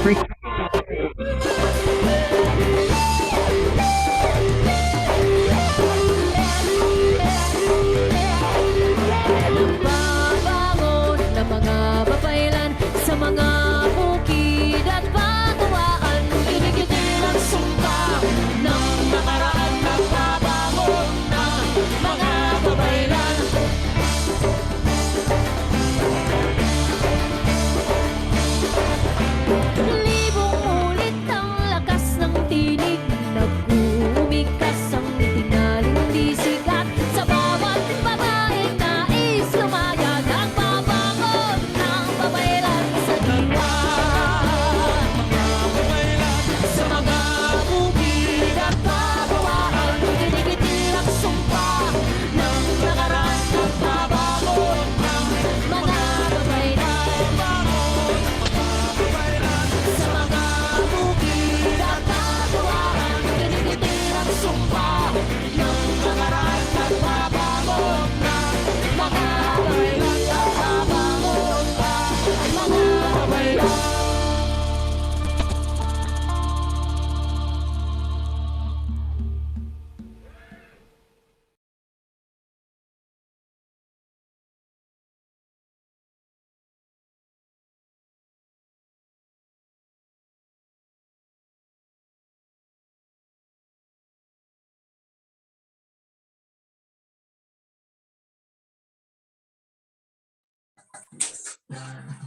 free. Nagbabangon na mga babaylan sa mga bukid at batuan. Kinikiti ang sumpa ng nakaraan. Nagbabangon na mga babaylan. Libong ulit ang lakas ng tinig. Nag-uumikas ang tinaling bisig at sa bawat babaeng nais lumayag. Nagbabangon ng babaylan sa diwa. Sa mga bukid at babawaan. Kinikitil ang sumpa ng nakaraan. Nagbabangon ng mga babaylan. Sa mga bukid at babawaan. Kinikitil ang sumpa ng nakaraan. Nagbabangon ng mga babaylan. Nagbabangon ng mga babaylan.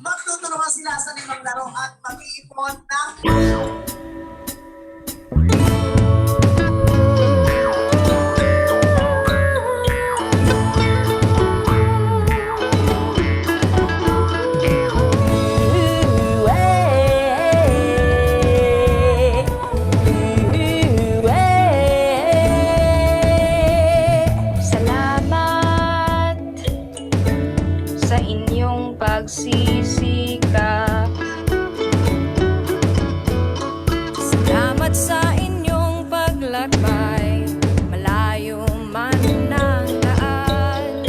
Magtutulungan sila sa limang laro at mag-iipon ng Salamat sa inyong pagsisikap. Salamat sa inyong paglakbay, malayo man ang daan.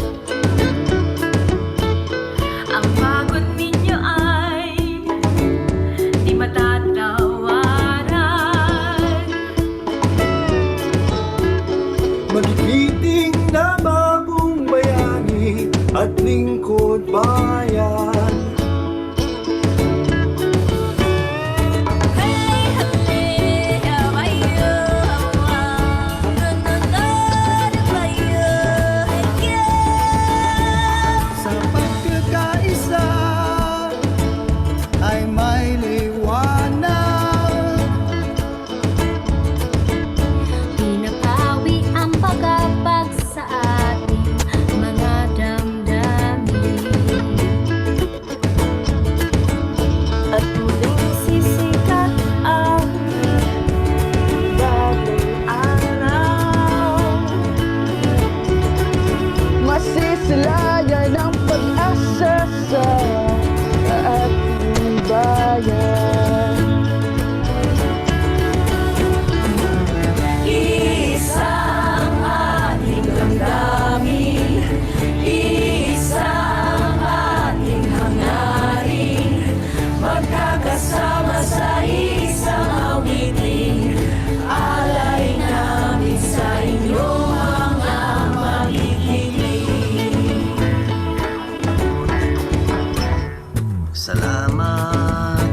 Ang pagod ninyo ay di matatawaran. Magigiting na bagong bayani at lingkod bayan. Sa pagkakaisa ay may liwanag. Pinapawi ang pagkapag sa ating mga damdamin. At muling sisikat ang bagong araw. Masisilayan ang pag-asa sa ating bayan. Isa ang ating damdamin, isa ang ating hangarin, magkakasama sa isang awitin. Alay namin sa inyo mga magigiting. Salamat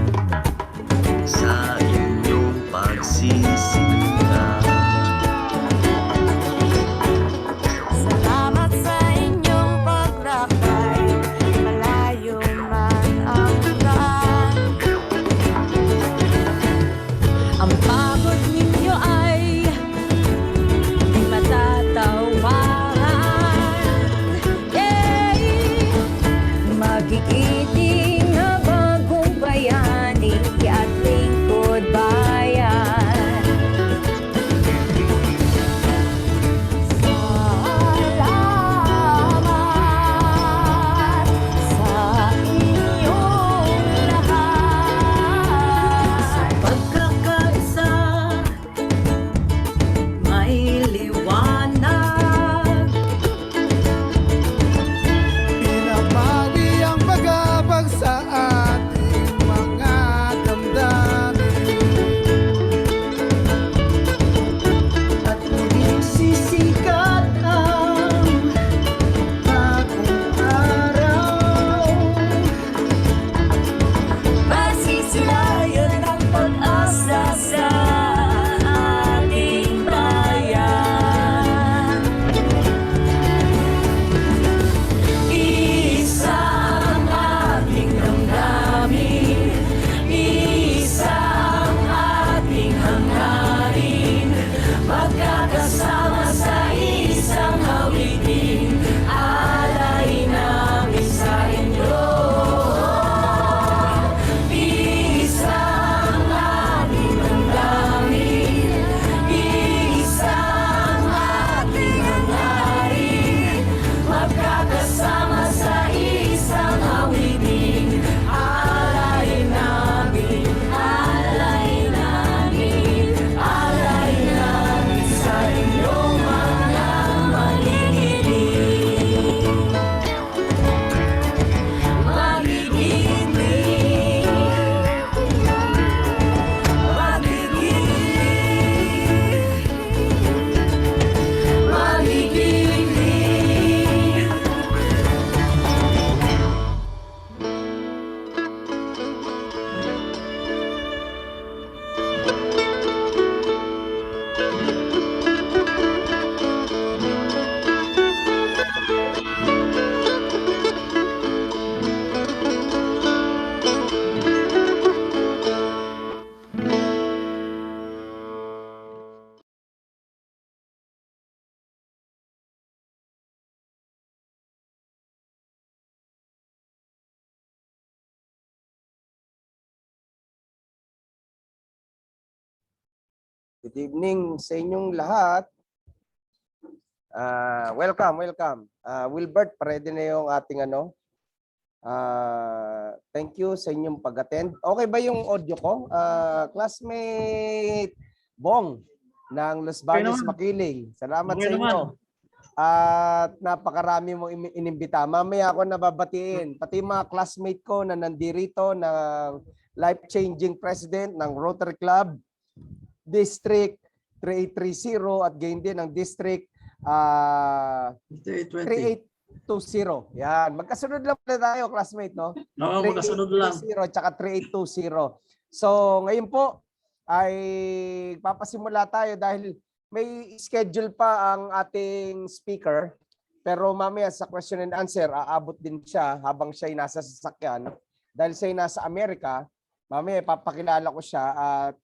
sa inyong pagsisikap. Salamat sa inyong paglakbay, malayo man ang daan. Ang Good evening sa inyong lahat. Welcome. Wilbert, ready na yung ating ano. Thank you sa inyong pag-attend. Okay ba yung audio ko? Classmate Bong ng Los Baños Makiling. Salamat sa inyo. At napakarami mo inimbita. Mamaya ako nababatiin. Pati mga classmate ko na nandirito ng life-changing president ng Rotary Club, District 3830 at gain din ng District 3820. Yan. Magkasunod lang pala tayo, classmate, no? Oo, magkasunod lang. 3820 at 3820. So, ngayon po ay papasimula tayo dahil may schedule pa ang ating speaker. Pero mamaya sa question and answer, aabot din siya habang siya ay nasa sasakyan. Dahil siya ay nasa Amerika, mamaya papakilala ko siya at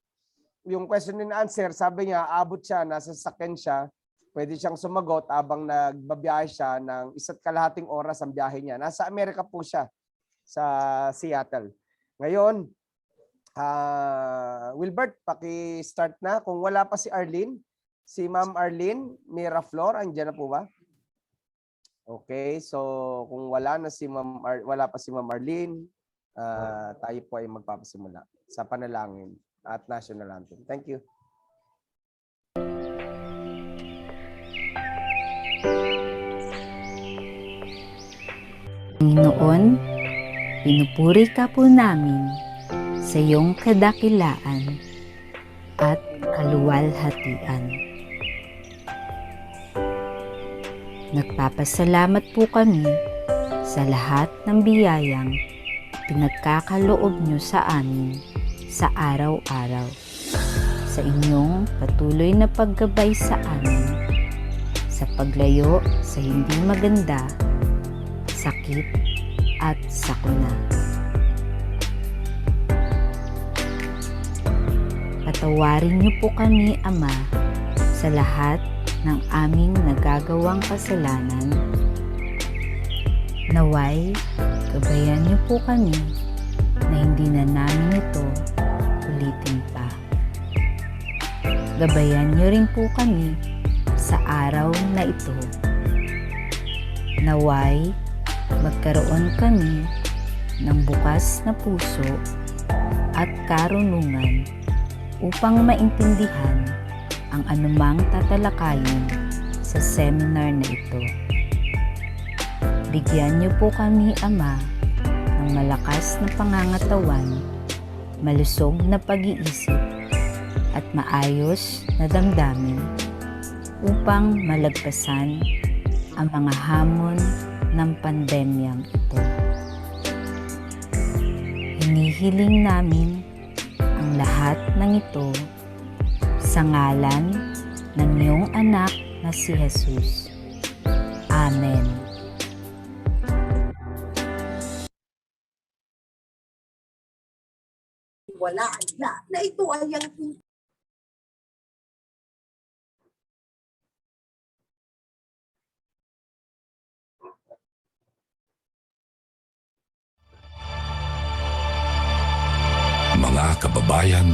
yung question and answer, sabi niya, aabot siya, nasa sasakyan siya. Pwede siyang sumagot habang nagbabiyahe siya ng 1.5 oras ang biyahe niya. Nasa Amerika po siya sa Seattle. Ngayon, Wilbert, paki-start na. Kung wala pa si Arlene, si Ma'am Arlene Miraflor, andyan na po ba? Okay, so kung wala pa si Ma'am Arlene, tayo po ay magpapasimula sa panalangin at national anthem. Thank you. Panginoon, pinupuri ka po namin sa iyong kadakilaan at kaluwalhatian. Nagpapasalamat po kami sa lahat ng biyayang pinagkakaloob niyo sa amin sa araw-araw. Sa inyong patuloy na paggabay sa amin sa paglayo sa hindi maganda, sakit at sakuna. Patawarin niyo po kami, Ama, sa lahat ng aming nagagawang kasalanan. Naway, gabayan niyo po kami na hindi na namin ito ulitin pa. Gabayan niyo rin po kami sa araw na ito. Naway, magkaroon kami ng bukas na puso at karunungan upang maintindihan ang anumang tatalakayin sa seminar na ito. Bigyan niyo po kami, Ama, ng malakas na pangangatawan, malusog na pag-iisip, at maayos na damdamin upang malagpasan ang mga hamon ng pandemyang ito. Hinihiling namin ang lahat ng ito sa ngalan ng iyong anak na si Jesus. Amen. Wala na ito ay ang Mga kababayan,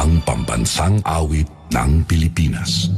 ang pambansang awit ng Pilipinas.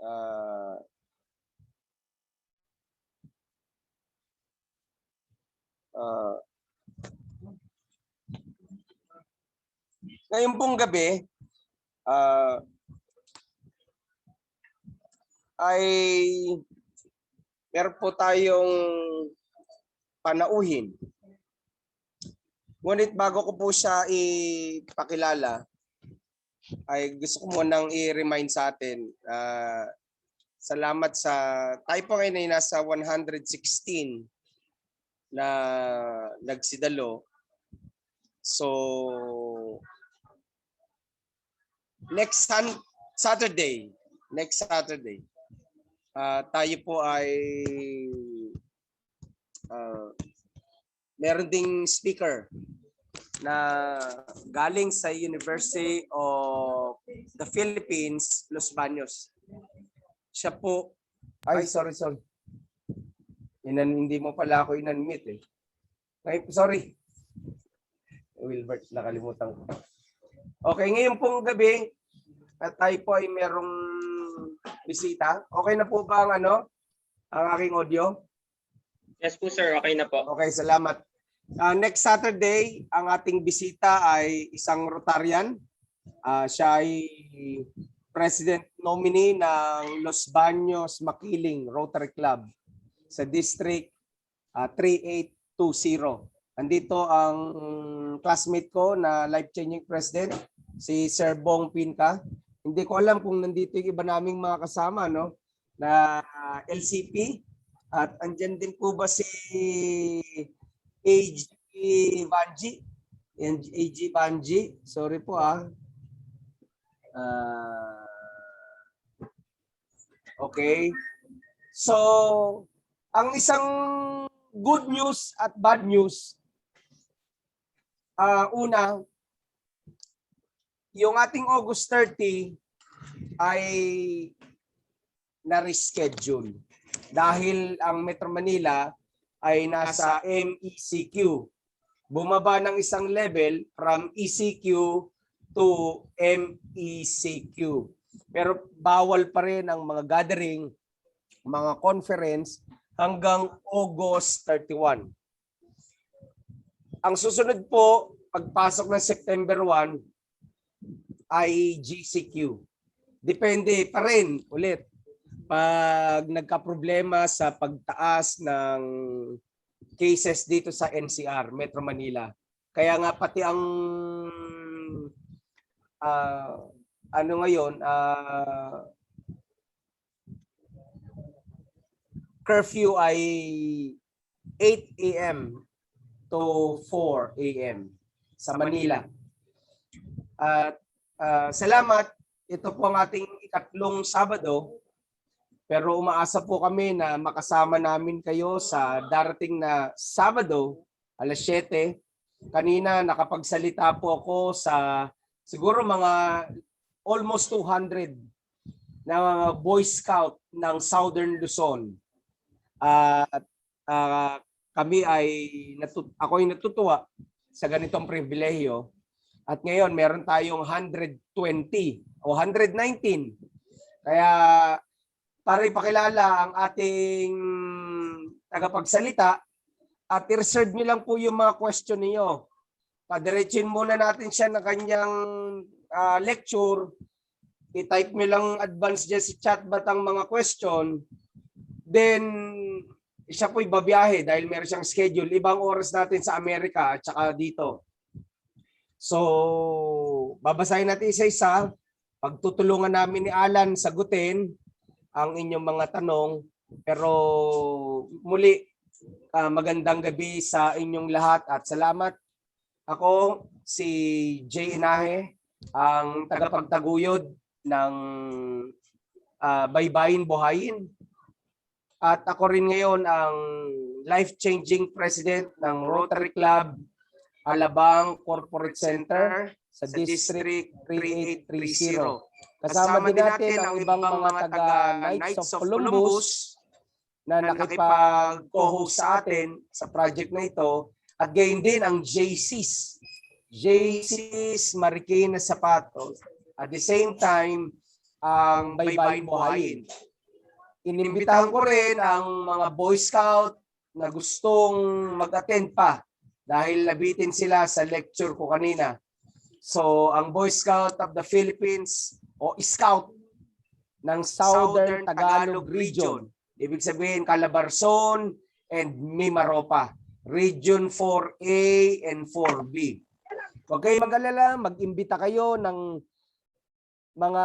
Ah, ah, ngayon pong gabi ay meron po tayong panauhin. Ngunit bago ko po siya ipakilala, ay gusto ko munang i-remind sa atin, salamat sa, tayo po ngayon ay nasa 116 na nagsidalo. So, next Saturday, tayo po ay meron ding speaker na galing sa University of the Philippines, Los Baños. Siya po, sorry. Hindi mo pala ako inanmit eh. Sorry. Wilbert, nakalimutan ko. Okay, ngayon pong gabi, at tayo po ay merong bisita. Okay na po ba ang aking audio? Yes po sir, okay na po. Okay, salamat. Next Saturday, ang ating bisita ay isang Rotarian. Siya ay President nominee ng Los Baños Makiling Rotary Club sa District 3820. Andito ang classmate ko na life-changing president, si Sir Bong Pinca. Hindi ko alam kung nandito yung iba naming mga kasama, no? Na LCP. At andyan din po ba si AG Banji? AG Banji. Sorry po okay. So, ang isang good news at bad news, una, yung ating August 30 ay na-reschedule dahil ang Metro Manila ay nasa MECQ. Bumaba ng isang level from ECQ to MECQ. Pero bawal pa rin ang mga gathering, mga conference hanggang August 31. Ang susunod po, pagpasok ng September 1, ay GCQ. Depende pa rin ulit pag nagka-problema sa pagtaas ng cases dito sa NCR, Metro Manila. Kaya nga pati ang curfew ay 8 a.m. to 4 a.m. sa Manila. At salamat, ito po ang ating ikatlong Sabado, pero umaasa po kami na makasama namin kayo sa darating na Sabado, alas 7. Kanina nakapagsalita po ako sa siguro mga almost 200 na Boy Scout ng Southern Luzon. At ako ay natutuwa sa ganitong pribilehiyo. At ngayon meron tayong 120 o 119. Kaya para ipakilala ang ating tagapagsalita at i-reserve nyo lang po yung mga question niyo. Padiretsin muna natin siya ng kanyang lecture. I-type nyo lang advance dyan sa chatbot ang mga question. Then, siya po'y babiyahe dahil meron siyang schedule. Ibang oras natin sa Amerika at saka dito. So, babasahin natin isa-isa. Pagtutulungan namin ni Alan sagutin ang inyong mga tanong. Pero muli, magandang gabi sa inyong lahat at salamat. Ako, si Jay Inahe, ang tagapagtaguyod ng Baybayin Buhayin. At ako rin ngayon ang life-changing president ng Rotary Club Alabang Corporate Center sa District 3830. Kasama din natin ang ibang mga taga Knights of Columbus na nakipag-co-host sa atin sa project na ito. At gayon din ang JC's Marikina Sapatos. At the same time, ang baybayin buhayin. Inimbitahan ko rin ang mga Boy Scout na gustong mag-attend pa dahil nabitin sila sa lecture ko kanina. So, ang Boy Scout of the Philippines o Scout ng Southern Tagalog Region, ibig sabihin Calabarzon and Mimaropa, Region 4A and 4B. Huwag kayong mag-alala, mag-imbita kayo ng mga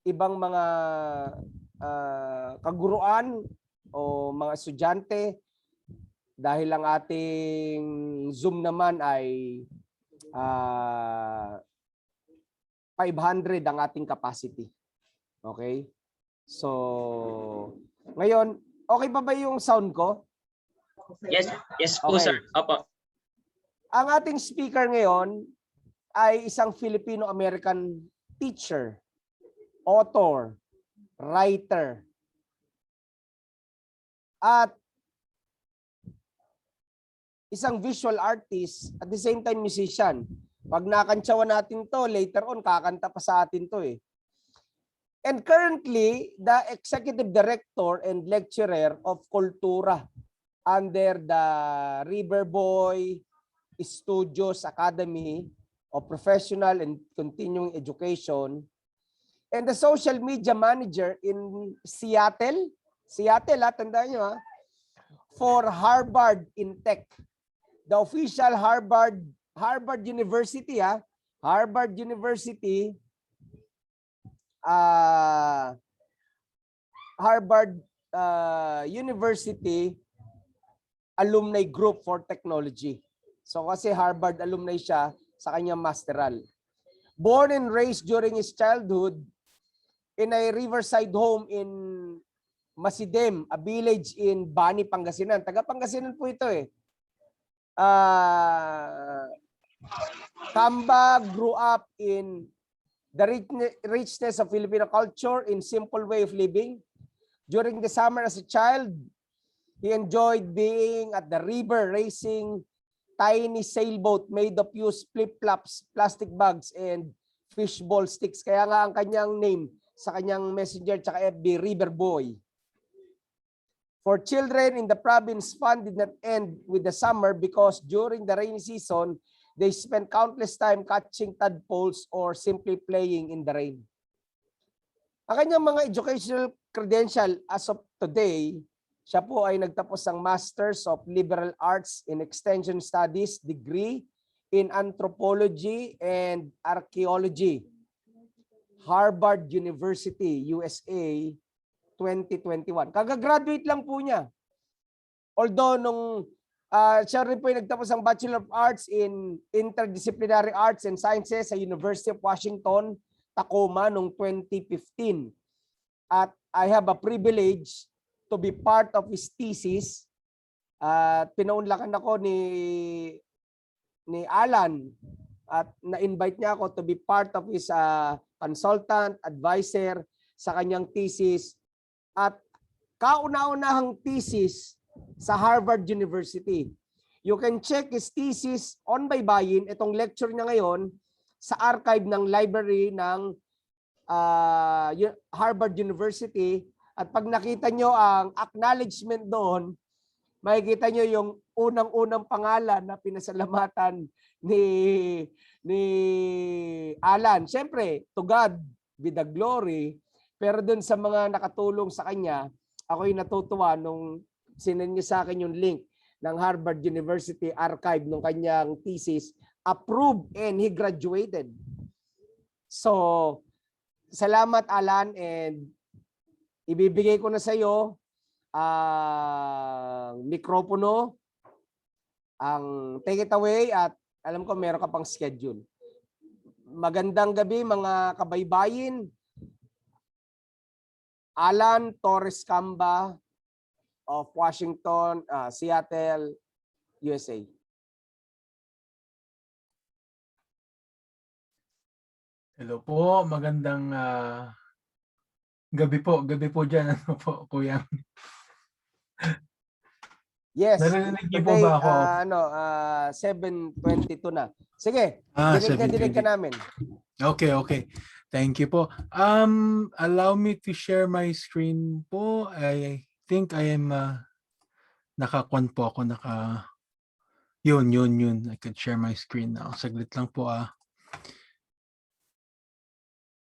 ibang mga kaguruan o mga estudyante dahil ang ating Zoom naman ay 500 ang ating capacity. Okay? So, ngayon, okay pa ba yung sound ko? Yes po, Okay. sir. Opo. Ang ating speaker ngayon ay isang Filipino-American teacher, author, writer, at isang visual artist at the same time musician. Pag nakantsawan natin to, later on kakanta pa sa atin to eh. And currently, the executive director and lecturer of Kultura under the Riverboy Studios Academy of Professional and Continuing Education, and the social media manager in Seattle, tandaan nyo ha, for Harvard in Tech. The official Harvard University, Harvard University, University Alumni Group for Technology. So kasi Harvard alumni siya sa kanyang masteral. Born and raised during his childhood in a riverside home in Masidem, a village in Bani, Pangasinan. Taga Pangasinan po ito eh. Kamba grew up in the richness of Filipino culture in simple way of living. During the summer as a child, he enjoyed being at the river racing tiny sailboat made of used flip-flops, plastic bags, and fishball sticks. Kaya nga ang kanyang name sa kanyang messenger tsaka FB, River Boy. For children in the province, fun did not end with the summer because during the rainy season, they spent countless time catching tadpoles or simply playing in the rain. Ang kanyang mga educational credential as of today, siya po ay nagtapos ng Masters of Liberal Arts in Extension Studies degree in Anthropology and Archaeology, Harvard University, USA, 2021. Kagagraduate lang po niya. Although nung siya rin po ay nagtapos ng Bachelor of Arts in Interdisciplinary Arts and Sciences sa University of Washington, Tacoma noong 2015. At I have a privilege to be part of his thesis. Pinaunlakan ako ni Alan at na-invite niya ako to be part of his consultant, advisor sa kanyang thesis at kauna-unahang thesis sa Harvard University. You can check his thesis on baybayin, itong lecture niya ngayon, sa archive ng library ng Harvard University. At pag nakita nyo ang acknowledgement doon, makikita nyo yung unang-unang pangalan na pinasalamatan ni Alan. Siyempre, to God be the glory. Pero doon sa mga nakatulong sa kanya, ako'y natutuwa nung sinend niya sa akin yung link ng Harvard University archive ng kanyang thesis, approved and he graduated. So, salamat Alan, and ibibigay ko na sa iyo ang mikropono, ang take it away, at alam ko meron ka pang schedule. Magandang gabi mga kabaybayin. Alan Torres Camba of Washington, Seattle, USA. Hello po, magandang gabi po dyan, ano po, kuya. Yes. Narinig niyo po ba ako? 7:22 na. Sige, dinig ka namin. Okay. Thank you po. Allow me to share my screen po. I think I am naka-con po ako, yun. I can share my screen now. Saglit lang po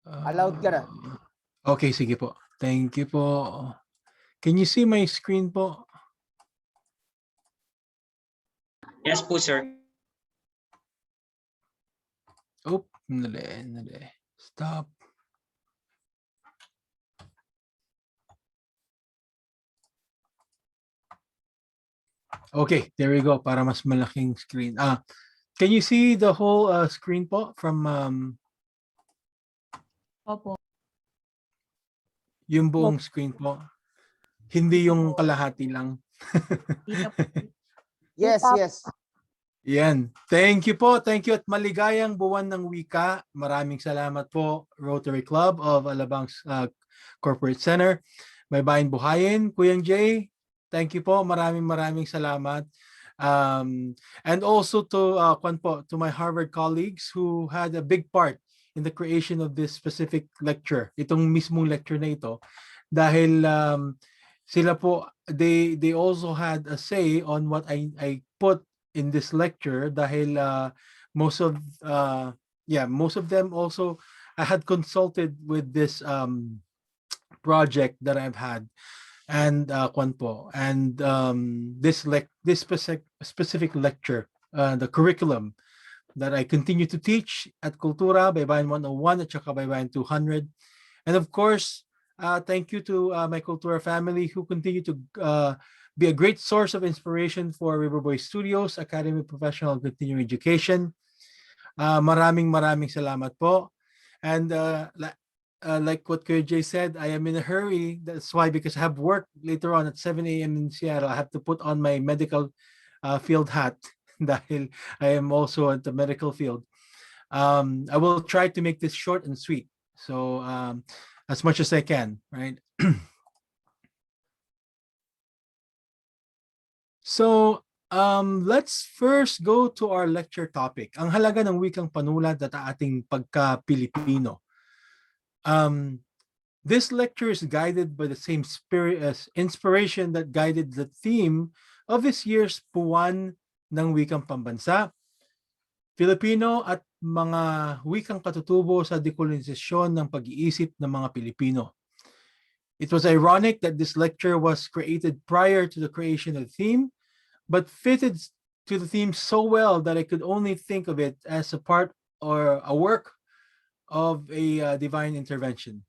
Allowed ka na. Okay, sige po. Thank you po. Can you see my screen po? Yes po, sir. Oh, nali. Stop. Okay, there we go. Para mas malaking screen. Can you see the whole screen po from Opo. yung buong screen po? Hindi yung kalahati lang. Yes, yes. Yan. Thank you po. Thank you at maligayang buwan ng wika. Maraming salamat po, Rotary Club of Alabang Corporate Center. May Bayan Buhayin. Kuyang Jay, thank you po. Maraming salamat. And also to my Harvard colleagues who had a big part in the creation of this specific lecture. Itong mismong lecture na ito. Dahil sila po, they also had a say on what I put in this lecture dahil most of them also I had consulted with this project that I've had and this specific lecture, the curriculum that I continue to teach at Kultura, Baybayin 101 at saka Baybayin 200. And of course, thank you to my Kultura family who continue to be a great source of inspiration for Riverboy Studios, Academy of Professional Continuing Education. Maraming salamat po. And like what Kuya Jay said, I am in a hurry. That's why, because I have work later on at 7 a.m. in Seattle. I have to put on my medical field hat dahil I am also at the medical field. I will try to make this short and sweet. So as much as I can, right? So let's first go to our lecture topic. Ang halaga ng wikang panulat at ating pagka-Pilipino. This lecture is guided by the same spirit as inspiration that guided the theme of this year's Buwan ng Wikang Pambansa, Filipino at mga wikang katutubo sa dekolonisasyon ng pag-iisip ng mga Pilipino. It was ironic that this lecture was created prior to the creation of the theme, but fitted to the theme so well that I could only think of it as a part or a work of a divine intervention.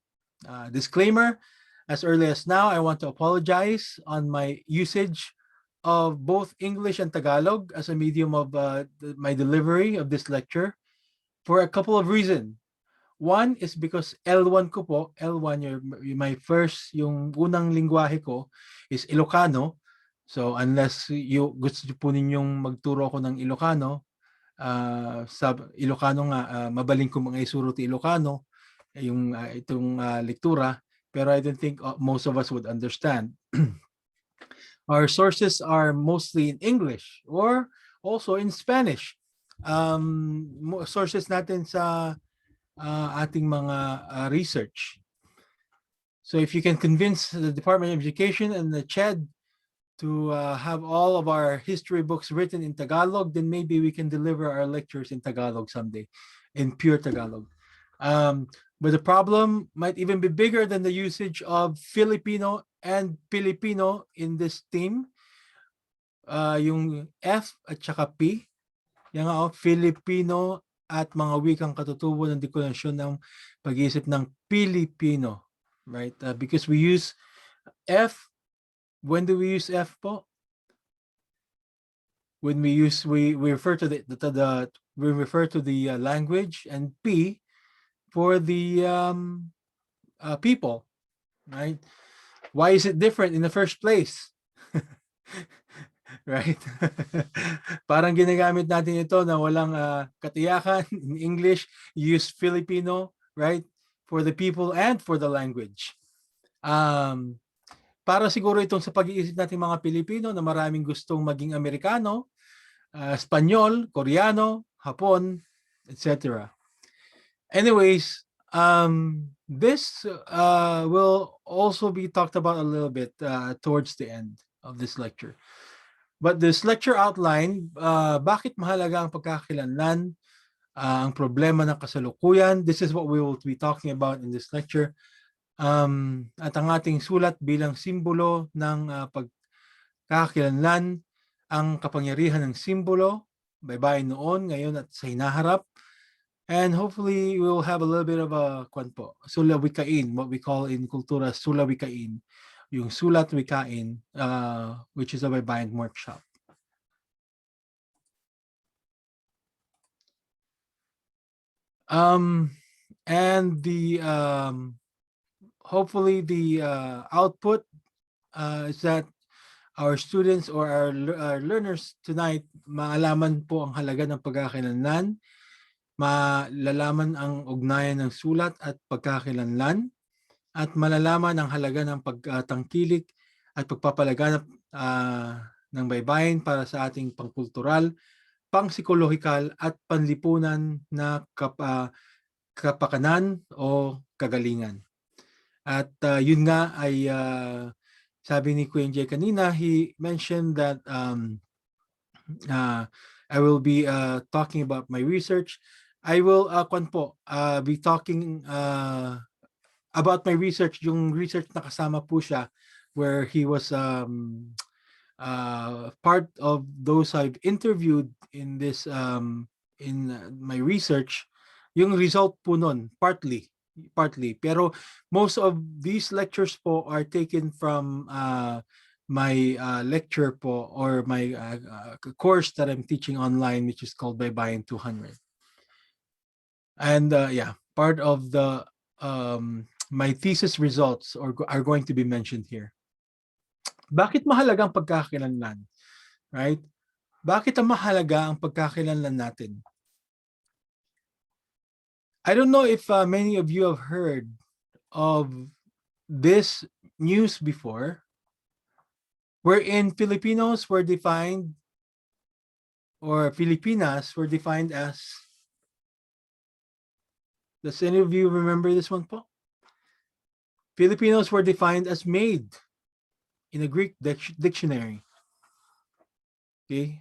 Disclaimer, as early as now, I want to apologize on my usage of both English and Tagalog as a medium of my delivery of this lecture for a couple of reasons. One is because L1 ko po, L1, my first, yung unang lingwahe ko is Ilocano. So unless gusto po ninyong magturo ako ng Ilocano, sa Ilocano nga, mabaling ko mga isuro ti Ilocano, yung itong lektura, pero I don't think most of us would understand. Our sources are mostly in English or also in Spanish. Sources natin sa ating mga research. So if you can convince the Department of Education and the CHED to have all of our history books written in Tagalog, then maybe we can deliver our lectures in Tagalog someday, in pure Tagalog. But the problem might even be bigger than the usage of Filipino and Filipino in this theme. Yung F at saka P, yung Filipino at mga wikang katutubo ng dekolonisasyon ng pag-iisip ng Pilipino, right? Because we use F. When do we use F po? When we refer to the language, and P for the people, right? Why is it different in the first place? Right? Parang ginagamit natin ito na walang katiyakan. In English, you use Filipino, right? For the people and for the language. Para siguro itong sa pag-iisip natin mga Pilipino na maraming gustong maging Amerikano, Espanyol, Koreano, Hapon, etc. Anyways, This will also be talked about a little bit towards the end of this lecture. But this lecture outline, bakit mahalaga ang pagkakakilanlan, ang problema ng kasalukuyan. This is what we will be talking about in this lecture. At ang ating sulat bilang simbolo ng pagkakakilanlan, ang kapangyarihan ng simbolo, baybayin noon, ngayon at sa hinaharap. And hopefully we will have a little bit of a sulawikain, what we call in kultura sulawikain, yung sulat wikain, which is a baybayin workshop. And the hopefully the output is that our students or our learners tonight maalaman po ang halaga ng pagkakakilanlan, malalaman ang ugnayan ng sulat at pagkakakilanlan, at malalaman ang halaga ng pagtangkilik at pagpapalaganap ng baybayin para sa ating pangkultural, pang-psikolohikal at panlipunan na kapakanan o kagalingan. At yun nga ay sabi ni Kuya Jay kanina, he mentioned that I will be talking about my research. I will be talking about my research, yung research na kasama po siya, where he was part of those I've interviewed in this in my research. Yung result po nun, partly, pero most of these lectures po are taken from my lecture po, or my course that I'm teaching online, which is called Baybayin 200. And yeah, part of the my thesis results are going to be mentioned here. Bakit mahalaga ang pagkakakilanlan? Right? Bakit ang mahalaga ang pagkakakilanlan natin? I don't know if many of you have heard of this news before, wherein Filipinos were defined, or Filipinas were defined as, does any of you remember this one po? Filipinos were defined as maid in a Greek dictionary. Okay.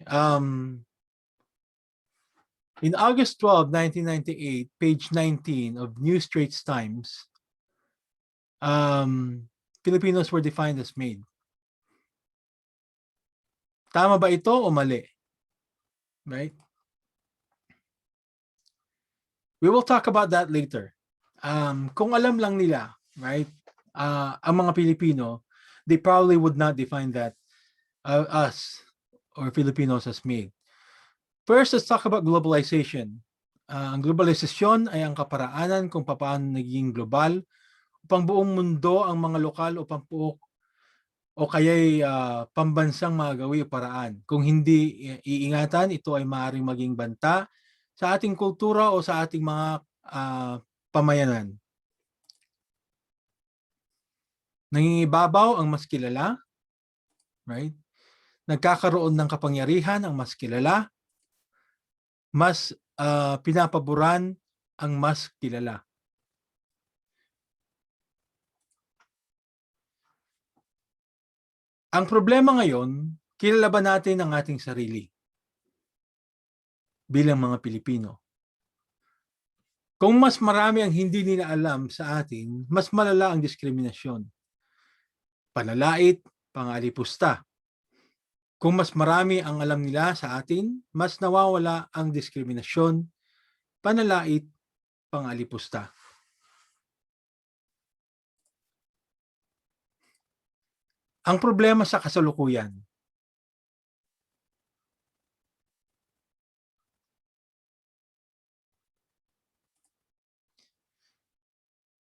In August 12, 1998, page 19 of New Straits Times, Filipinos were defined as maid. Tama ba ito o mali? Right? We will talk about that later. Kung alam lang nila, right, ang mga Pilipino, they probably would not define that us or Filipinos as maid. First, let's talk about globalization. Ang globalisasyon ay ang kaparaanan kung paano naging global upang buong mundo ang mga lokal o pampuok o kaya'y pambansang mga gawi o paraan. Kung hindi iingatan, ito ay maaaring maging banta sa ating kultura o sa ating mga pamayanan. Nangingibabaw ang mas kilala, right? Nagkakaroon ng kapangyarihan ang mas kilala, mas pinapaboran ang mas kilala. Ang problema ngayon, kilala ba natin ang ating sarili bilang mga Pilipino? Kung mas marami ang hindi nila alam sa atin, mas malala ang diskriminasyon, panlalait, pangalipusta. Kung mas marami ang alam nila sa atin, mas nawawala ang diskriminasyon, panlalait, pangalipusta. Ang problema sa kasalukuyan,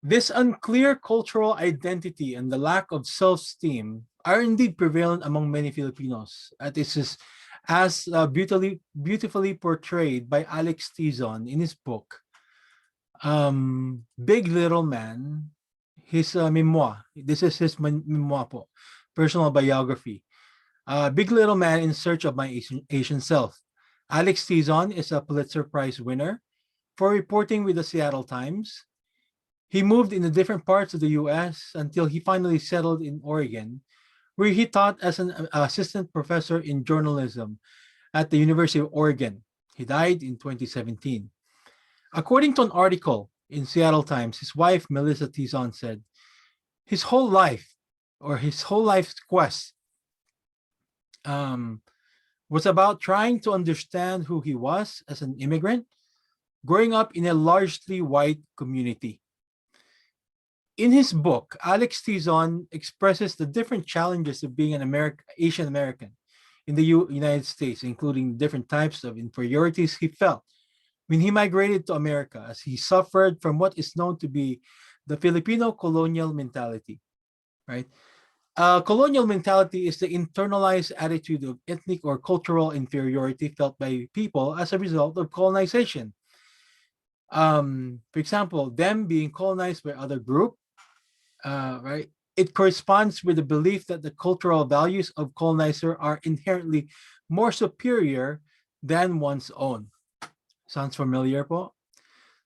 this unclear cultural identity and the lack of self-esteem are indeed prevalent among many Filipinos. This is as beautifully portrayed by Alex Tizon in his book, Big Little Man, his memoir. This is his memoir po, personal biography. Big Little Man in Search of My Asian Self. Alex Tizon is a Pulitzer Prize winner for reporting with the Seattle Times. He moved in the different parts of the US until he finally settled in Oregon, where he taught as an assistant professor in journalism at the University of Oregon. He died in 2017. According to an article in Seattle Times, his wife, Melissa Tizon, said, his whole life, or his whole life's quest, was about trying to understand who he was as an immigrant, growing up in a largely white community. In his book, Alex Tizon expresses the different challenges of being an Asian American in the United States, including different types of inferiorities he felt when he migrated to America, as he suffered from what is known to be the Filipino colonial mentality, right? Colonial mentality is the internalized attitude of ethnic or cultural inferiority felt by people as a result of colonization. For example, them being colonized by other group, right? It corresponds with the belief that the cultural values of colonizer are inherently more superior than one's own. Sounds familiar po?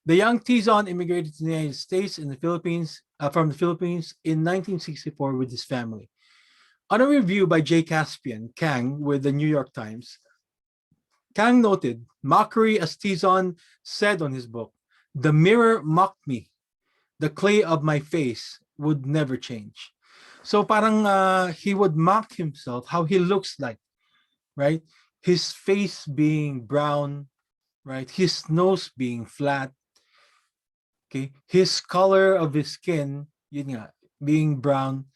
The young Tizon immigrated to the United States in the Philippines, from the Philippines in 1964 with his family. On a review by J. Caspian Kang with the New York Times, Kang noted, mockery, as Tizon said on his book, the mirror mocked me. The clay of my face would never change. So parang he would mock himself, how he looks like, right? His face being brown, right? His nose being flat, okay? His color of his skin, yun nga, being brown.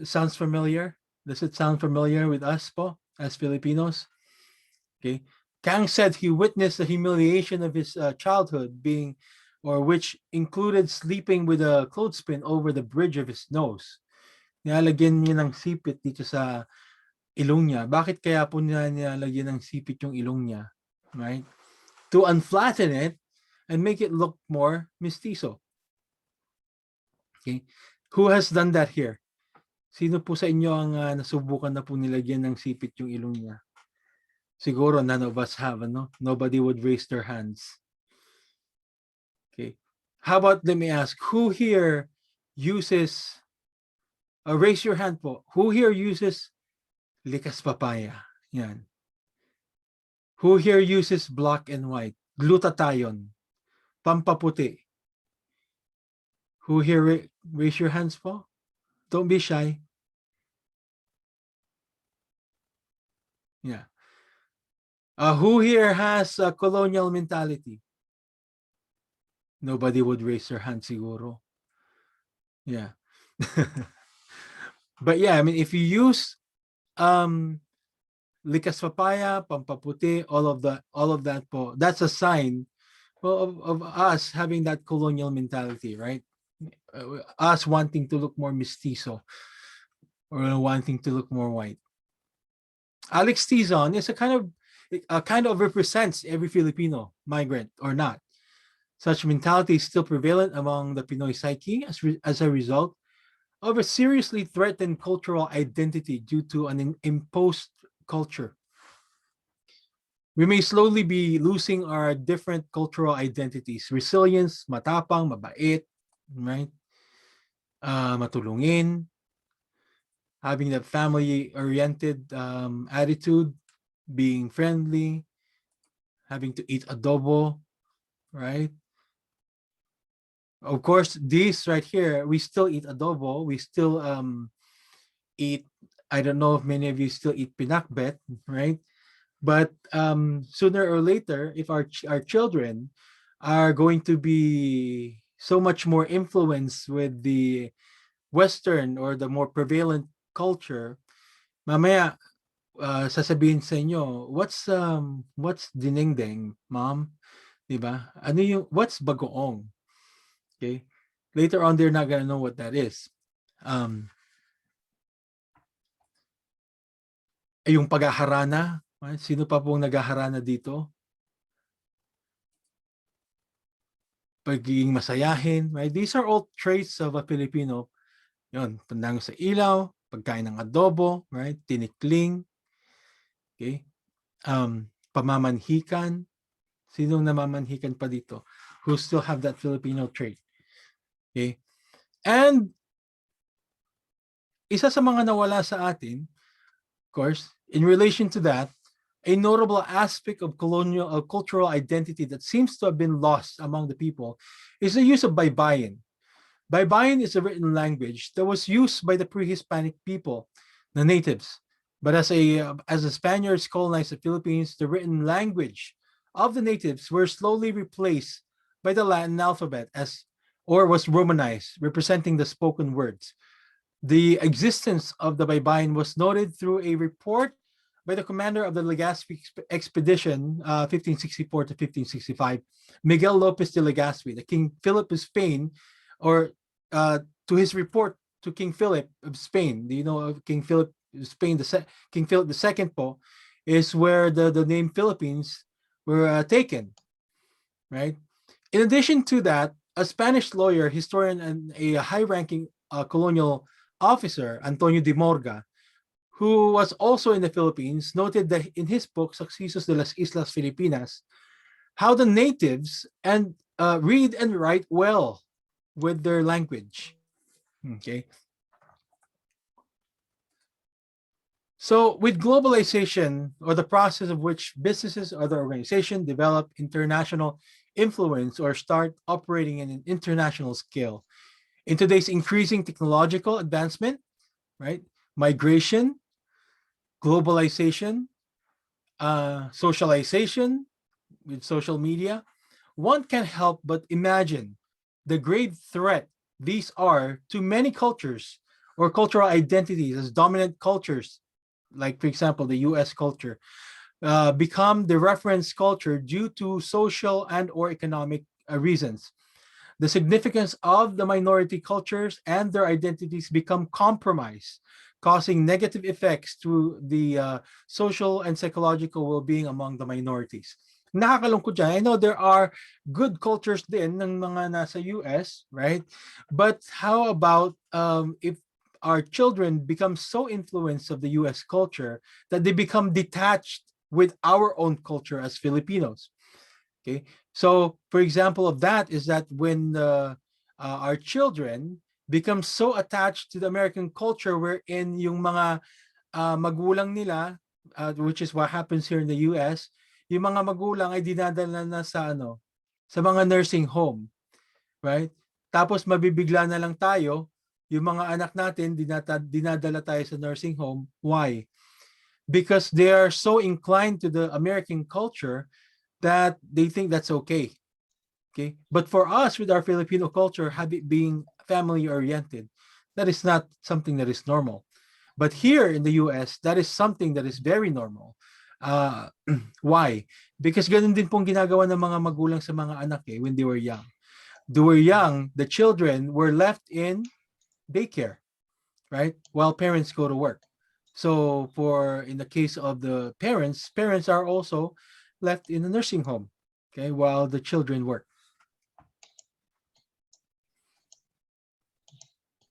Sounds familiar? Does it sound familiar with us po, as Filipinos? Okay. Kang said he witnessed the humiliation of his childhood being, or which included sleeping with a clothespin over the bridge of his nose. Nilalagyan niya ng sipit dito sa ilong niya. Bakit kaya po nilalagyan ng sipit yung ilong niya? Right? To unflatten it and make it look more mestizo. Okay? Who has done that here? Sino po sa inyo ang nasubukan na po nilagyan ng sipit yung ilong niya? Siguro none of us have, no? Nobody would raise their hands. Okay. How about, let me ask, who here uses, raise your hand po, who here uses likas papaya? Yan. Who here uses black and white? Glutathione, pampaputi. Who here, raise your hands po? Don't be shy. Yeah. Who here has a colonial mentality? Nobody would raise their hand siguro. Yeah. But yeah, I mean, if you use likas papaya, pampaputi, all of that po, that's a sign of us having that colonial mentality, right? Us wanting to look more mestizo or wanting to look more white. Alex Tizon is a kind of represents every Filipino, migrant or not. Such mentality is still prevalent among the Pinoy psyche as a result of a seriously threatened cultural identity due to an imposed culture. We may slowly be losing our different cultural identities. Resilience, matapang, mabait, right? Matulungin, having that family-oriented attitude, being friendly, having to eat adobo, right? Of course, this right here, we still eat adobo. We still eat, I don't know if many of you still eat pinakbet, right? But sooner or later, if our children are going to be so much more influenced with the Western or the more prevalent culture, mamaya sasabihin sa inyo, what's dinengdeng, mom? Diba? Ano yung, what's bagoong? Okay. Later on, they're not gonna know what that is. Yung paghaharana, right? Sino pa pong naghaharana dito? Pagiging masayahin, right? These are all traits of a Filipino. Yun, pandango sa ilaw, pagkain ng adobo, right? Tinikling, okay? Pamamanhikan. Sinong namamanhikan pa dito? Who still have that Filipino trait? Okay? And isa sa mga nawala sa atin, of course, in relation to that, a notable aspect of colonial cultural identity that seems to have been lost among the people is the use of baybayin. Baybayin is a written language that was used by the pre-Hispanic people, the natives. But as the Spaniards colonized the Philippines, the written language of the natives were slowly replaced by the Latin alphabet or was Romanized, representing the spoken words. The existence of the Baybayin was noted through a report by the commander of the Legazpi expedition, 1564 to 1565, Miguel Lopez de Legazpi, the King Philip of Spain, or to his report to King Philip of Spain. Do you know of King Philip of Spain? King Philip II po is where the name Philippines were taken, right? In addition to that, a Spanish lawyer, historian, and a high-ranking colonial officer, Antonio de Morga, who was also in the Philippines, noted that in his book, Sucesos de las Islas Filipinas, how the natives read and write well with their language. Okay. So with globalization, or the process of which businesses or the organization develop international influence or start operating in an international scale, in today's increasing technological advancement, right? Migration, globalization, socialization with social media, one can't help but imagine the great threat these are to many cultures or cultural identities as dominant cultures, like, for example, the US culture, become the reference culture due to social and or economic reasons. The significance of the minority cultures and their identities become compromised, causing negative effects to the social and psychological well-being among the minorities. Nakakalungkot dyan. I know there are good cultures din ng mga nasa US, right? But how about if our children become so influenced of the US culture that they become detached with our own culture as Filipinos? Okay, so for example of that is that when our children become so attached to the American culture, wherein yung mga magulang nila, which is what happens here in the US, yung mga magulang ay dinadala na sa sa mga nursing home, right? Tapos mabibigla na lang tayo, yung mga anak natin dinadala tayo sa nursing home. Why? Because they are so inclined to the American culture that they think that's okay. Okay, but for us, with our Filipino culture, habit being family oriented, that is not something that is normal. But here in the US, that is something that is very normal. Why? Because ganun din pong ginagawa ng mga magulang sa mga anak when they were young. They were young, the children were left in daycare, right? While parents go to work. So in the case of the parents are also left in a nursing home, okay, while the children work.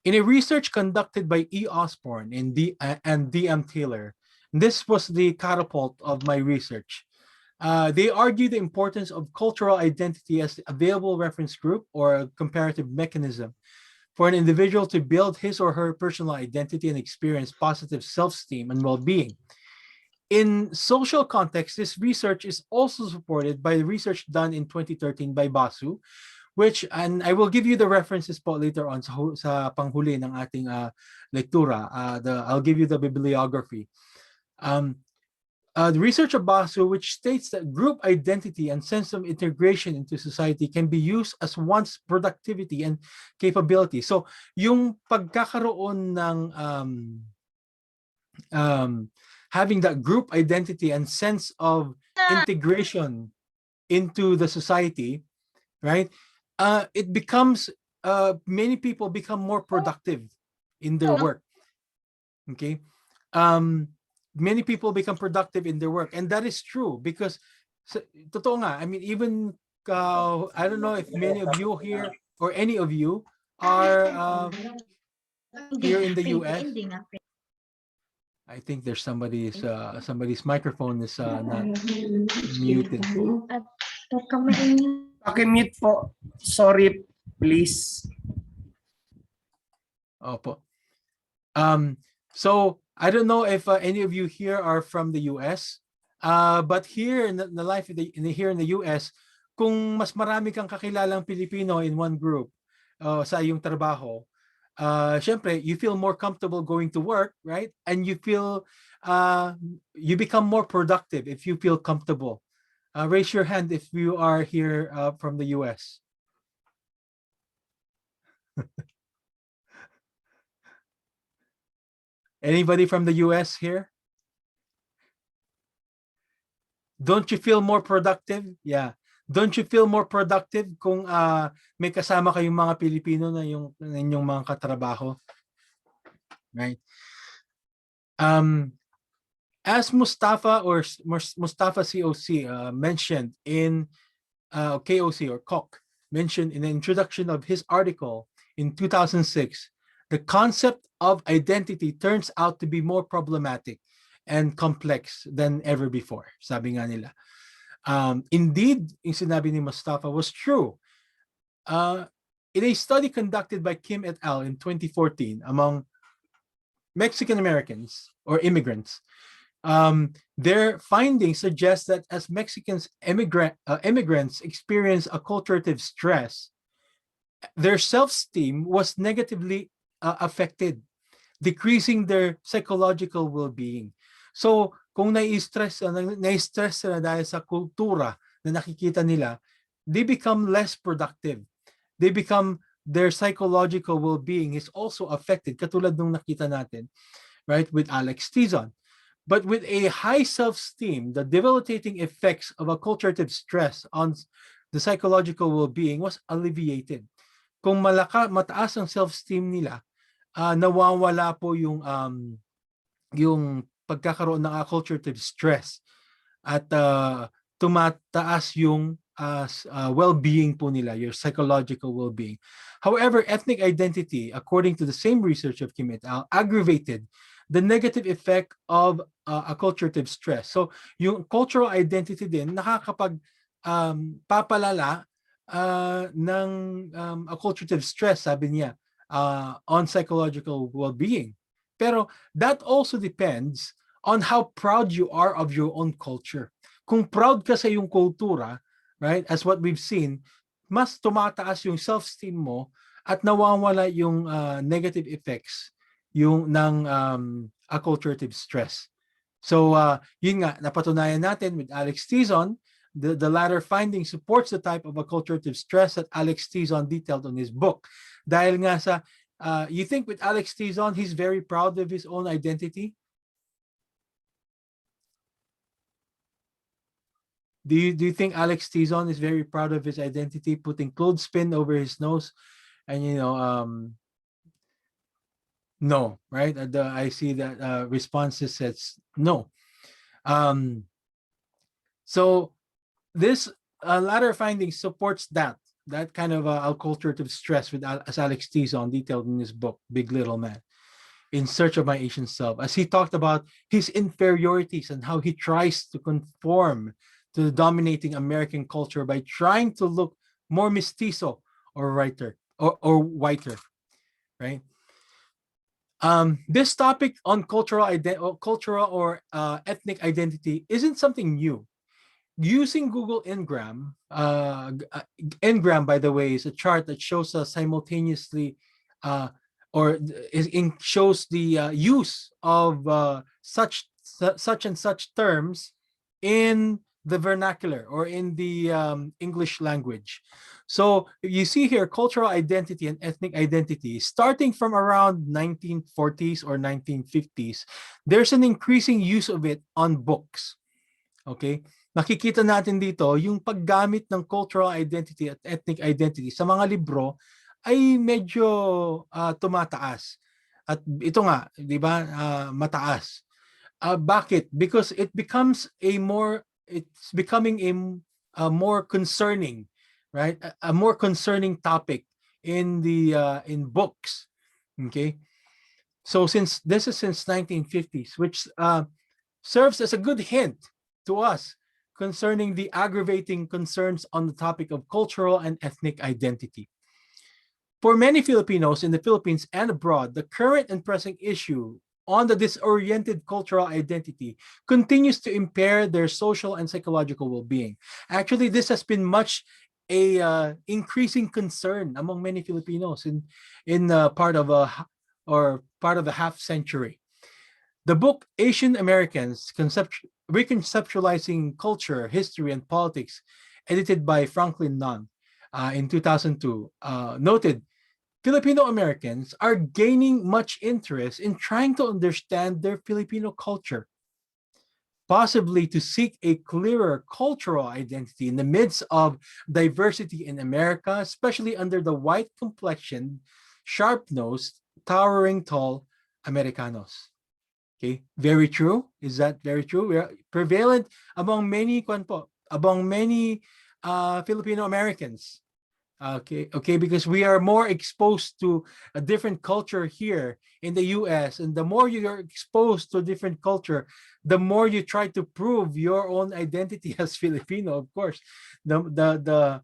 In a research conducted by E. Osborne and D.M. Taylor, this was the catapult of my research. They argue the importance of cultural identity as the available reference group or a comparative mechanism for an individual to build his or her personal identity and experience positive self-esteem and well-being. In social context, this research is also supported by the research done in 2013 by Basu, which, and I will give you the references po later on sa panghuli ng ating lectura. I'll give you the bibliography. The research of Basu, which states that group identity and sense of integration into society can be used as one's productivity and capability. So, yung pagkakaroon ng having that group identity and sense of integration into the society, right? It becomes, many people become more productive in their work. Okay. Many people become productive in their work, and that is true because totoo nga, I mean, even I don't know if many of you here or any of you are here in the US. I think there's somebody's microphone is not muted. Paki-mute po. Sorry, please. Opo. So I don't know if any of you here are from the US, but here in the life here in the US, kung mas marami kang kakilalang Pilipino in one group sa iyong trabaho, syempre you feel more comfortable going to work, right? And you feel you become more productive if you feel comfortable. Raise your hand if you are here from the US. Anybody from the US here? Don't you feel more productive? Yeah. Don't you feel more productive kung may kasama kayong mga Pilipino na yung inyong mga katrabaho? Right? As Mustafa COC mentioned in KOC or KOC mentioned in the introduction of his article in 2006, the concept of identity turns out to be more problematic and complex than ever before, sabi nga nila. Indeed, yung sinabi ni Mustafa was true. In a study conducted by Kim et al. In 2014 among Mexican Americans or immigrants, their findings suggest that as Mexicans immigrants experience acculturative stress, their self-esteem was negatively affected, decreasing their psychological well-being. So kung nai-stress sila dahil sa kultura na nakikita nila, they become less productive. Their psychological well-being is also affected, katulad nung nakita natin, right, with Alex Tizon. But with a high self-esteem, the debilitating effects of acculturative stress on the psychological well-being was alleviated. Kung mataas ang self-esteem nila, nawawala po yung pagkakaroon ng acculturative stress at tumataas yung well-being po nila, your psychological well-being. However, ethnic identity, according to the same research of Kim et al., aggravated the negative effect of acculturative stress. So yung cultural identity din papalala ng acculturative stress, sabi niya, on psychological well-being. Pero that also depends on how proud you are of your own culture. Kung proud ka sa iyong kultura, right, as what we've seen, mas tumataas yung self-esteem mo at nawawala yung negative effects ng acculturative stress. So yun nga, napatunayan natin with Alex Tizon, the latter finding supports the type of acculturative stress that Alex Tizon detailed on his book. Dahil nga sa, you think with Alex Tizon, he's very proud of his own identity? Do you think Alex Tizon is very proud of his identity, putting clothespin over his nose? And no, right? I see that responses says no. So this latter finding supports that kind of acculturative stress with as Alex Tizon detailed in his book, Big Little Man, In Search of My Asian Self, as he talked about his inferiorities and how he tries to conform to the dominating American culture by trying to look more mestizo or whiter, right? This topic on cultural or ethnic identity isn't something new. Using Google Ngram, Ngram, by the way, is a chart that shows us simultaneously shows the use of such and such terms in the vernacular or in the English language. So you see here cultural identity and ethnic identity starting from around 1940s or 1950s. There's an increasing use of it on books. Okay? Nakikita natin dito yung paggamit ng cultural identity at ethnic identity sa mga libro ay medyo tumataas. At ito nga, di ba, mataas. Bakit? Because it's becoming a more concerning, right? A more concerning topic in books. Okay? So this is since 1950s, which serves as a good hint to us concerning the aggravating concerns on the topic of cultural and ethnic identity. For many Filipinos in the Philippines and abroad, the current and pressing issue on the disoriented cultural identity continues to impair their social and psychological well-being. Actually, this has been much a increasing concern among many Filipinos in part of a half century. The book Asian Americans Reconceptualizing Culture, History, and Politics, edited by Franklin Nunn in 2002, noted Filipino Americans are gaining much interest in trying to understand their Filipino culture, possibly to seek a clearer cultural identity in the midst of diversity in America, especially under the white complexioned, sharp-nosed, towering tall Americanos. Okay, very true. Is that very true? We are prevalent among many Filipino Americans. Okay, because we are more exposed to a different culture here in the US, and the more you are exposed to a different culture, the more you try to prove your own identity as Filipino. Of course, the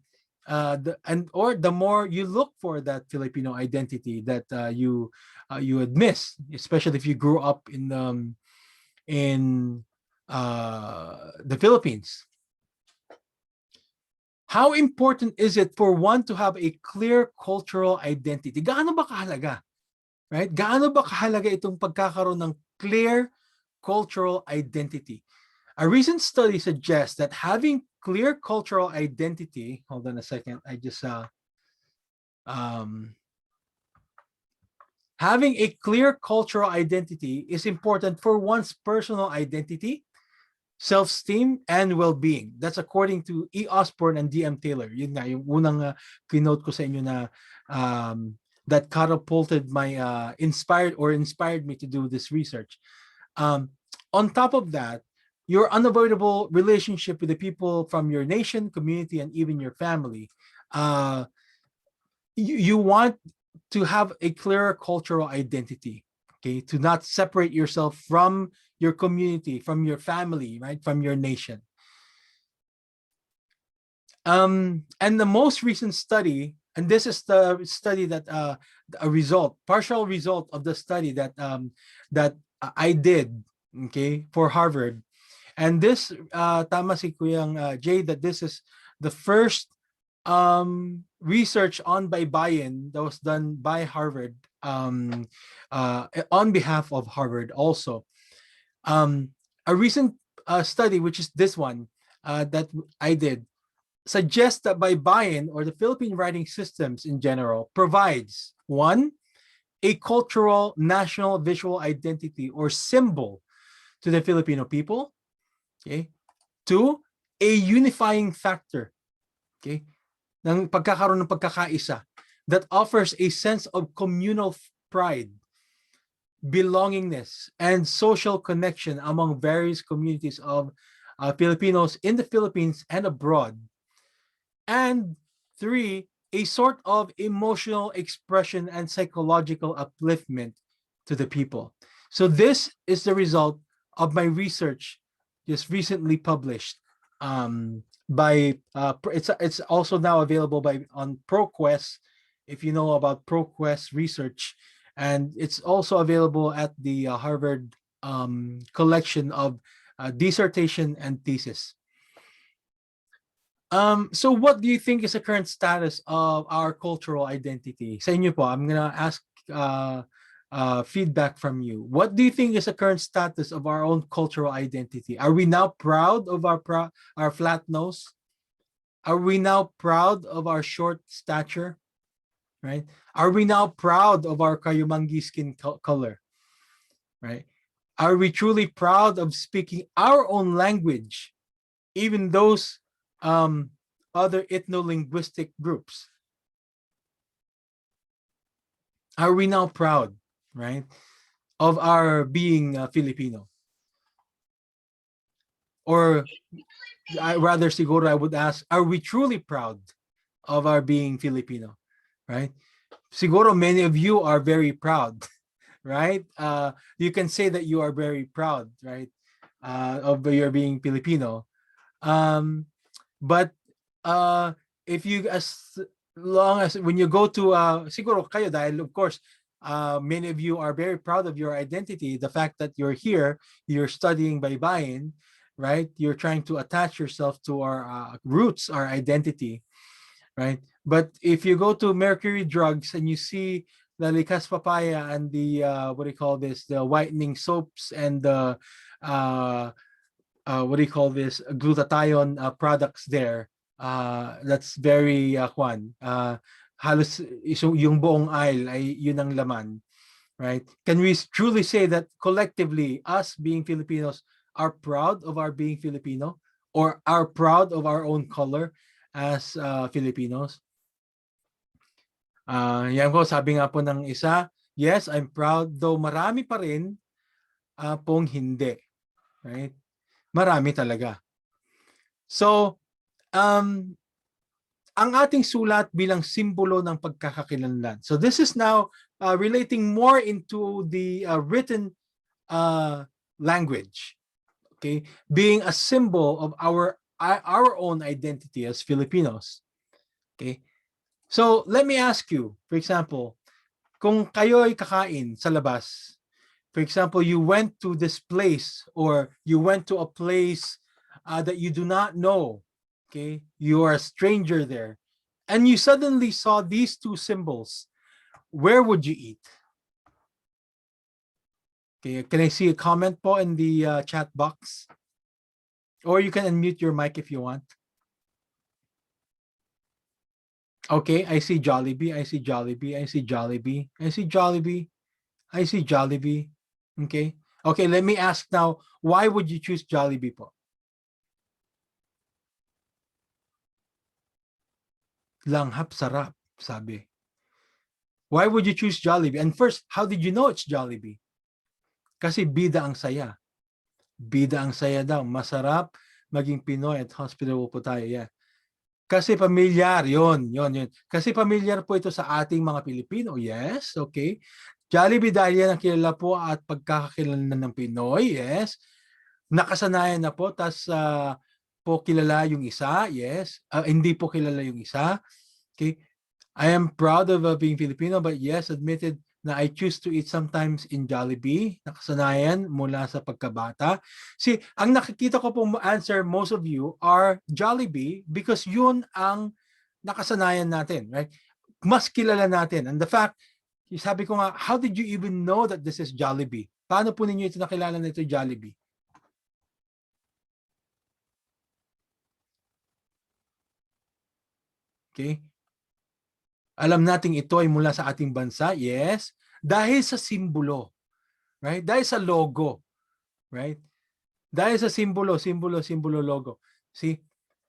more you look for that Filipino identity that you would miss, especially if you grew up in the Philippines. How important is it for one to have a clear cultural identity? Gaano ba kahalaga? Right? Gaano ba kahalaga itong pagkakaroon ng clear cultural identity? A recent study suggests that having clear cultural identity, hold on a second, I just having a clear cultural identity is important for one's personal identity, self-esteem, and well-being. That's according to E. Osborne and D.M. Taylor. Yun nga, yung unang keynote ko sa inyo na that catapulted my inspired me to do this research. On top of that, your unavoidable relationship with the people from your nation, community, and even your family. You want to have a clearer cultural identity, okay? To not separate yourself from your community, from your family, right? From your nation. And the most recent study, and this is the study that partial result of the study that I did, okay, for Harvard. And this, tama si Kuyang Jay, that this is the first research on baybayin that was done by Harvard on behalf of Harvard also. A recent study, which is this one that I did, suggests that baybayin, or the Philippine writing systems in general, provides one, a cultural national visual identity or symbol to the Filipino people. Okay. Two, a unifying factor. Okay. Ng pagkakaroon ng pagkakaisa that offers a sense of communal pride, belongingness, and social connection among various communities of Filipinos in the Philippines and abroad. And three, a sort of emotional expression and psychological upliftment to the people. So this is the result of my research just recently published by it's also now available on ProQuest, if you know about ProQuest research, and it's also available at the Harvard collection of dissertation and thesis. So what do you think is the current status of our cultural identity? Sa inyo po, I'm gonna ask feedback from you. What do you think is the current status of our own cultural identity? Are we now proud of our flat nose? Are we now proud of our short stature? Right? Are we now proud of our kayumangi skin color? Right? Are we truly proud of speaking our own language, even those other ethno-linguistic groups? Are we now proud, right, of our being Filipino? Or rather, siguro I would ask, are we truly proud of our being Filipino, right? Siguro many of you are very proud, right? You can say that you are very proud, right, of your being Filipino. But if you long as when you go to siguro kayo dahil of course many of you are very proud of your identity, the fact that you're here, you're studying baybayin, right? You're trying to attach yourself to our roots, our identity, right? But if you go to Mercury Drugs and you see the likas papaya and the what do you call this, the whitening soaps and the what do you call this, glutathione products there, that's very halos yung buong aisle ay yun ang laman, right? Can we truly say that collectively us being Filipinos are proud of our being Filipino, or are proud of our own color as Filipinos? Yan po, sabi nga po ng isa, yes, I'm proud, though marami pa rin pong hindi, right? Marami talaga. So, ang ating sulat bilang simbolo ng pagkakakilanlan. So this is now relating more into the written language, okay? Being a symbol of our own identity as Filipinos, okay? So let me ask you, for example, kung kayo ay kakain sa labas, for example, you went to this place or you went to a place that you do not know, okay? You are a stranger there, and you suddenly saw these two symbols. Where would you eat? Okay, can I see a comment po in the chat box? Or you can unmute your mic if you want. Okay, I see Jollibee, I see Jollibee, I see Jollibee, I see Jollibee, I see Jollibee. Okay, okay, let me ask now, why would you choose Jollibee po? Langhap sarap, sabi. Why would you choose Jollibee? And first, how did you know it's Jollibee? Kasi bida ang saya. Bida ang saya daw. Masarap maging Pinoy at hospitable po tayo. Yeah. Kasi pamilyar, yun. Kasi pamilyar po ito sa ating mga Pilipino. Yes, okay. Jollibee dahil yan ang kilala po at pagkakakilanlan ng Pinoy. Yes. Nakasanayan na po, tas po kilala yung isa. Yes. Hindi po kilala yung isa. Okay. I am proud of being Filipino, but yes, admitted na I choose to eat sometimes in Jollibee. Nakasanayan mula sa pagkabata. See, ang nakikita ko pong answer, most of you, are Jollibee because yun ang nakasanayan natin, right? Mas kilala natin. And the fact, sabi ko nga, how did you even know that this is Jollibee? Paano po ninyo ito nakilala na ito Jollibee? Okay? Alam nating ito ay mula sa ating bansa, yes. Dahil sa simbolo, right? Dahil sa logo, right? Dahil sa simbolo, logo. See?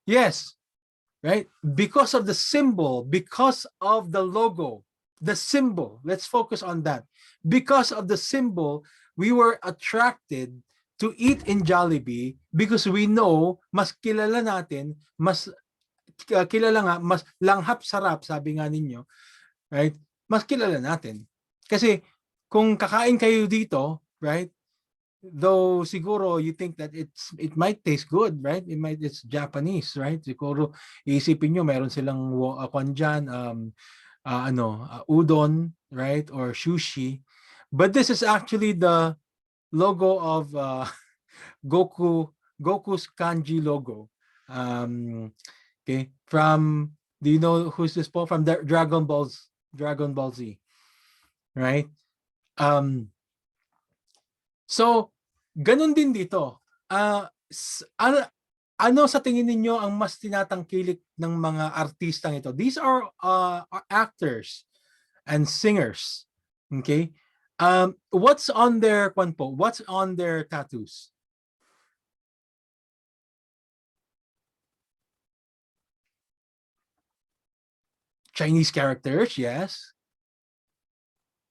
Yes, right? Because of the symbol, because of the logo, the symbol, let's focus on that. Because of the symbol, we were attracted to eat in Jollibee because we know, mas kilala natin, mas kilala nga, mas langhap sarap, sabi nga ninyo, right? Mas kilala natin. Kasi kung kakain kayo dito, right? Though siguro you think that it might taste good, right? It's Japanese, right? Siguro iisipin nyo meron silang kwan dyan, udon, right? Or sushi. But this is actually the logo of Goku's kanji logo. Okay, from, do you know who's this po? From the Dragon Ball Z, right? So ganun din dito. Ano sa tingin ninyo ang mas tinatangkilik ng mga artistang ito? These are actors and singers. Okay, what's on their What's on their tattoos? Chinese characters, yes.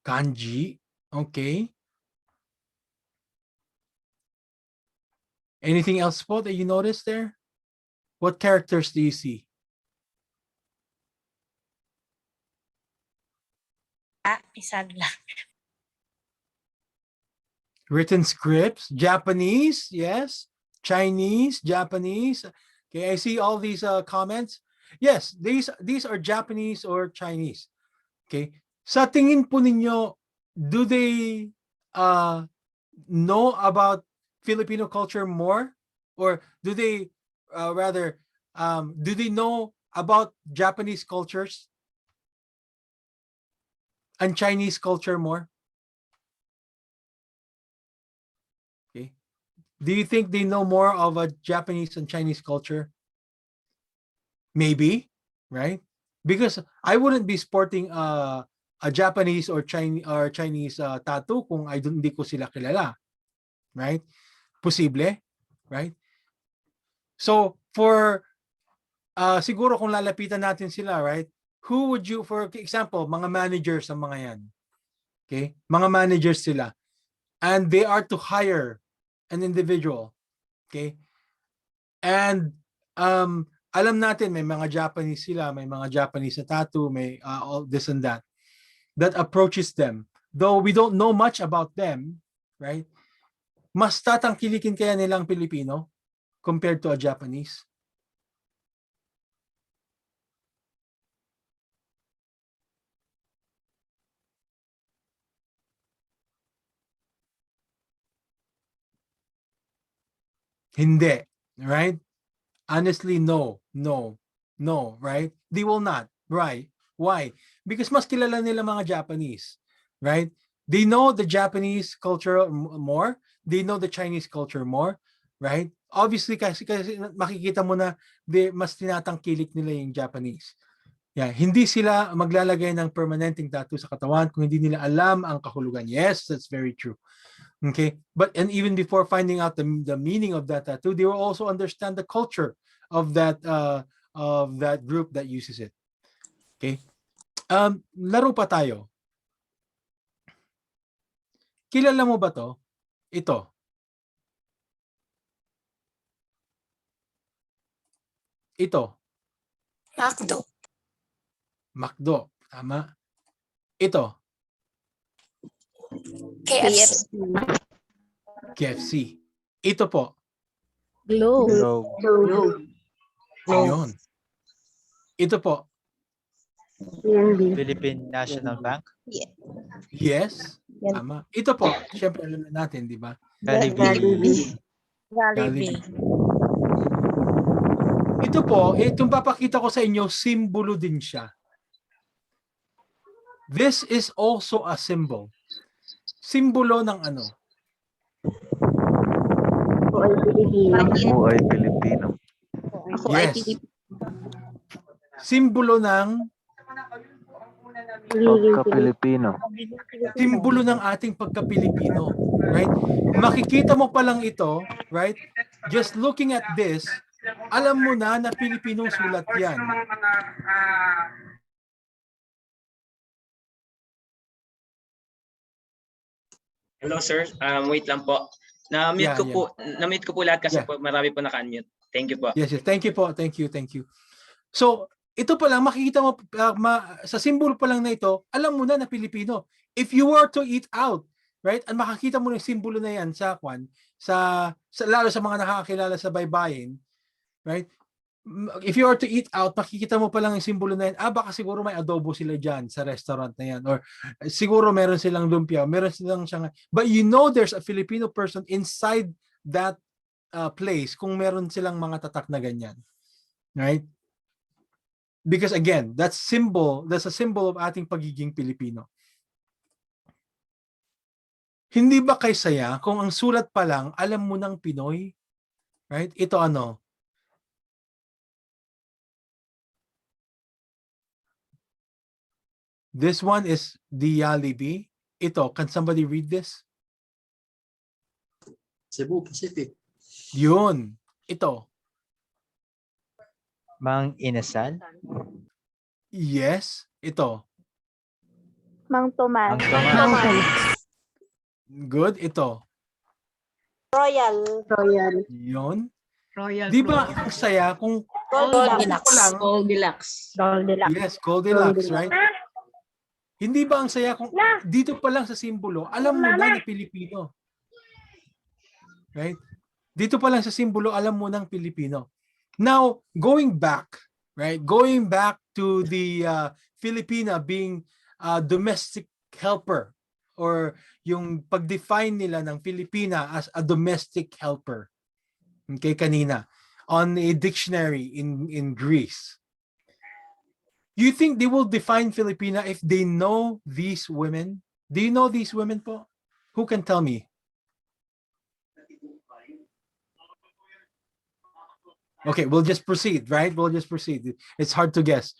Kanji, okay. Anything else po that you noticed there? What characters do you see? Isang lang. Written scripts, Japanese, yes. Chinese, Japanese. Okay, I see all these comments. yes, these are Japanese or Chinese. Okay? Sa tingin po ninyo, do they know about Filipino culture more? Or do they do they know about Japanese cultures and Chinese culture more? Okay. Do you think they know more of a Japanese and Chinese culture? Maybe, right? Because I wouldn't be sporting a Japanese or Chinese tattoo kung hindi ko sila kilala, right? Posible, right? So for siguro kung lalapitan natin sila, right? Who would you, for example, mga managers ang mga yan. Okay? Mga managers sila. And they are to hire an individual. Okay? And alam natin may mga Japanese sila, may mga Japanese na tattoo, may all this and that approaches them. Though we don't know much about them, right? Mas tatangkilikin kaya nilang Pilipino compared to a Japanese? Hindi, right? Honestly, no, right? They will not, right? Why? Because mas kilala nila mga Japanese, right? They know the Japanese culture more. They know the Chinese culture more, right? Obviously, kasi makikita mo na mas tinatangkilik nila yung Japanese. Yeah, hindi sila maglalagay ng permanenteng tattoo sa katawan kung hindi nila alam ang kahulugan. Yes, that's very true. Okay, but and even before finding out the meaning of that tattoo, they will also understand the culture of that group that uses it. Okay, laro pa tayo. Kilala mo ba to? Ito. Ito. Macdo. Tama. Ito. KFC. Ito po. Globe. Ayun. Ito po. Philippine National Bank. Yes. Tama. Ito po. Siyempre alam na natin, di ba? Jollibee. Jollibee. Ito po, itong papakita ko sa inyo, simbolo din siya. This is also a symbol. Simbolo ng ano? Ako ay Pilipino. Yes. Simbolo ng Pagka-Pilipino. simbolo ng ating pagka-Pilipino, right? Makikita mo pa lang ito, right? Just looking at this, alam mo na na Pilipinong sulat 'yan. Hello sir, wait lang po. Na-mute ko po lahat kasi po marami po naka-unmute. Thank you po. Yes, thank you po. Thank you. So, ito pa lang makikita mo sa simbolo pa lang na ito, alam mo na Pilipino. If you were to eat out, right? At makakita mo ng simbolo na 'yan sa lalo sa mga nakakakilala sa baybayin, right? If you are to eat out, makikita mo pa lang yung simbolo na yan, baka siguro may adobo sila dyan sa restaurant na yan. Or siguro meron silang lumpia, meron silang Shanghai. But you know there's a Filipino person inside that place kung meron silang mga tatak na ganyan. Right? Because again, that's a symbol of ating pagiging Pilipino. Hindi ba kayo saya kung ang sulat pa lang, alam mo ng Pinoy? Right? Ito ano? This one is the Jollibee. Ito, can somebody read this? Cebu Pacific. Yun. Ito. Mang Inasal. Yes. Ito. Mang Tomas. Good. Ito. Royal. Yun. Royal. Di ba ang saya kung Goldilocks. Yes, Goldilocks, right? Hindi ba ang saya kung dito pa lang sa simbolo, alam mo na Pilipino? Right? Dito pa lang sa simbolo, alam mo ng Pilipino. Now, going back, right? Going back to the Filipina being a domestic helper, or yung pag-define nila ng Filipina as a domestic helper. Okay, kanina on a dictionary in Greece. You think they will define Filipina if they know these women? Do you know these women po? Who can tell me? Okay, we'll just proceed, right? We'll just proceed. It's hard to guess.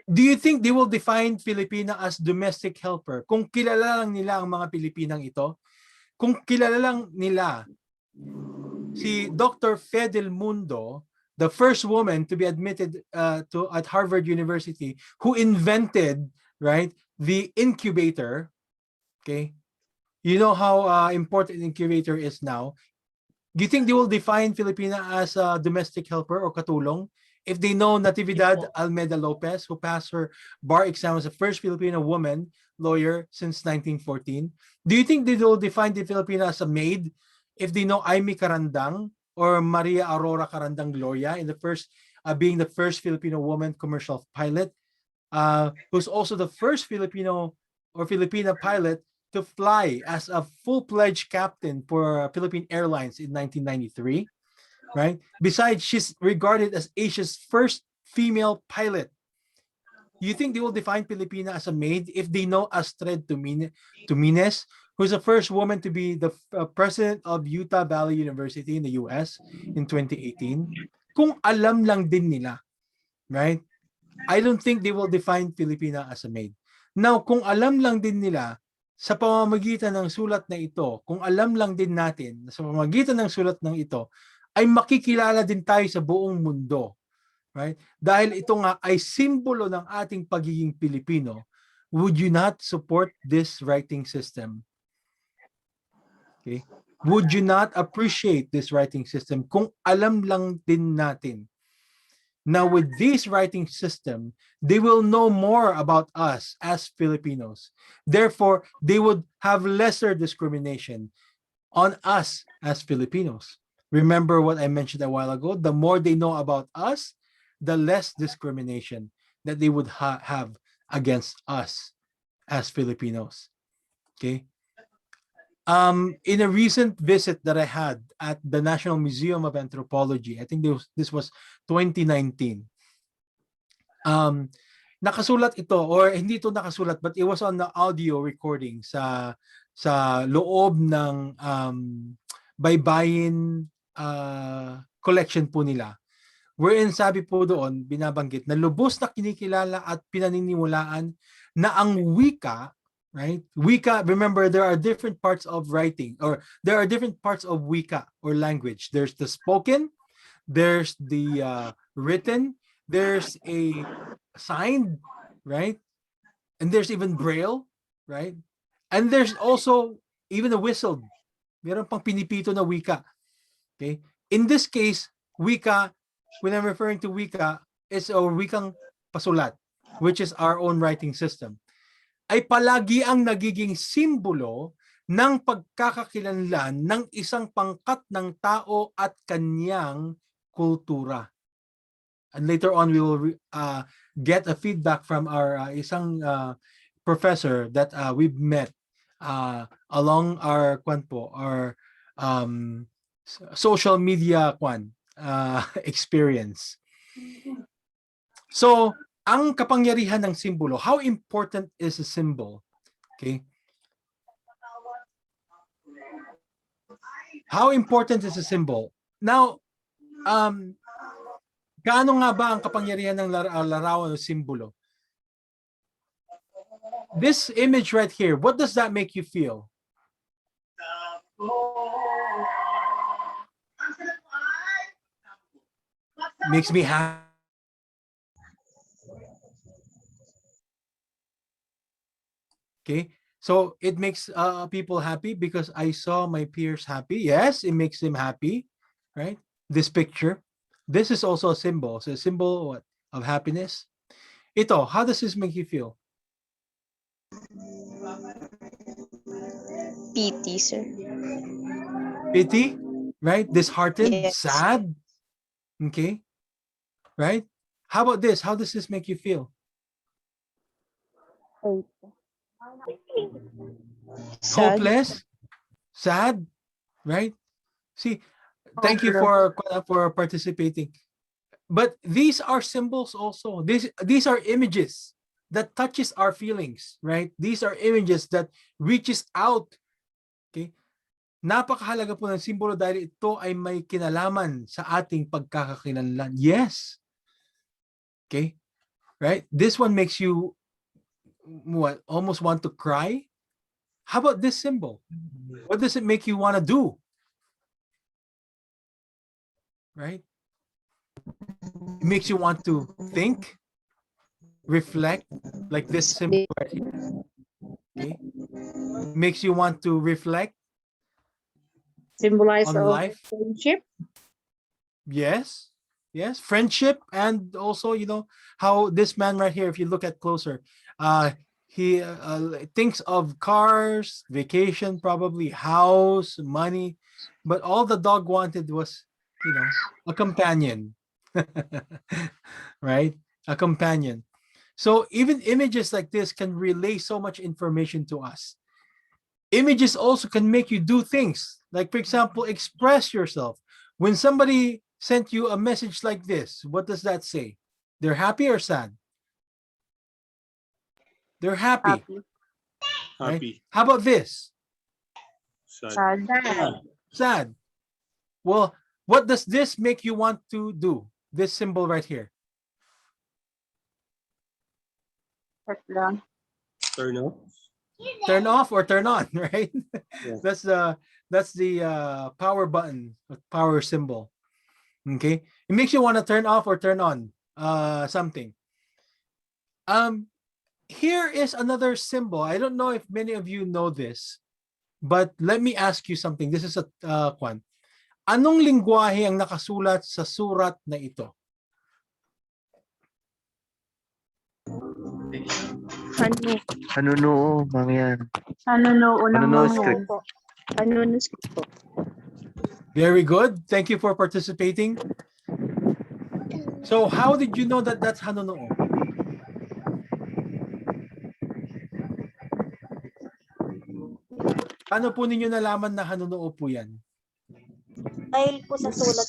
Do you think they will define Filipina as domestic helper? Kung kilala lang nila ang mga Pilipinang ito, kung kilala lang nila si Dr. Fidel Mundo, the first woman to be admitted at Harvard University, who invented, right, the incubator. Okay, you know how important incubator is now. Do you think they will define Filipina as a domestic helper or katulong if they know Natividad Almeida Lopez, who passed her bar exam as the first Filipino woman lawyer since 1914? Do you think they will define the Filipina as a maid if they know Aimee Carandang or Maria Aurora Carandang Gloria in the first being the first Filipino woman commercial pilot, who's also the first Filipino or Filipina pilot to fly as a full-fledged captain for Philippine Airlines in 1993, right? Besides, she's regarded as Asia's first female pilot. You think they will define Filipina as a maid if they know Astrid Tumines, who's the first woman to be the president of Utah Valley University in the US in 2018? Kung alam lang din nila, right? I don't think they will define Filipina as a maid. Now, kung alam lang din nila, sa pamamagitan ng sulat na ito, kung alam lang din natin, sa pamamagitan ng sulat ng ito, ay makikilala din tayo sa buong mundo. Right? Dahil ito nga ay simbolo ng ating pagiging Pilipino, would you not support this writing system? Okay? Would you not appreciate this writing system kung alam lang din natin? Now, with this writing system, they will know more about us as Filipinos. Therefore, they would have lesser discrimination on us as Filipinos. Remember what I mentioned a while ago? The more they know about us, the less discrimination that they would have against us as Filipinos. Okay? In a recent visit that I had at the National Museum of Anthropology, I think this was 2019. Nakasulat ito, or hindi ito nakasulat, but it was on the audio recording sa loob ng baybayin collection po nila. Wherein sabi po doon, binabanggit na lubos na kinikilala at pinaniniwalaan na ang wika, right? Wika, remember, there are different parts of writing, or there are different parts of wika or language. There's the spoken, there's the written, there's a signed, right? And there's even braille, right? And there's also even a whistled. Meron pang pinipito na wika. Okay? In this case, wika, when I'm referring to wika, is a wikang pasulat, which is our own writing system, ay palagi ang nagiging simbolo ng pagkakakilanlan ng isang pangkat ng tao at kanyang kultura. And later on, we will get a feedback from our isang professor that we've met along our our social media experience. So, ang kapangyarihan ng simbolo, how important is a symbol? Okay? How important is a symbol? Now, gaano nga ba ang kapangyarihan ng larawan o simbolo? This image right here, what does that make you feel? Makes me happy. Okay, so it makes people happy because I saw my peers happy. Yes, it makes them happy, right? This picture. This is also a symbol. So a symbol what? Of happiness. Ito, how does this make you feel? Pity, sir. Pity, right? Disheartened, Yes. sad. Okay, right? How about this? How does this make you feel? Hopeless, sad, right? See, thank you for participating. But these are symbols also. These are images that touches our feelings, right? These are images that reaches out. Okay? Napakahalaga po ng simbolo dahil ito ay may kinalaman sa ating pagkakakilanlan. Yes. Okay? Right? This one makes you what? Almost want to cry. How about this symbol? What does it make you want to do? Right? It makes you want to think, reflect, like this symbol right here. Okay? Makes you want to reflect. Symbolize on of life. friendship. Yes. Yes. Friendship, and also, you know, how this man right here, if you look at closer, he thinks of cars, vacation, probably house, money, but all the dog wanted was, you know, a companion. Right? A companion. So even images like this can relay so much information to us. Images also can make you do things. Like, for example, express yourself. When somebody sent you a message like this, what does that say? They're happy or sad? They're happy. Right? Happy. How about this? Sad. Sad. Well, what does this make you want to do? This symbol right here. Turn off. Turn off or turn on, right? Yeah. That's the power button, power symbol. Okay, it makes you want to turn off or turn on something. Here is another symbol. I don't know if many of you know this, but let me ask you something. This is a kwan. Anong lingwahe ang nakasulat sa surat na ito? Hanuno, mangyan. Hanuno script. script. Very good. Thank you for participating. So how did you know that that's Hanuno? Paano po ninyo nalaman na Hanuno po yan? Dahil po sa sulat.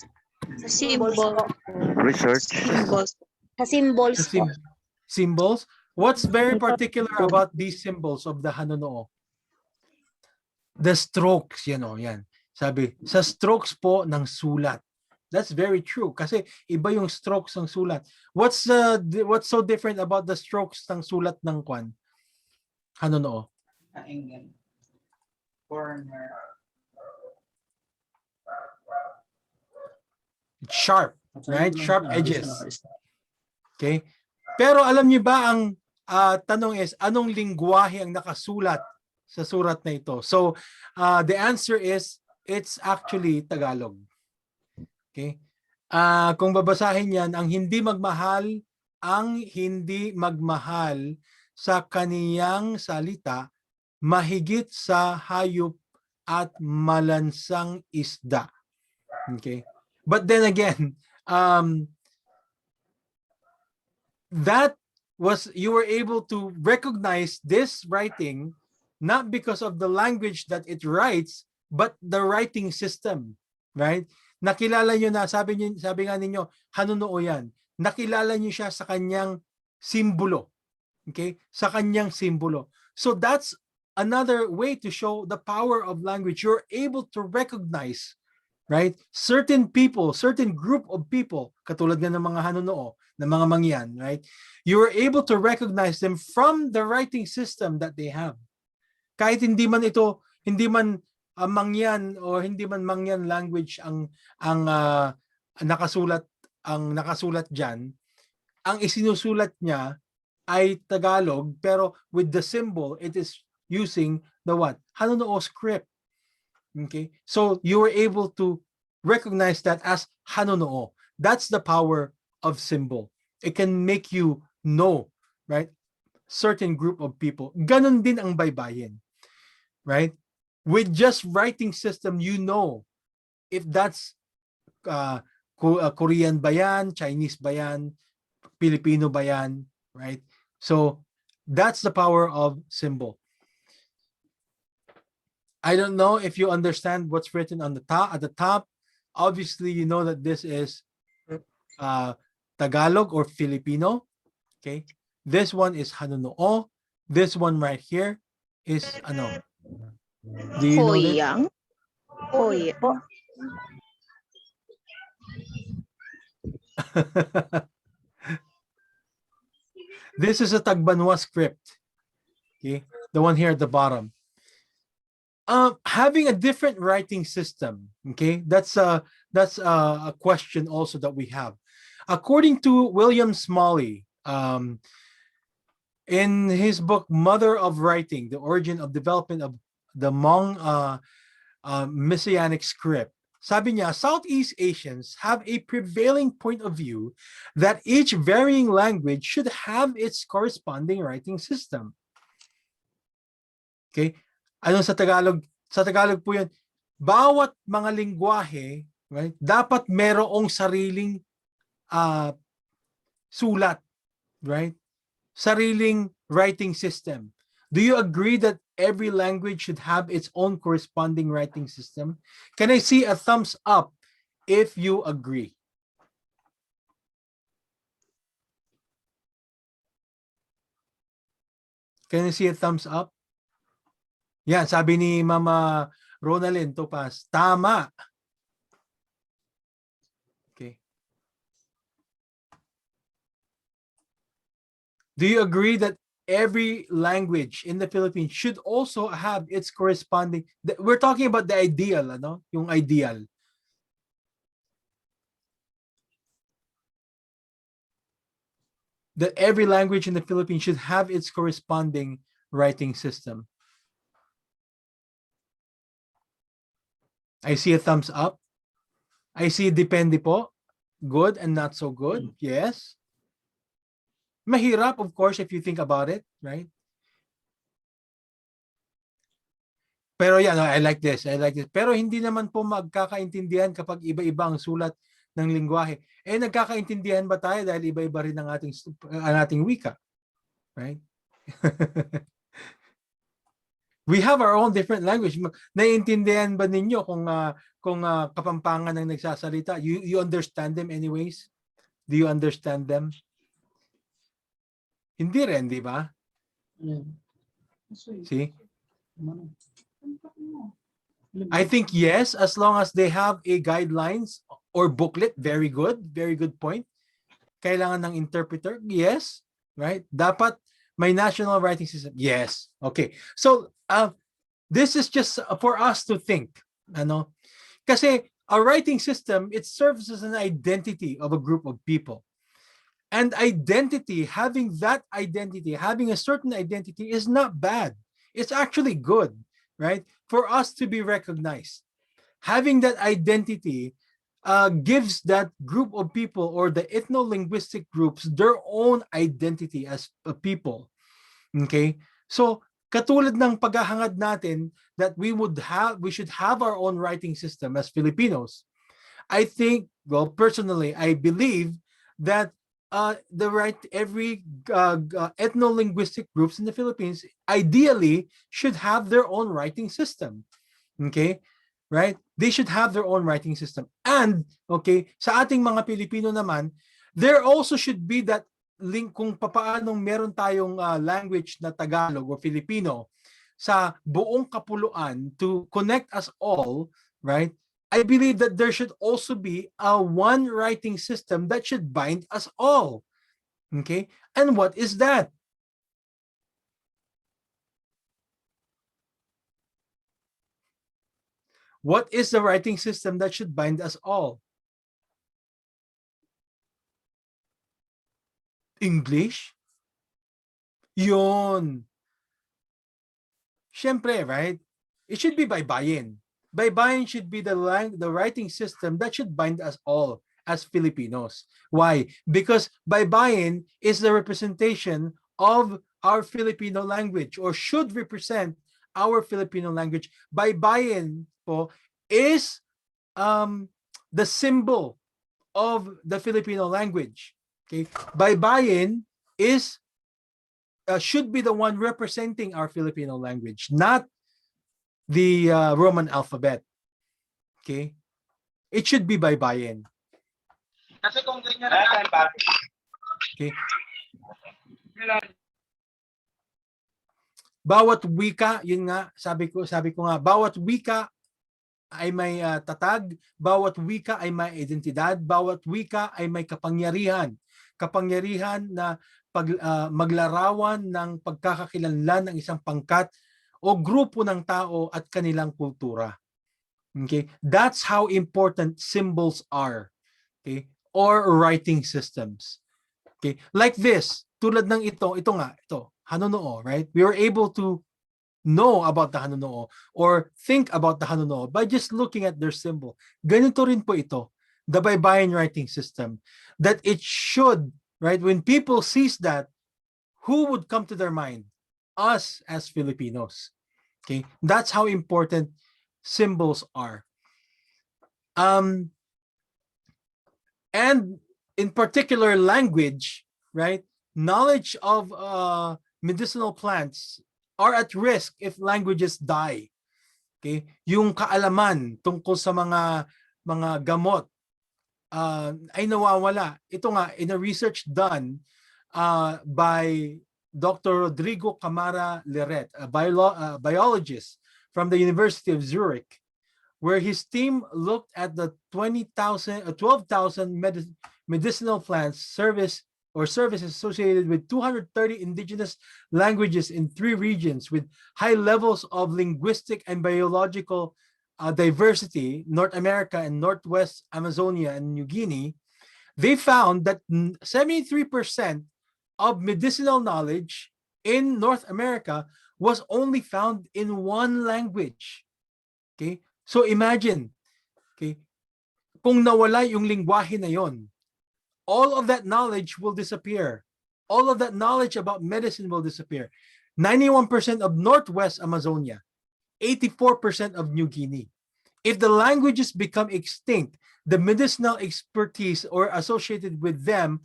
Sa symbols po. Research. Sa symbols po. Symbols? What's very particular about these symbols of the Hanuno? The strokes, you know, yan. Sabi, sa strokes po ng sulat. That's very true kasi iba yung strokes ng sulat. What's so different about the strokes ng sulat ng kwan? Hanuno? Corner. Sharp, right? Sharp edges. Okay? Pero alam niyo ba ang tanong is, anong lingwahe ang nakasulat sa surat na ito? So, the answer is, it's actually Tagalog. Okay? Kung babasahin yan, ang hindi magmahal sa kaniyang salita, mahigit sa hayop at malansang isda. Okay? But then again, that was, you were able to recognize this writing not because of the language that it writes, but the writing system, right? Nakilala nyo na, sabi nga ninyo, Hanuno yan. Nakilala nyo siya sa kanyang simbolo. Okay? Sa kanyang simbolo. So that's another way to show the power of language. You're able to recognize, right? Certain people, certain group of people, katulad nga ng mga Hanuno, ng mga mangyan, right? You're able to recognize them from the writing system that they have. Kahit hindi man mangyan o hindi man mangyan language ang nakasulat diyan, ang isinusulat niya ay Tagalog, pero with the symbol it is using the what? Hanuno script. Okay? So you were able to recognize that as Hanuno. That's the power of symbol. It can make you know, right? Certain group of people. Ganon din ang baybayin. Right? With just writing system, you know if that's Korean ba yan, Chinese ba yan, Pilipino ba yan, right? So that's the power of symbol. I don't know if you understand what's written on the top. At the top, obviously you know that this is Tagalog or Filipino. Okay, this one is Hanunoo. This one right here is ano? Do you know this? Hoy po. This is a Tagbanwa script. Okay, the one here at the bottom. Having a different writing system. Okay, that's a question also that we have. According to William Smalley, in his book Mother of Writing: The Origin of Development of the Hmong Messianic Script, sabi niya, Southeast Asians have a prevailing point of view that each varying language should have its corresponding writing system. Okay? Ano sa Tagalog? Sa Tagalog po yan, bawat mga lingwahe, right, dapat merong sariling sulat, right? Sariling writing system. Do you agree that every language should have its own corresponding writing system? Can I see a thumbs up if you agree? Can I see a thumbs up? Yan, sabi ni Mama Ronalyn Topas, tama. Okay. Do you agree that every language in the Philippines should also have its corresponding? We're talking about the ideal, ano? Yung ideal. That every language in the Philippines should have its corresponding writing system. I see a thumbs up. I see depende po. Good and not so good. Yes. Mahirap, of course, if you think about it, right? Pero yan, I like this. I like this. Pero hindi naman po magkakaintindihan kapag iba-iba ang sulat ng lingwahe. Eh, nagkakaintindihan ba tayo dahil iba-iba rin ang ating wika? Right? We have our own different language. Naiintindihan ba ninyo kung Kapampangan ang nagsasalita? You understand them anyways? Do you understand them? Hindi rin, di ba? See? I think yes, as long as they have a guidelines or booklet. Very good point. Kailangan ng interpreter? Yes, right? Dapat may national writing system? Yes. Okay. So, this is just for us to think. Ano? Kasi a writing system, it serves as an identity of a group of people. And identity, having a certain identity is not bad. It's actually good, right? For us to be recognized. Having that identity gives that group of people or the ethno-linguistic groups their own identity as a people. Okay? So, katulad ng paghahangad natin that we should have our own writing system as Filipinos. I think, well, personally, I believe that every ethno-linguistic groups in the Philippines ideally should have their own writing system. Okay? Right? They should have their own writing system. And, okay, sa ating mga Pilipino naman, there also should be that link kung papaanong meron tayong language na Tagalog o Filipino sa buong kapuluan to connect us all, right? I believe that there should also be a one writing system that should bind us all. Okay? And what is that? What is the writing system that should bind us all? English? Yun. Siyempre, right? It should be baybayin. Baybayin should be the writing system that should bind us all as Filipinos. Why? Because baybayin is the representation of our Filipino language or should represent our Filipino language. Baybayin po is the symbol of the Filipino language. Okay, baybayin is should be the one representing our Filipino language, not the Roman alphabet. Okay, it should be baybayin. Okay. Bawat wika, yun nga, sabi ko nga, bawat wika ay may tatag, bawat wika ay may identidad, bawat wika ay may kapangyarihan. Kapangyarihan na maglarawan ng pagkakakilanlan ng isang pangkat o grupo ng tao at kanilang kultura. Okay? That's how important symbols are. Okay? Or writing systems. Okay? Like this, tulad ng ito nga, hanunoo, right? We were able to know about the hanunoo or think about the hanunoo by just looking at their symbol. Ganito rin po ito, the baybayin writing system, that it should, right, when people sees that, who would come to their mind? Us as Filipinos. Okay, that's how important symbols are. And in particular language, right, knowledge of medicinal plants are at risk if languages die. Okay? Yung kaalaman tungkol sa mga gamot ay nawawala. Ito nga, in a research done by Dr. Rodrigo Camara Leret, a biologist from the University of Zurich, where his team looked at the 12,000 medicinal plants services associated with 230 indigenous languages in 3 regions with high levels of linguistic and biological diversity, North America and Northwest Amazonia and New Guinea. They found that 73% of medicinal knowledge in North America was only found in 1 language. Okay? So imagine, okay, kung nawala yung lingwahe na yon, all of that knowledge will disappear. All of that knowledge about medicine will disappear. 91% of Northwest Amazonia, 84% of New Guinea. If the languages become extinct, the medicinal expertise or associated with them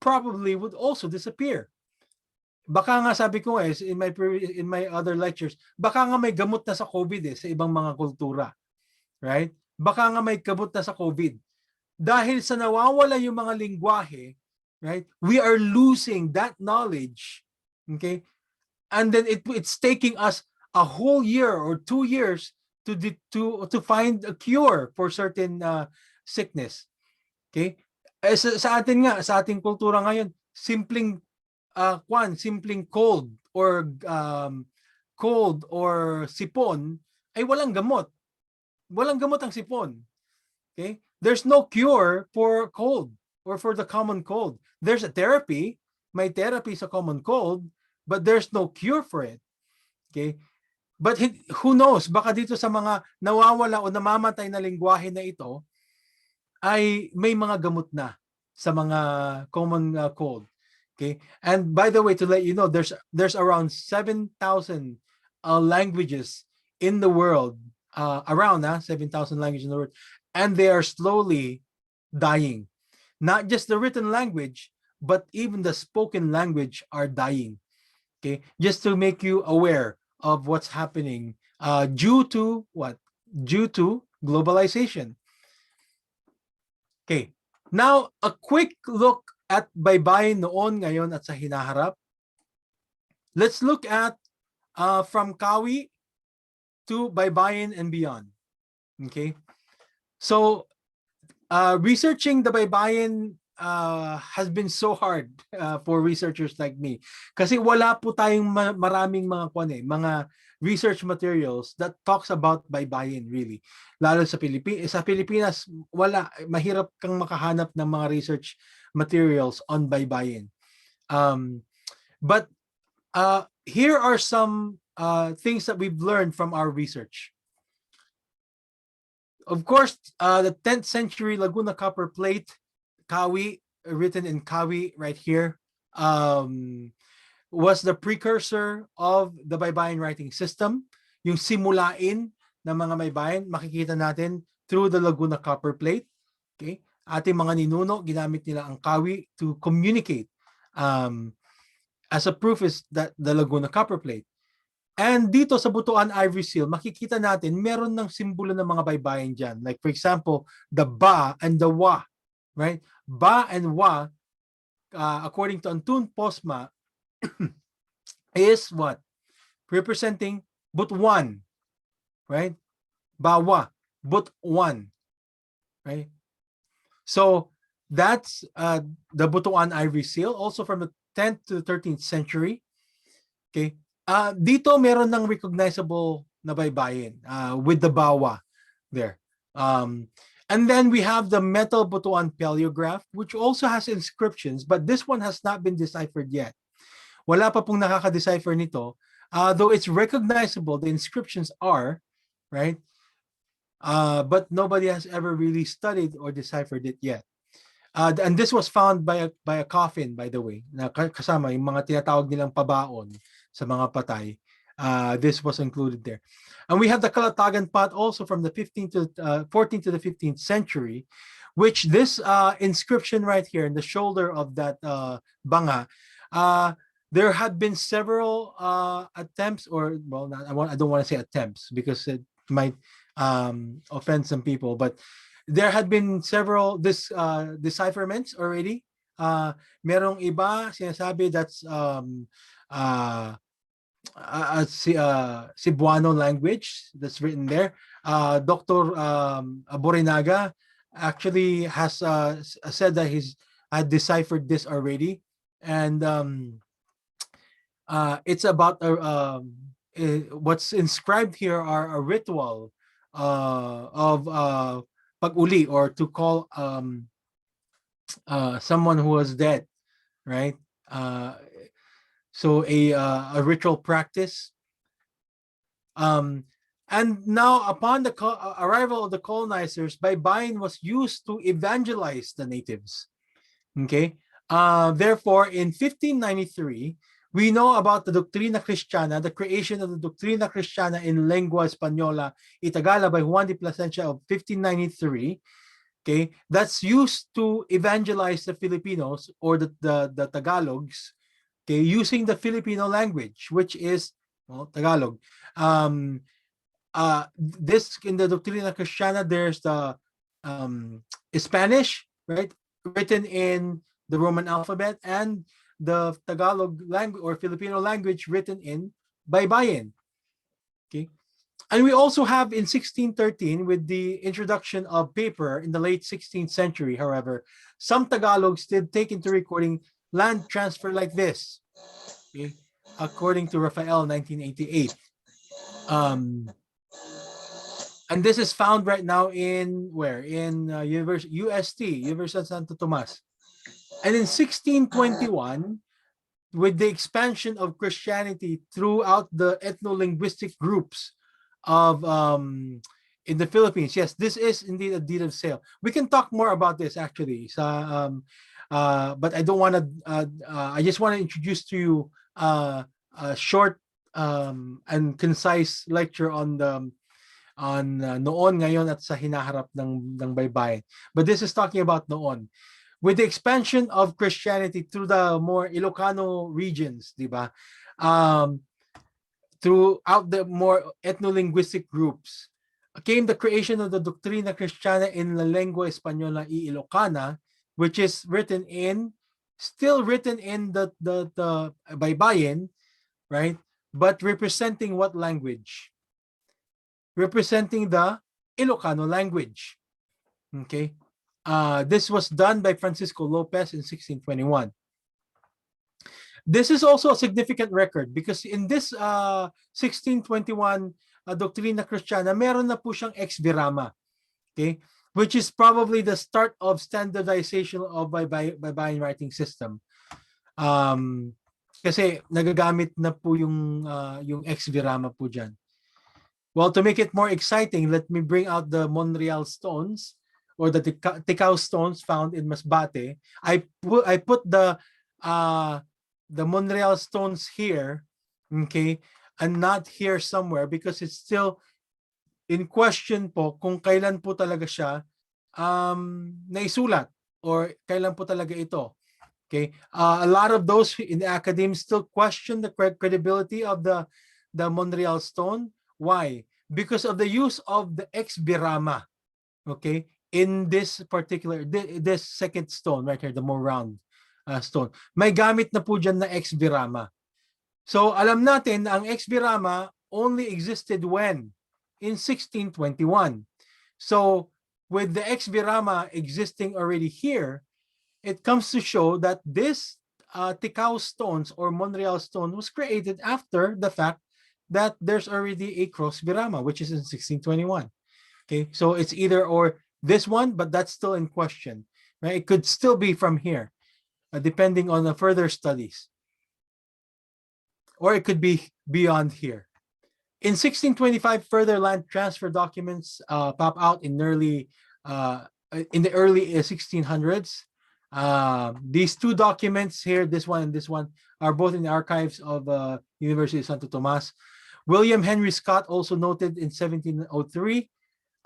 probably would also disappear. Baka nga sabi ko in my other lectures, baka nga may gamot na sa COVID sa ibang mga kultura. Right? Baka nga may gamot na sa COVID. Dahil sa nawawala yung mga lingwahe, right? We are losing that knowledge. Okay? And then it's taking us a whole year or 2 years to find a cure for certain sickness. Okay? Sa atin nga, sa ating kultura ngayon, simpleng cold or sipon ay walang gamot. Walang gamot ang sipon. Okay? There's no cure for cold or for the common cold. There's a therapy, may therapy sa common cold, but there's no cure for it. Okay? But who knows, baka dito sa mga nawawala o namamatay na lingwahe na ito, ay may mga gamot na sa mga common cold. Okay? And by the way, to let you know, there's around 7,000 languages in the world, 7,000 languages in the world, and they are slowly dying. Not just the written language, but even the spoken language are dying. Okay, just to make you aware of what's happening due to what? Due to globalization. Okay, now a quick look at baybayin noon, ngayon at sa hinaharap. Let's look at from Kawi to baybayin and beyond. Okay. So, researching the baybayin has been so hard for researchers like me. Kasi wala po tayong maraming mga research materials that talks about baybayin really. Lalo sa Pilipinas, wala. Mahirap kang makahanap ng mga research materials on baybayin. But here are some things that we've learned from our research. Of course, the 10th century Laguna copper plate, Kawi, written in Kawi right here, was the precursor of the baybayin writing system. Yung simulain ng mga baybayin, makikita natin through the Laguna copper plate. Okay? ating mga ninuno, ginamit nila ang kawi to communicate. As a proof is that the Laguna Copperplate. And dito sa Butuan Ivory Seal, makikita natin meron ng simbolo ng mga baybayin dyan. Like for example, the ba and the wa, right? Ba and wa, according to Antun Posma, is what? Representing Butuan, right? Bawa, Butuan, right? So that's the Butuan Ivory Seal, also from the 10th to the 13th century. Okay. Dito meron ng recognizable na baybayin with the bawa there. And then we have the metal Butuan paleograph, which also has inscriptions, but this one has not been deciphered yet. Wala pa pong nakaka-decipher nito. Though it's recognizable, the inscriptions are, right? But nobody has ever really studied or deciphered it yet. And this was found by a coffin, by the way, na kasama yung mga tinatawag nilang pabaon sa mga patay. This was included there. And we have the Kalatagan pot also from the 14th to the 15th century, which this inscription right here in the shoulder of that banga, there had been several attempts, or well, I don't want to say attempts because it might offend some people, but there had been several decipherments already. Merong iba sinasabi that's Cebuano language that's written there. Dr. Borinaga actually has said that he's had deciphered this already, and it's about what's inscribed here are a ritual of pag-uli, or to call someone who was dead, right? So a ritual practice. And now upon the arrival of the colonizers, baybayin was used to evangelize the natives. Okay. Therefore, in 1593, we know about the Doctrina Cristiana, the creation of the Doctrina Cristiana in Lengua Española y Tagala by Juan de Plasencia of 1593. Okay, that's used to evangelize the Filipinos, or the Tagalogs, okay, using the Filipino language, which is Tagalog. This in the Doctrina Cristiana, there's the Spanish, right, written in the Roman alphabet, and the Tagalog language or Filipino language written in baybayin. Okay. And we also have in 1613, with the introduction of paper in the late 16th century, however, some Tagalogs did take into recording land transfer like this, okay, according to Rafael, 1988. And this is found right now in where? In UST, Universidad Santo Tomas. And in 1621, with the expansion of Christianity throughout the ethno-linguistic groups of in the Philippines, yes, this is indeed a deed of sale. We can talk more about this actually, but I don't want to. I just want to introduce to you a short and concise lecture on noon, ngayon, at sa hinaharap ng baybayin. But this is talking about noon. With the expansion of Christianity through the more Ilocano regions, di ba? Throughout the more ethno-linguistic groups, came the creation of the Doctrina Cristiana in la Lengua Española y Ilocana, which is still written in the baybayin, right? But representing what language? Representing the Ilocano language. Okay. This was done by Francisco Lopez in 1621. This is also a significant record because in this 1621 Doctrina Cristiana, meron na po siyang ex-virama, okay, which is probably the start of standardization of baybayin writing system. Kasi nagagamit na po yung ex-virama po dyan. Well, to make it more exciting, let me bring out the Monreal stones, or the Ticao stones found in Masbate. I put the Monreal stones here, okay, and not here somewhere because it's still in question po kung kailan po talaga siya naisulat or kailan po talaga ito. Okay, a lot of those in the academy still question the credibility of the Monreal stone. Why? Because of the use of the ex-birama, okay, in this particular, this second stone right here, the more round stone. May gamit na po dyan na ex-birama. So alam natin na ang ex-birama only existed when? In 1621. So with the ex-birama existing already here, it comes to show that this Tikao stones or Monreal stone was created after the fact that there's already a cross birama, which is in 1621. Okay, so it's either or this one, but that's still in question. Right? It could still be from here, depending on the further studies. Or it could be beyond here. In 1625, further land transfer documents pop out in the early 1600s. These two documents here, this one and this one, are both in the archives of University of Santo Tomas. William Henry Scott also noted in 1703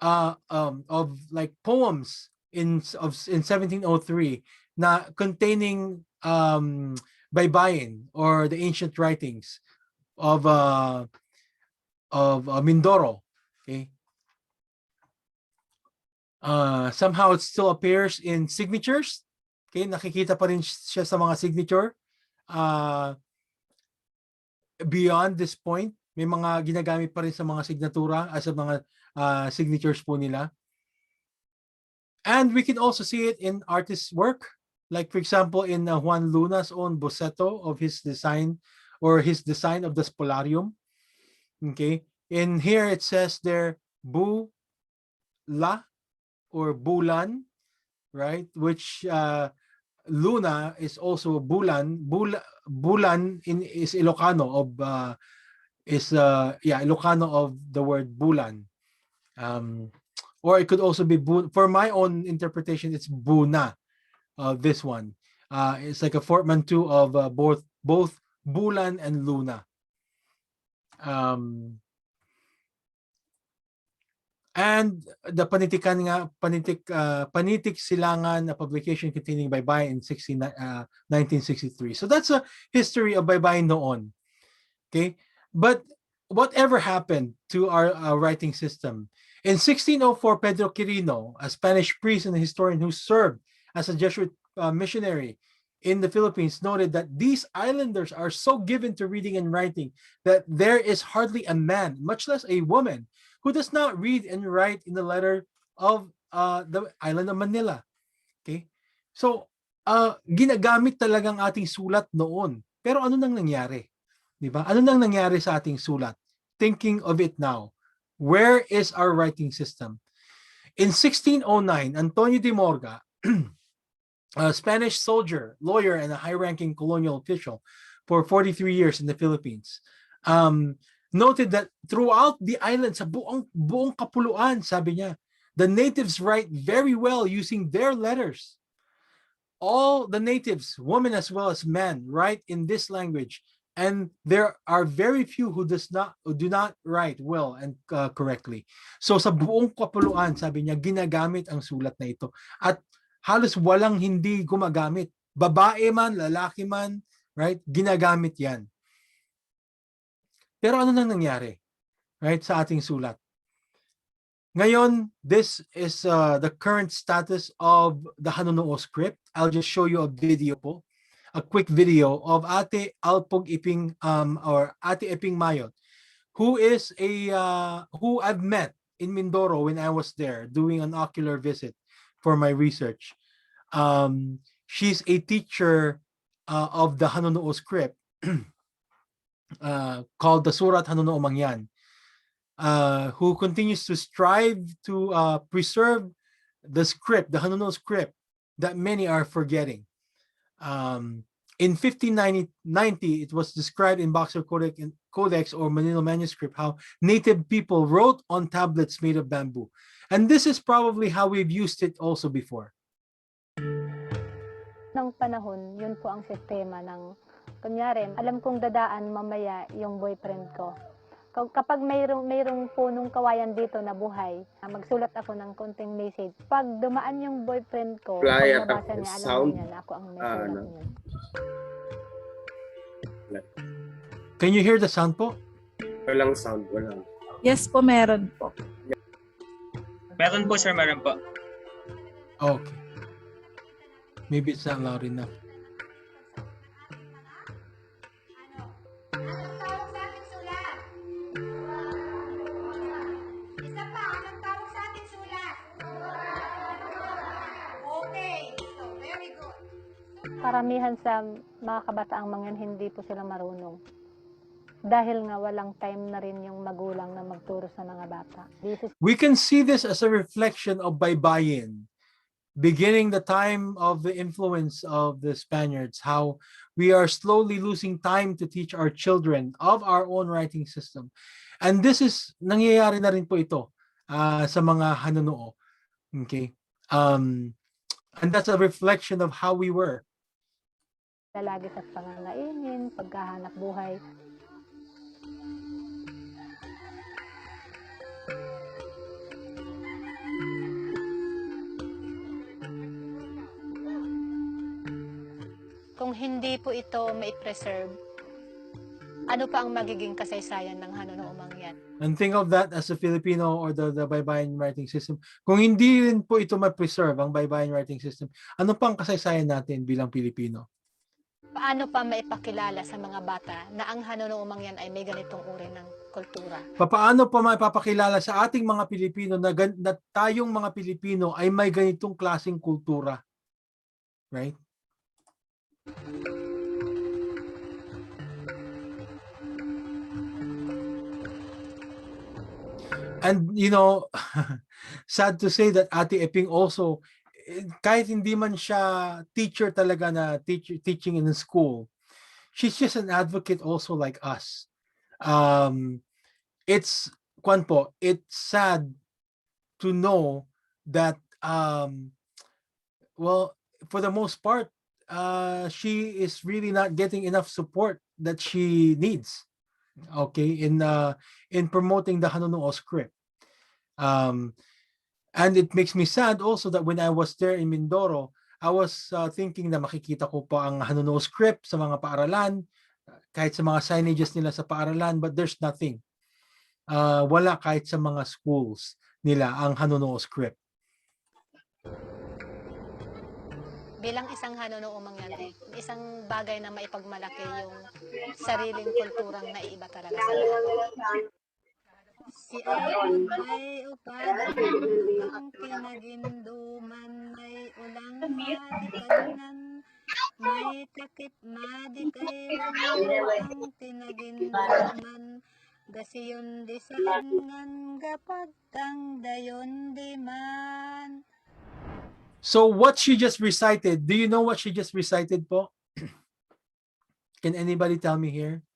of like poems in 1703 na containing baybayin or the ancient writings of Mindoro. Okay. Somehow it still appears in signatures. Okay, nakikita pa rin siya sa mga signature. Beyond this point, may mga ginagamit pa rin sa mga signatura as sa mga signatures po nila. And we can also see it in artist's work. Like for example, in Juan Luna's own boceto of his design or his design of the Spolarium. Okay, in here it says there Bu-la or Bulan, right? Which Luna is also Bulan. Bulan is Ilocano of Ilocano of the word Bulan. Or it could also be for my own interpretation, it's Buna. This one, it's like a portmanteau of both Bulan and Luna. And the panitik silangan, a publication containing baybayin in 1963. So that's a history of baybayin noon. Okay, but whatever happened to our writing system? In 1604, Pedro Quirino, a Spanish priest and a historian who served as a Jesuit missionary in the Philippines, noted that these islanders are so given to reading and writing that there is hardly a man, much less a woman, who does not read and write in the letter of the island of Manila. Okay? So, ginagamit talagang ating sulat noon. Pero ano nang nangyari? Diba? Ano nang nangyari sa ating sulat? Thinking of it now. Where is our writing system? In 1609, Antonio de Morga, a Spanish soldier, lawyer, and a high-ranking colonial official for 43 years in the Philippines, noted that throughout the island, sa buong kapuluan, sabi niya, the natives write very well using their letters. All the natives, women as well as men, write in this language, and there are very few who do not write well and correctly. So sa buong kapuluan, sabi niya, ginagamit ang sulat na ito. At halos walang hindi gumagamit. Babae man, lalaki man, right? Ginagamit yan. Pero ano nang nangyari, right, sa ating sulat? Ngayon, this is the current status of the Hanunuo script. I'll just show you a video po, a quick video of Ate Alpog Iping or Ate Iping Mayot, who is who I've met in Mindoro when I was there doing an ocular visit for my research. She's a teacher of the Hanunuo script. Called the Surat Hanunuo Mangyan, who continues to strive to preserve the script, the Hanunuo script, that many are forgetting. In 1590, it was described in Boxer Codex or Manila manuscript how native people wrote on tablets made of bamboo. And this is probably how we've used it also before. Nang panahon, yun po ang sistema ng kunyari, alam kong dadaan mamaya yung boyfriend ko. Kapag mayroong punong kawayan dito na buhay, magsulat ako ng konting message. Pag dumaan yung boyfriend ko, pag nabasa niya, alam niya na ako ang may sulat niya. Can you hear the sound po? Walang sound, walang. Yes po, meron po. Meron po, sir, meron po. Okay. Maybe it's not loud enough. Karamihan sa mga kabataang mga yan, hindi po sila marunong. Dahil nga walang time na rin yung magulang na magturo sa mga bata. We can see this as a reflection of baybayin, beginning the time of the influence of the Spaniards, how we are slowly losing time to teach our children of our own writing system. And this is, nangyayari na rin po ito sa mga hanunuo. Okay? And that's a reflection of how we were. Lagi sa pangangainin, pagkahanap buhay. Kung hindi po ito mai-preserve, ano pa ang magiging kasaysayan ng hanunuo mangyan? And think of that as a Filipino or the baybayin writing system. Kung hindi rin po ito ma-preserve, ang baybayin writing system, ano pang kasaysayan natin bilang Pilipino? Paano pa maipakilala sa mga bata na ang hanunuo mangyan ay may ganitong uri ng kultura? Paano pa maipapakilala sa ating mga Pilipino na tayong mga Pilipino ay may ganitong klaseng kultura? Right? And you know, sad to say that Ate Eping also, kahit hindi man siya teacher talaga na teaching in the school, she's just an advocate also like us. It's sad to know that well, for the most part, she is really not getting enough support that she needs. Okay, in promoting the Hanunuo script. And it makes me sad also that when I was there in Mindoro, I was thinking na makikita ko pa ang Hanunuo script sa mga paaralan, kahit sa mga signages nila sa paaralan, but there's nothing. Wala kahit sa mga schools nila ang Hanunuo script. Bilang isang hanunuo mangyan, isang bagay na maipagmalaki yung sariling kulturang naiiba talaga sa lahat. Si ay upadan ang pinaginduman, may ulang madikanan, may takip madikay ang tinaginduman, gasiyon disangan gapagtang dayon di man. So what she just recited, do you know what she just recited po? Can anybody tell me here?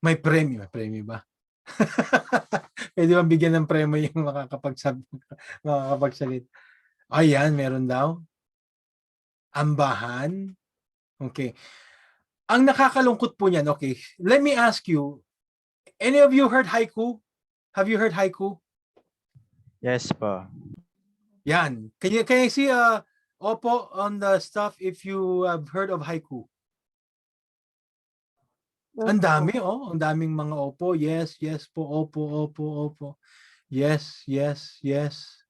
May premyo ba? Pwede ba bigyan ng premyo yung makakapagsalit? Ayan, meron daw. Ambahan. Okay. Ang nakakalungkot po niyan, okay, let me ask you, any of you heard haiku? Have you heard haiku? Yes po. Yan. Can you see opo on the stuff if you have heard of haiku? Ang dami, ang daming mga opo. Yes, yes po, opo, opo, opo. Yes, yes, yes.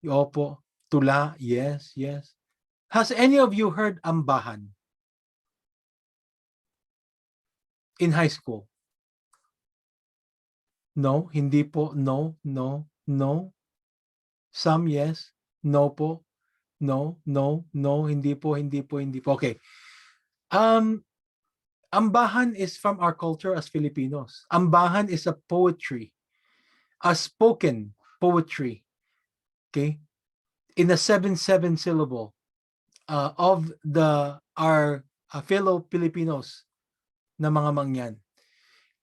Opo. Tula, yes, yes. Has any of you heard ambahan? In high school? No, hindi po. No, no, no. Some yes. No po. No, no, no. Hindi po, hindi po, hindi po. Okay. Ambahan is from our culture as Filipinos. Ambahan is a poetry. A spoken poetry. Okay? In a 7/7 syllable of our fellow Filipinos na mga mangyan.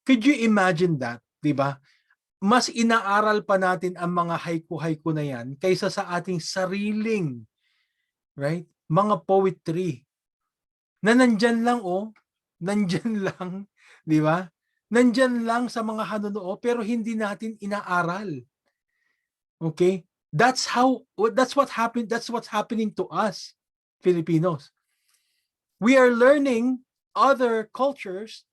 Could you imagine that, di ba? mas inaaral pa natin ang mga haiku-haiku na yan kaysa sa ating sariling, right? Mga poetry na nandyan lang, nandyan lang, di ba? Nandyan lang sa mga hanunuo pero hindi natin inaaral. Okay? That's what's happening to us Filipinos. We are learning other cultures,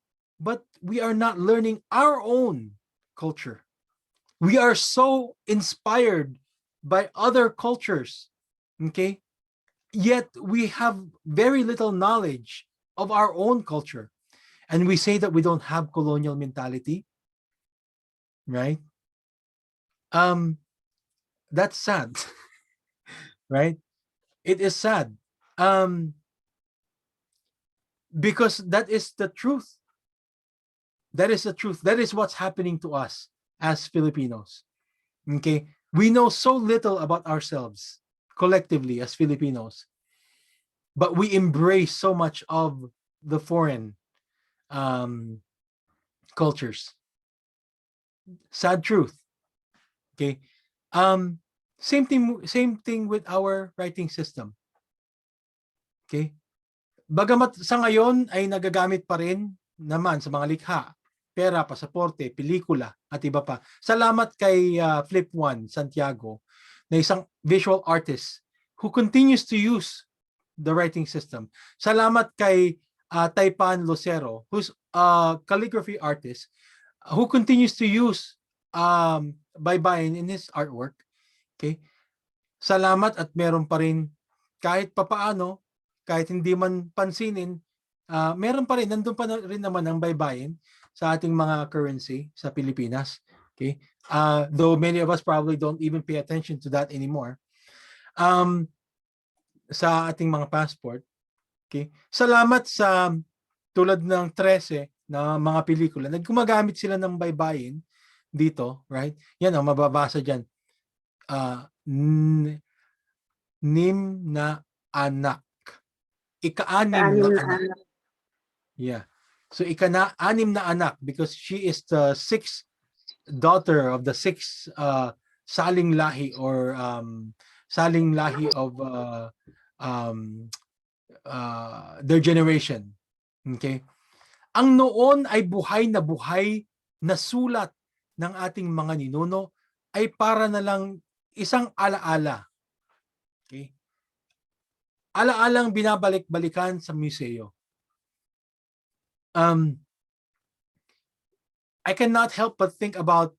but we are not learning our own culture. We are so inspired by other cultures, okay? Yet we have very little knowledge of our own culture. And we say that we don't have colonial mentality, right? That's sad, right? It is sad. Because that is the truth. That is the truth. That is what's happening to us as Filipinos. Okay? We know so little about ourselves collectively as Filipinos, but we embrace so much of the foreign cultures. Sad truth. Okay? Same thing with our writing system. Okay? Bagamat sa ngayon ay nagagamit pa rin naman sa mga likha, pera, pasaporte, pelikula, at iba pa. Salamat kay Flip One Santiago, na isang visual artist who continues to use the writing system. Salamat kay Taipan Lucero, who's a calligraphy artist who continues to use baybayin in his artwork. Okay? Salamat at meron pa rin kahit papaano, kahit hindi man pansinin, meron pa rin, nandun pa rin naman ang baybayin sa ating mga currency sa Pilipinas. Okay? Though many of us probably don't even pay attention to that anymore. Sa ating mga passport. Okay? Salamat sa tulad ng 13 na mga pelikula, naggumagamit sila ng baybayin dito, right? Yan ang mababasa dyan. Nim na anak. Ika-anim na anak. Yeah. So ika-anim na anak because she is the sixth daughter of the sixth saling lahi or saling lahi of their generation. Okay? Ang noon ay buhay na sulat ng ating mga ninuno ay para na lang isang alaala. Okay? Alaalang binabalik-balikan sa museo. I cannot help but think about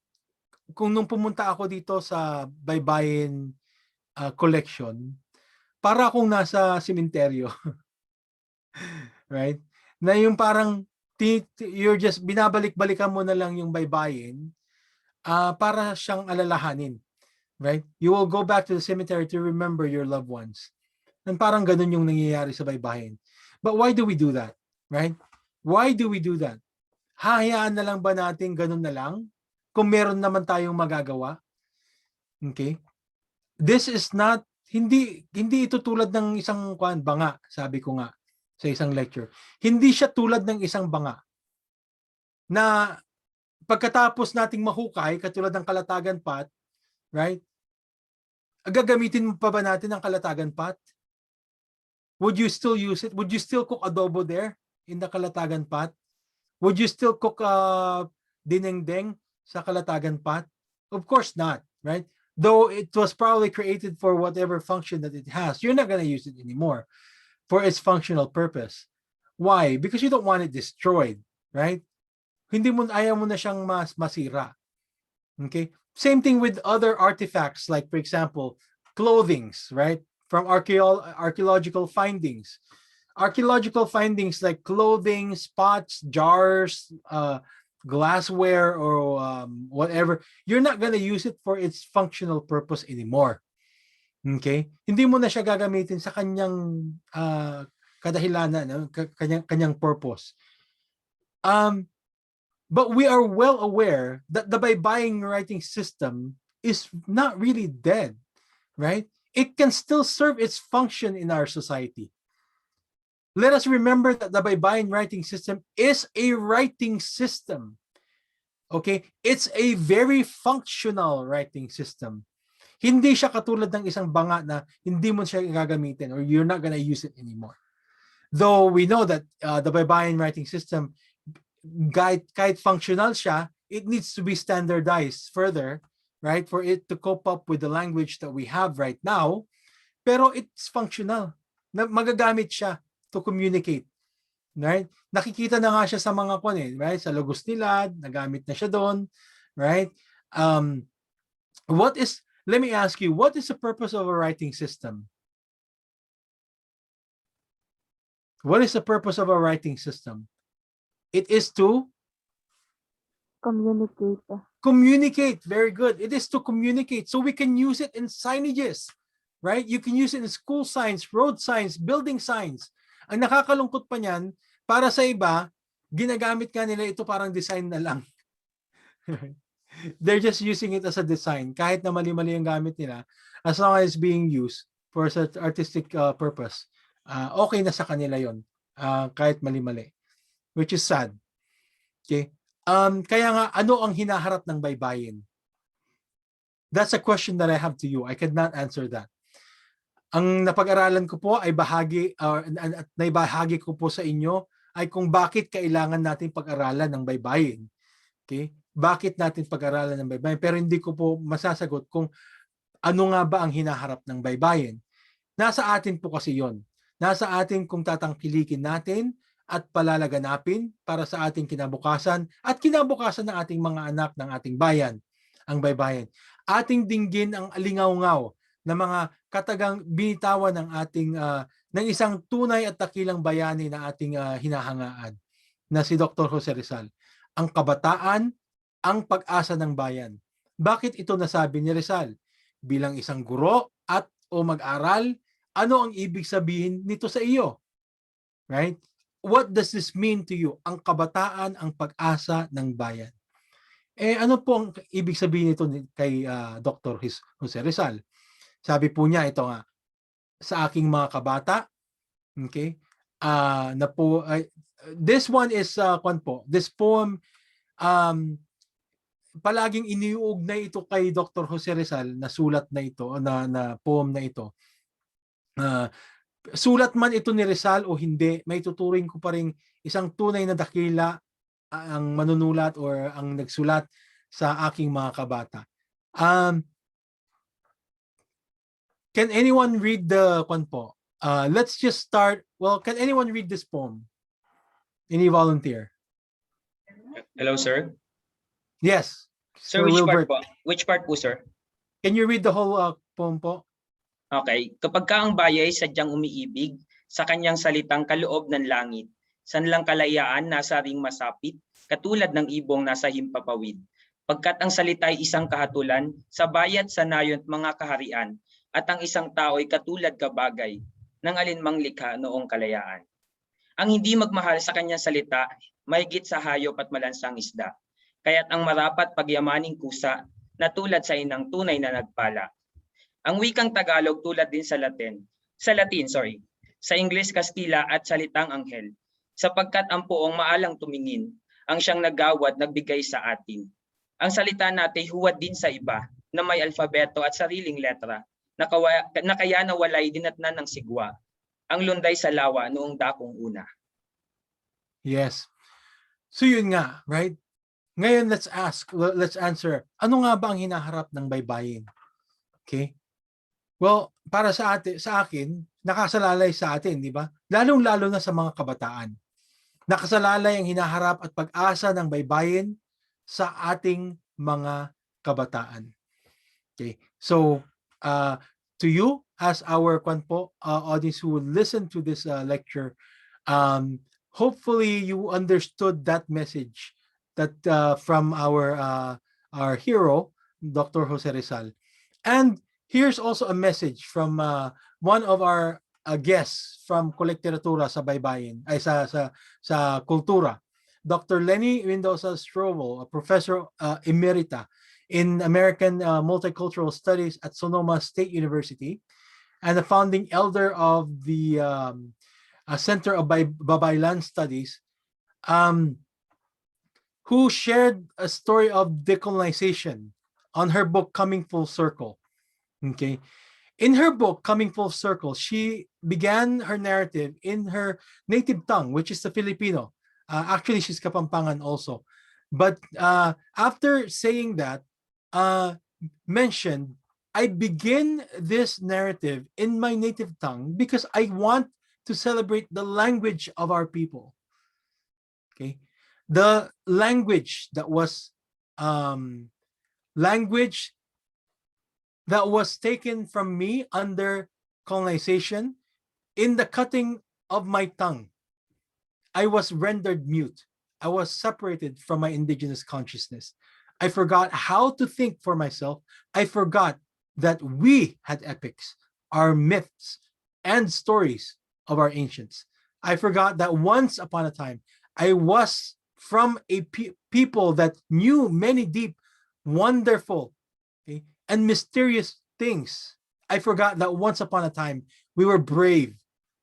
kung nung pumunta ako dito sa baybayin collection, para akong nasa sementeryo. Right? Na yung parang you're just binabalik-balikan mo na lang yung baybayin para siyang alalahanin. Right? You will go back to the cemetery to remember your loved ones. And parang ganun yung nangyayari sa baybayin. But why do we do that? Right? Why do we do that? Hahayaan na lang ba natin ganun na lang? Kung meron naman tayong magagawa? Okay? This is not, hindi ito tulad ng isang banga, sabi ko nga sa isang lecture. Hindi siya tulad ng isang banga na pagkatapos nating mahukay, katulad ng kalatagan pot, right? Gagamitin mo pa ba natin ang kalatagan pot? Would you still use it? Would you still cook adobo there in the kalatagan pot? Would you still cook dinengdeng sa kalatagan pot? Of course not, right? Though it was probably created for whatever function that it has, you're not going to use it anymore for its functional purpose. Why? Because you don't want it destroyed, right? Ayaw mo na siyang masira. Okay? Same thing with other artifacts, like for example, clothings, right? From archaeological findings. Archaeological findings like clothing, pots, jars, glassware, or whatever, you're not going to use it for its functional purpose anymore. Okay? Hindi mo na siya gagamitin sa kanyang kadahilanan, kanyang purpose. But we are well aware that the baybaying writing system is not really dead, right? It can still serve its function in our society. Let us remember that the baybayin writing system is a writing system. Okay? It's a very functional writing system. Hindi siya katulad ng isang banga na hindi mo siya gagamitin or you're not gonna use it anymore. Though we know that the Baybayin writing system, kahit functional siya, it needs to be standardized further, right? For it to cope up with the language that we have right now. Pero it's functional. Magagamit siya to communicate. Right? Nakikita na nga siya sa mga right? Sa Logos Nilad, nagamit na siya doon, right? Let me ask you, what is the purpose of a writing system? What is the purpose of a writing system? It is to Communicate. communicate. Very good. It is to communicate. So we can use it in signages, right? You can use it in school signs, road signs, building signs. Ang nakakalungkot pa niyan, para sa iba, ginagamit ka nila ito parang design na lang. They're just using it as a design. Kahit na mali-mali ang gamit nila, as long as it's being used for such artistic purpose, okay na sa kanila yon, kahit mali-mali. Which is sad. Okay? Kaya nga, ano ang hinaharap ng baybayin? That's a question that I have to you. I cannot answer that. Ang napag-aralan ko po ay at naibahagi ko po sa inyo ay kung bakit kailangan natin pag-aralan ng baybayin. Okay? Bakit natin pag-aralan ng baybayin? Pero hindi ko po masasagot kung ano nga ba ang hinaharap ng baybayin. Nasa atin po kasi yon. Nasa atin kung tatangkilikin natin at palalaganapin para sa ating kinabukasan at kinabukasan ng ating mga anak ng ating bayan, ang baybayin. Ating dinggin ang alingaw-ngaw na mga katagang binitawan ng ating ng isang tunay at takilang bayani na ating hinahangaan na si Dr. Jose Rizal. Ang kabataan, ang pag-asa ng bayan. Bakit ito nasabi ni Rizal? Bilang isang guro at o mag-aral, ano ang ibig sabihin nito sa iyo? Right? What does this mean to you? Ang kabataan, ang pag-asa ng bayan. Ano po ang ibig sabihin nito kay Dr. Jose Rizal? Sabi po niya, ito nga, sa aking mga kabata, okay, this one is, this poem, palaging iniuugnay ito kay Dr. Jose Rizal na sulat na ito, na poem na ito. Sulat man ito ni Rizal o hindi, may tuturing ko pa rin isang tunay na dakila ang manunulat or ang nagsulat sa aking mga kabata. Can anyone read the po? Let's just start. Well, can anyone read this poem? Any volunteer? Hello, sir. Yes. Sir, which part po? Which part po, sir? Can you read the whole poem po? Okay. Kapag ka ang bayay sadyang umiibig sa kanyang salitang kaloob ng langit, sanlang kalayaan nasa ring masapit, katulad ng ibong nasa himpapawid. Pagkat ang salita ay isang kahatulan, sa bayat sa nayon mga kaharian, at ang isang tao ay katulad kabagay ng alinmang likha noong kalayaan. Ang hindi magmahal sa kanyang salita, mahigit sa hayop at malansang isda. Kaya't ang marapat pagyamaning kusa na tulad sa inang tunay na nagpala. Ang wikang Tagalog tulad din sa Latin, sa Ingles, Kastila at salitang anghel, sapagkat ang poong maalang tumingin, ang siyang naggawad nagbigay sa atin. Ang salita natin huwad din sa iba na may alfabeto at sariling letra, na kaya nawalay dinatnan ng sigwa, ang lunday sa lawa noong dakong una. Yes. So yun nga, right? Ngayon let's answer, ano nga ba ang hinaharap ng baybayin? Okay? Well, para sa akin, nakasalalay sa atin, di ba? Lalong-lalo na sa mga kabataan. Nakasalalay ang hinaharap at pag-asa ng baybayin sa ating mga kabataan. Okay? So, to you as our audience who will listen to this lecture, hopefully you understood that message that from our hero, Dr. Jose Rizal. And here's also a message from one of our guests from Kolektieratura sa Baybayin, ay sa Kultura, Dr. Lenny Mendoza Strovo, a professor emerita in American Multicultural Studies at Sonoma State University, and the founding elder of the Center of Babaylan Studies. who shared a story of decolonization on her book Coming Full Circle. Okay. In her book Coming Full Circle, she began her narrative in her native tongue, which is the Filipino. Actually, she's Kapampangan also. But after saying that, mentioned, I begin this narrative in my native tongue because I want to celebrate the language of our people. Okay, the language that was taken from me under colonization. In the cutting of my tongue, I was rendered mute. I was separated from my indigenous consciousness. I forgot how to think for myself. I forgot that we had epics, our myths, and stories of our ancients. I forgot that once upon a time, I was from a people that knew many deep, wonderful, okay, and mysterious things. I forgot that once upon a time, we were brave.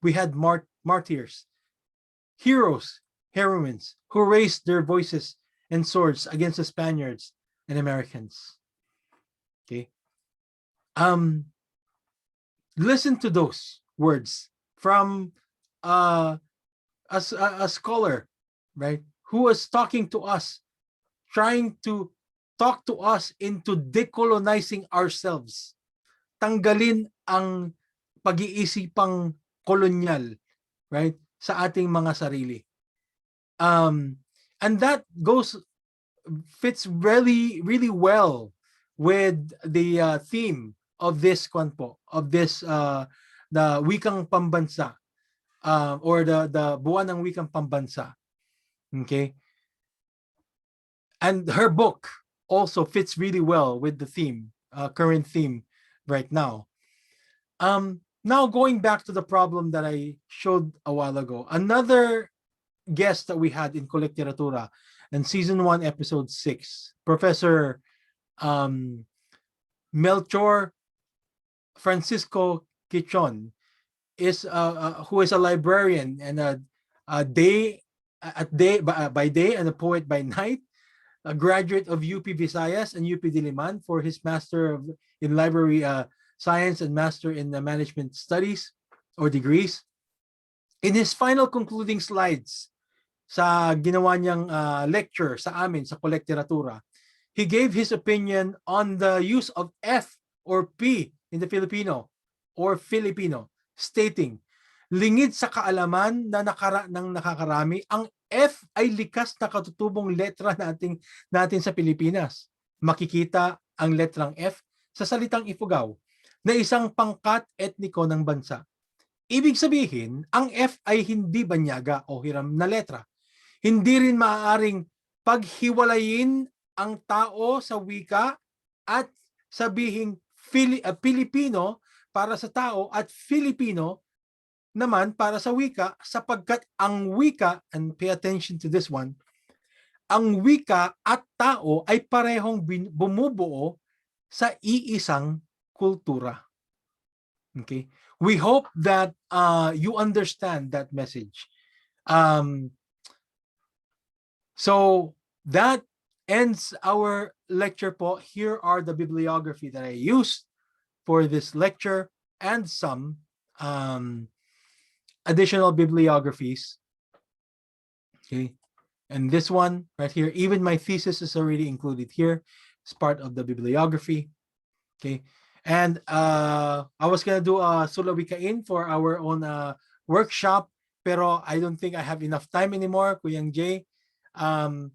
We had martyrs, heroes, heroines who raised their voices and swords against the Spaniards and Americans. Okay. Listen to those words from a scholar, right, who was talking to us, trying to talk to us into decolonizing ourselves. Tanggalin ang pag-iisipang kolonyal, right, sa ating mga sarili. And that fits really, really well with the theme of this the Wikang Pambansa, or the Buwan ng Wikang Pambansa. Okay? And her book also fits really well with the theme, current theme right now. Now going back to the problem that I showed a while ago, another guest that we had in Colecteratura in season 1, episode 6, Professor Melchor Francisco Quichon, who is a librarian and by day and a poet by night, a graduate of UP Visayas and UP Diliman for his Master in Library Science and Master in Management Studies or degrees. In his final concluding slides sa ginawa niyang lecture sa amin sa Colecteratura, he gave his opinion on the use of F or P in the Filipino, stating, lingid sa kaalaman na nakakarami, ang F ay likas na katutubong letra natin sa Pilipinas. Makikita ang letrang F sa salitang Ifugao na isang pangkat etniko ng bansa. Ibig sabihin, ang F ay hindi banyaga o hiram na letra. Hindi rin maaaring paghiwalayin ang tao sa wika at sabihing Pilipino para sa tao at Filipino naman para sa wika, sapagkat ang wika, and pay attention to this one, ang wika at tao ay parehong bumubuo sa iisang kultura. Okay? We hope that you understand that message. So that ends our lecture po. Here are the bibliography that I used for this lecture and some additional bibliographies. Okay, and this one right here, even my thesis is already included here. It's part of the bibliography. Okay, and I was gonna do a Sulawikain for our own workshop, pero I don't think I have enough time anymore, Kuyang Jay. And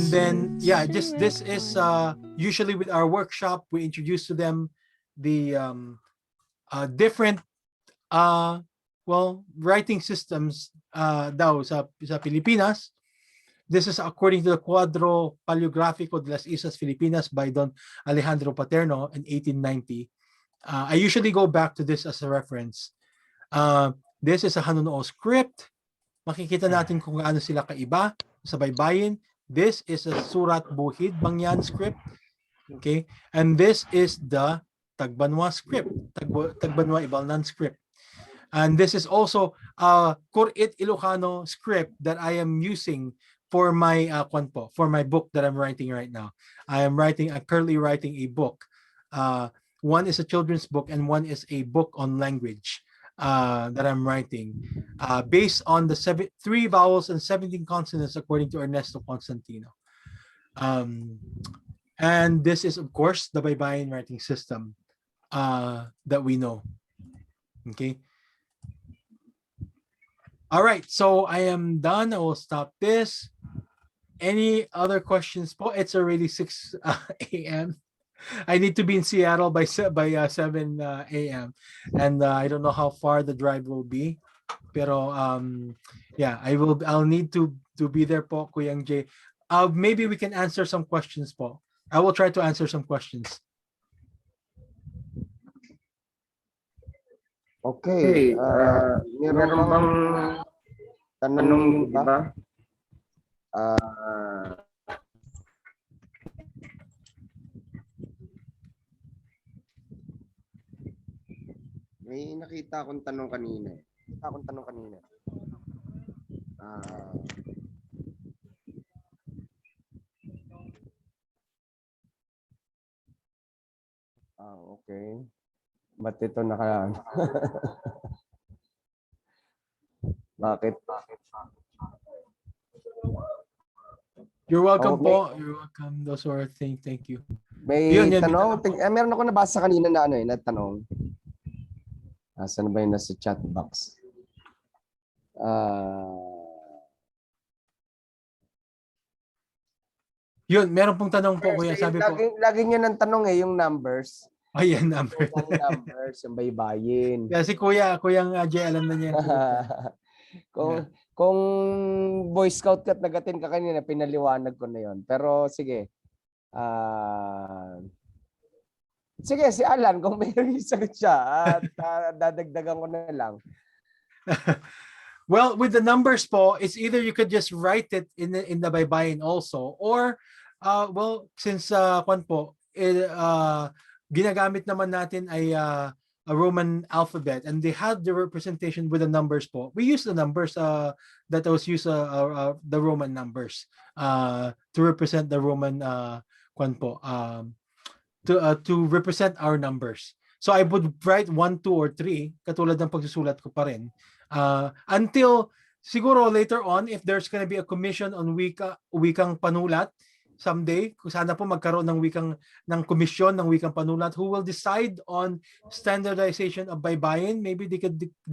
then yeah, just this is usually with our workshop we introduce to them the different writing systems daw sa Pilipinas. This is according to the Cuadro Paleográfico de las Islas Filipinas by Don Alejandro Paterno in 1890. I usually go back to this as a reference. This is a Hanuno'o script. Makikita natin kung gaano sila kaiba sa baybayin. This is a Surat Buhid Bangyan script. Okay, and this is the Tagbanwa script, Tagbanwa Ibalnan script. And this is also a Kurit Ilocano script that I am using for my for my book that I'm writing right now. I'm currently writing a book. One is a children's book and one is a book on language that I'm writing based on the 3 vowels and 17 consonants according to Ernesto Constantino. And this is, of course, the Baybayin writing system that we know. Okay. All right, so I am done. I will stop this. Any other questions? It's already 6 a.m. I need to be in Seattle by 7 a.m. and I don't know how far the drive will be. Pero yeah, I'll need to be there po, Kuyang Jay. Maybe we can answer some questions po. I will try to answer some questions. Okay, meron bang tanong iba? May nakita akong tanong kanina. Okay. Ba't ito Bakit? You're welcome po. You're welcome. Those who are thank you. May tanong. Meron ako nabasa kanina na na tanong. Saan ba yung nasa chat box? Yun, meron pong tanong po, kuya. Sabi po. Lagi nyo ng tanong yung numbers. Ayan, numbers. Yung baybayin. Kasi kuyang Jay, alam na niya. Kung Boy Scout ka nagatin ka kanina, pinaliwanag ko na yon. Pero sige. Sige, si Alan, kung may sagot siya, at dadagdagan ko na lang. Well, with the numbers po, it's either you could just write it in the baybayin also, or well, since ginagamit naman natin ay a Roman alphabet, and they have the representation with the numbers po. We use the numbers that was used the Roman numbers to represent the Roman to represent our numbers. So I would write 1, 2, or 3 katulad ng pagsusulat ko pa rin until siguro later on, if there's going to be a commission on wikang panulat someday, kung sana po magkaroon ng komisyon ng wikang panulat who will decide on standardization of baybayin. Maybe they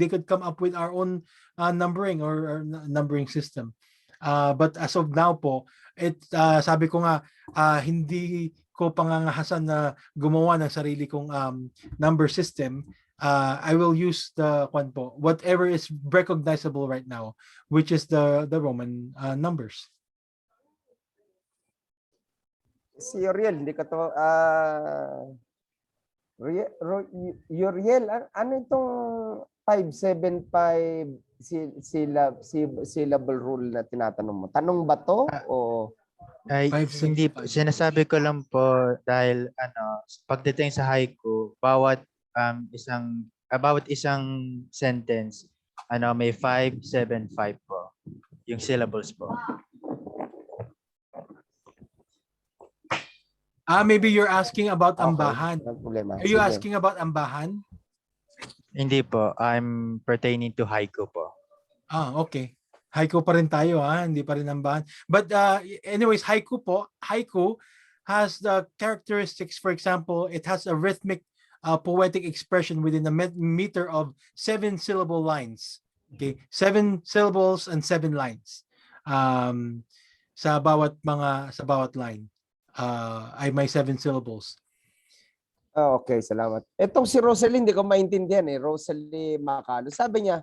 could come up with our own numbering or numbering system. But as of now po, sabi ko nga hindi ko pangangahasan na gumawa ng sarili kong number system. I will use whatever is recognizable right now, which is the Roman numbers. Si Uriel, hindi ka to Uriel, ano itong 575 syllable rule na tinatanong mo? Tanong ba to o Ay, hindi po. Sinasabi ko lang po dahil pagdating sa haiku, bawat isang sentence may 575 po yung syllables po. Maybe you're asking about ambahan. Are you asking about ambahan? Hindi po. I'm pertaining to haiku po. Okay. Haiku pa rin tayo, hindi pa rin ambahan. But anyways, haiku has the characteristics. For example, it has a rhythmic poetic expression within a meter of 7 syllable lines. Okay, 7 syllables and 7 lines. Sa bawat line ay may 7 syllables. Okay, salamat. Etong si Rosalie, hindi ko maintindihan Rosalie Macalo. Sabi niya,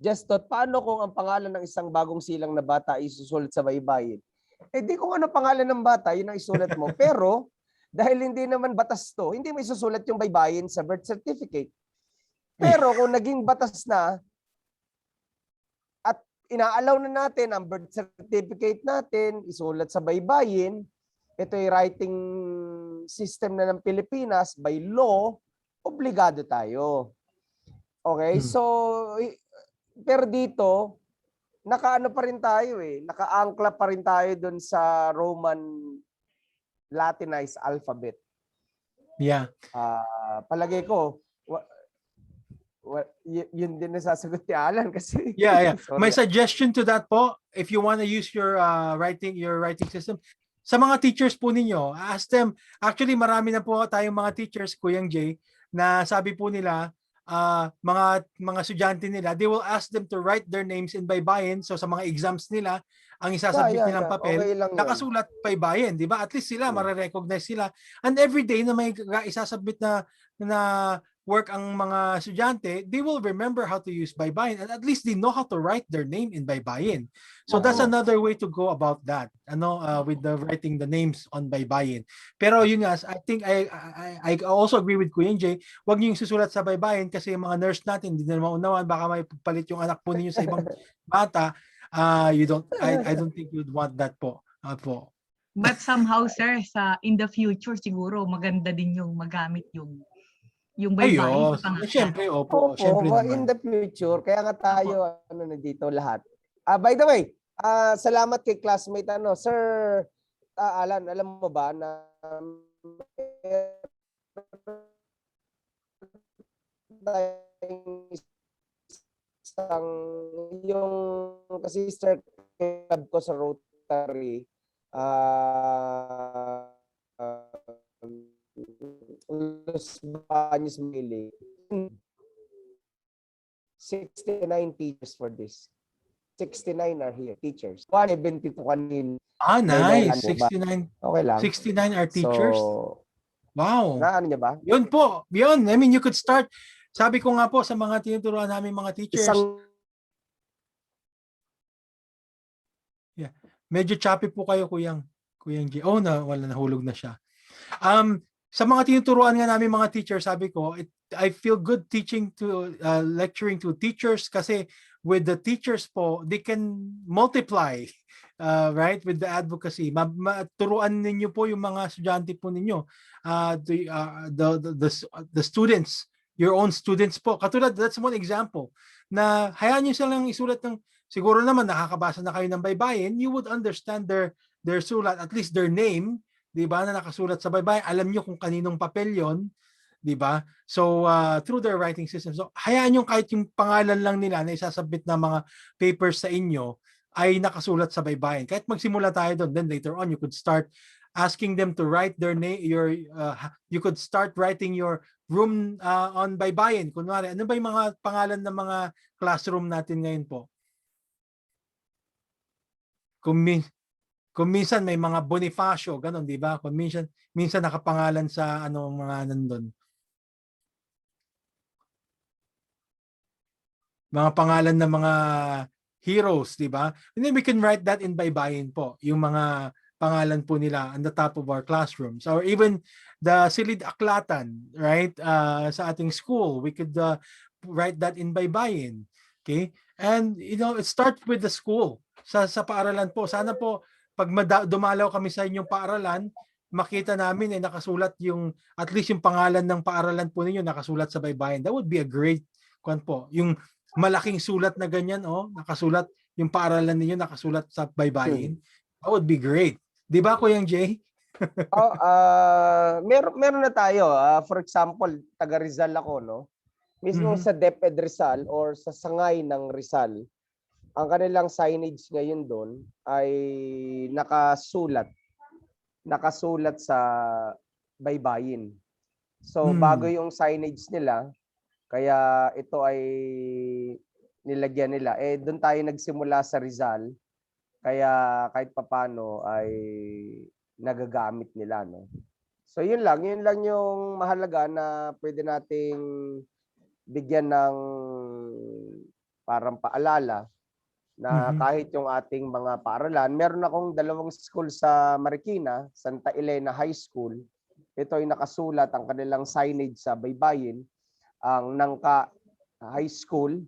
Justot, paano kung ang pangalan ng isang bagong silang na bata ay isusulat sa baybayin? Di kung ano pangalan ng bata, yun ang isulat mo. Pero, dahil hindi naman batas to, hindi mo isusulat yung baybayin sa birth certificate. Pero kung naging batas na, at inaalaw na natin ang birth certificate natin, isulat sa baybayin, ito ay writing system na ng Pilipinas, by law, obligado tayo. Okay, so, pero dito, nakaano pa rin tayo nakaangkla pa rin tayo doon sa Roman Latinized alphabet. Yeah. Palagay ko, yun din nasasagot ni Alan kasi. Yeah. Sorry. My suggestion to that po, if you want to use your writing system, sa mga teachers po ninyo, ask them, actually marami na po tayong mga teachers, Kuyang Jay, na sabi po nila, mga estudyante nila, they will ask them to write their names in baybayin. So sa mga exams nila, ang isasubmit nilang papel, okay lang yun. nakasulat baybayin, di ba? At least sila, mare-recognize sila. And every day na may isasubmit na work ang mga estudyante, they will remember how to use baybayin, and at least they know how to write their name in baybayin. So that's another way to go about that, with the writing the names on baybayin. Pero yun nga, I think I also agree with Kuya Jay, wag niyo yung susulat sa baybayin kasi yung mga nurse natin hindi na maunawaan, baka may palit yung anak po ninyo sa ibang bata. I don't think you'd want that po. But somehow, sir, in the future siguro maganda din yung magamit yung baybayin sa pangalan. Siyempre, opo. Siyempre in the future, kaya nga tayo na dito lahat. By the way, salamat kay classmate Sir Alan, alam mo ba na yung sister club ko sa Rotary, Los Baños, Mili. 69 teachers for this. 69 are here, teachers. 172 kanina. Nice. 69. Okay lang. 69 are teachers. So, wow. Ano niya ba? Yun po. Yun. I mean, you could start. Sabi ko nga po sa mga tinuturuan namin mga teachers. Medyo choppy po kayo, Kuyang G. Wala, nahulog na siya. Sa mga tinuturuan nga namin mga teachers, sabi ko, I feel good lecturing to teachers kasi with the teachers po, they can multiply, right, with the advocacy. Turuan ninyo po yung mga estudyante po ninyo, the students, your own students po. Katulad, that's one example, na hayaan nyo silang isulat ng, siguro naman nakakabasa na kayo ng baybayin, you would understand their sulat, at least their name, di ba, na nakasulat sa baybayin, alam nyo kung kaninong papel yon, di ba? So, through their writing system. So, hayaan nyo kahit yung pangalan lang nila na isasubmit na mga papers sa inyo ay nakasulat sa baybayin. Kahit magsimula tayo doon, then later on, you could start asking them to write their name, you could start writing your room on baybayin. Kunwari, ano ba yung mga pangalan ng mga classroom natin ngayon po? Kung minsan may mga Bonifacio, ganun, di ba? Kung minsan nakapangalan sa mga nandun. Mga pangalan ng mga heroes, di ba? And then we can write that in baybayin po, yung mga pangalan po nila on the top of our classrooms. Or even the silid aklatan, right? Sa ating school, we could write that in baybayin. Okay? And, it starts with the school. Sa paaralan po, sana po, pag dumalaw kami sa inyong paaralan, makita namin nakasulat at least yung pangalan ng paaralan po ninyo nakasulat sa baybayin. That would be a great po. Yung malaking sulat na ganyan, nakasulat yung paaralan ninyo nakasulat sa baybayin. That would be great. Di ba, Kuyang Jay? Meron na tayo. For example, taga Rizal ako, no? Mismo sa DepEd Rizal or sa Sangay ng Rizal, ang kanilang signage ngayon doon ay nakasulat sa baybayin. So bago yung signage nila, kaya ito ay nilagyan nila. Doon tayo nagsimula sa Rizal, kaya kahit papano ay nagagamit nila, no. So yun lang yung mahalaga na pwede nating bigyan ng parang paalala na kahit yung ating mga paaralan, meron akong 2 school sa Marikina, Santa Elena High School. Ito ay nakasulat ang kanilang signage sa baybayin. Ang Nangka High School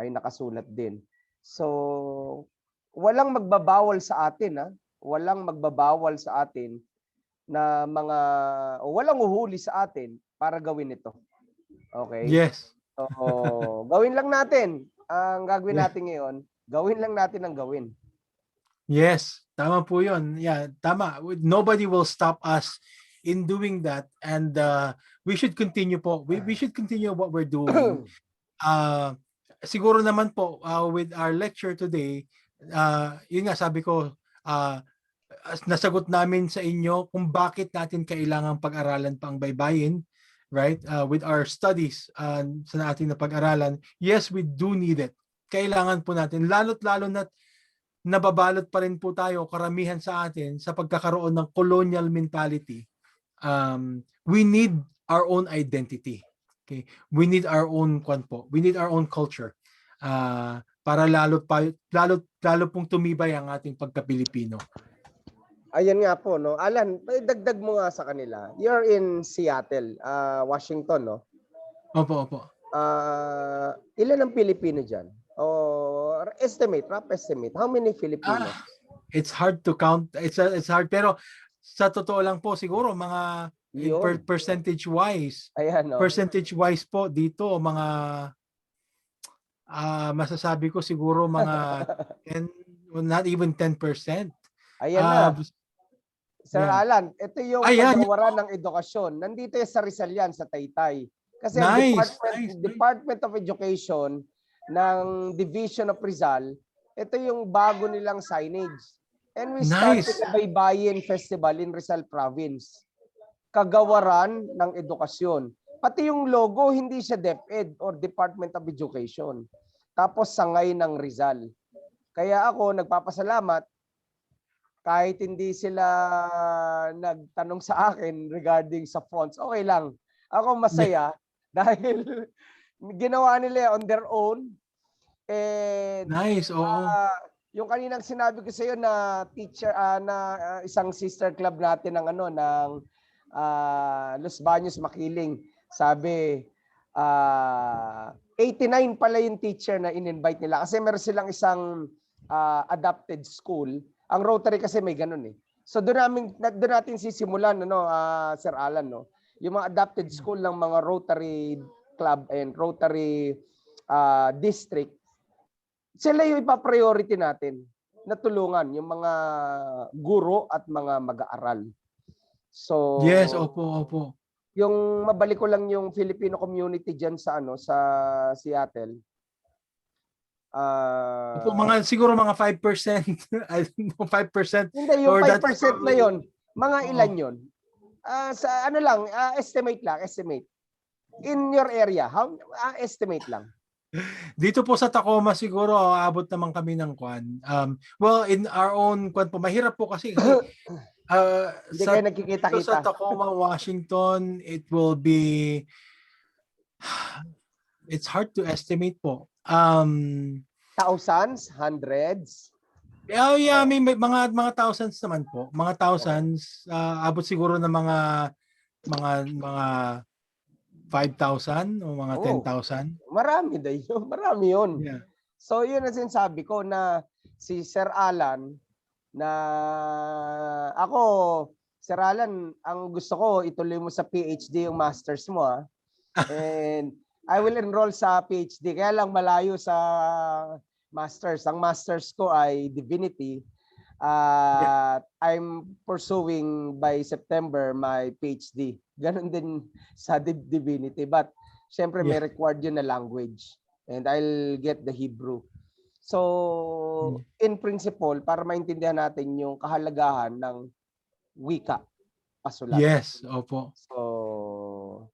ay nakasulat din. So, walang magbabawal sa atin, walang magbabawal sa atin na walang uhuli sa atin para gawin ito. Okay? Yes. So, gawin lang natin. Ang gagawin natin ngayon, Gawin lang natin ang gawin. Yes, tama po yun. Yeah, tama. Nobody will stop us in doing that, and we should continue po. We should continue what we're doing. Siguro naman po with our lecture today, yun nga sabi ko, nasagot namin sa inyo kung bakit natin kailangang pag-aralan pa ang baybayin, right? With our studies sa ating napag-aralan, yes, we do need it. Kailangan po natin, lalo na nababalot pa rin po tayo, karamihan sa atin, sa pagkakaroon ng colonial mentality. We need our own identity. Okay? We need our own we need our own culture. Para lalo pong tumibay ang ating pagka-Pilipino. Ayan nga po, no? Alan, dagdag mo nga sa kanila. You're in Seattle, Washington, no? Opo. Ilan ang Pilipino dyan? Rough estimate. How many Filipinos? It's hard to count. It's hard, pero sa totoo lang po siguro mga percentage-wise. Ayan, no? Percentage-wise po dito mga masasabi ko siguro mga 10, not even 10%. Ayan na. Sir Alan, ito yung paggawaran ng edukasyon. Nandito sa Rizal yan, sa Taytay. Kasi Department of Education ng Division of Rizal, ito yung bago nilang signage. And we started a Baybayin Festival in Rizal Province. Kagawaran ng edukasyon. Pati yung logo, hindi siya DepEd or Department of Education. Tapos sangay ng Rizal. Kaya ako nagpapasalamat kahit hindi sila nagtanong sa akin regarding sa fonts. Okay lang. Ako masaya dahil ginawa nila on their own. And yung kaninang sinabi ko sa iyo na teacher isang sister club natin ng ng Los Baños Makiling. Sabi 89 pala yung teacher na in-invite nila kasi meron silang isang adapted school. Ang Rotary kasi may ganun eh. So doon natin sisimulan Sir Alan, no. Yung mga adapted school ng mga Rotary Club and Rotary District, sila yung ipa-priority natin na tulungan yung mga guro at mga mag-aaral. So yes, opo. Yung mabalik ko lang yung Filipino community diyan sa sa Seattle. Siguro mga 5%. I don't know, 5%. Hindi, yung 5% na yon, mga ilan yon? Sa estimate lang. In your area, how estimate lang? Dito po sa Tacoma siguro aabot naman kami ng kwan. Well, in our own kwan po, mahirap po kasi hindi kayo nagkikita-kita. Sa Tacoma, Washington, it will be it's hard to estimate po. Thousands, hundreds. Yeah, may mga thousands naman po. Mga thousands, abot siguro ng mga 5,000 o mga 10,000. Marami yun. Marami yun. Yeah. So yun ang sinasabi ko na si Sir Alan na Sir Alan, ang gusto ko ituloy mo sa PhD yung masters mo And I will enroll sa PhD. Kaya lang malayo sa masters. Ang masters ko ay divinity. I'm pursuing by September my PhD. Ganon din sa divinity. But syempre may required yun na language. And I'll get the Hebrew. So in principle, para maintindihan natin yung kahalagahan ng wika, pasulat. Yes, opo. So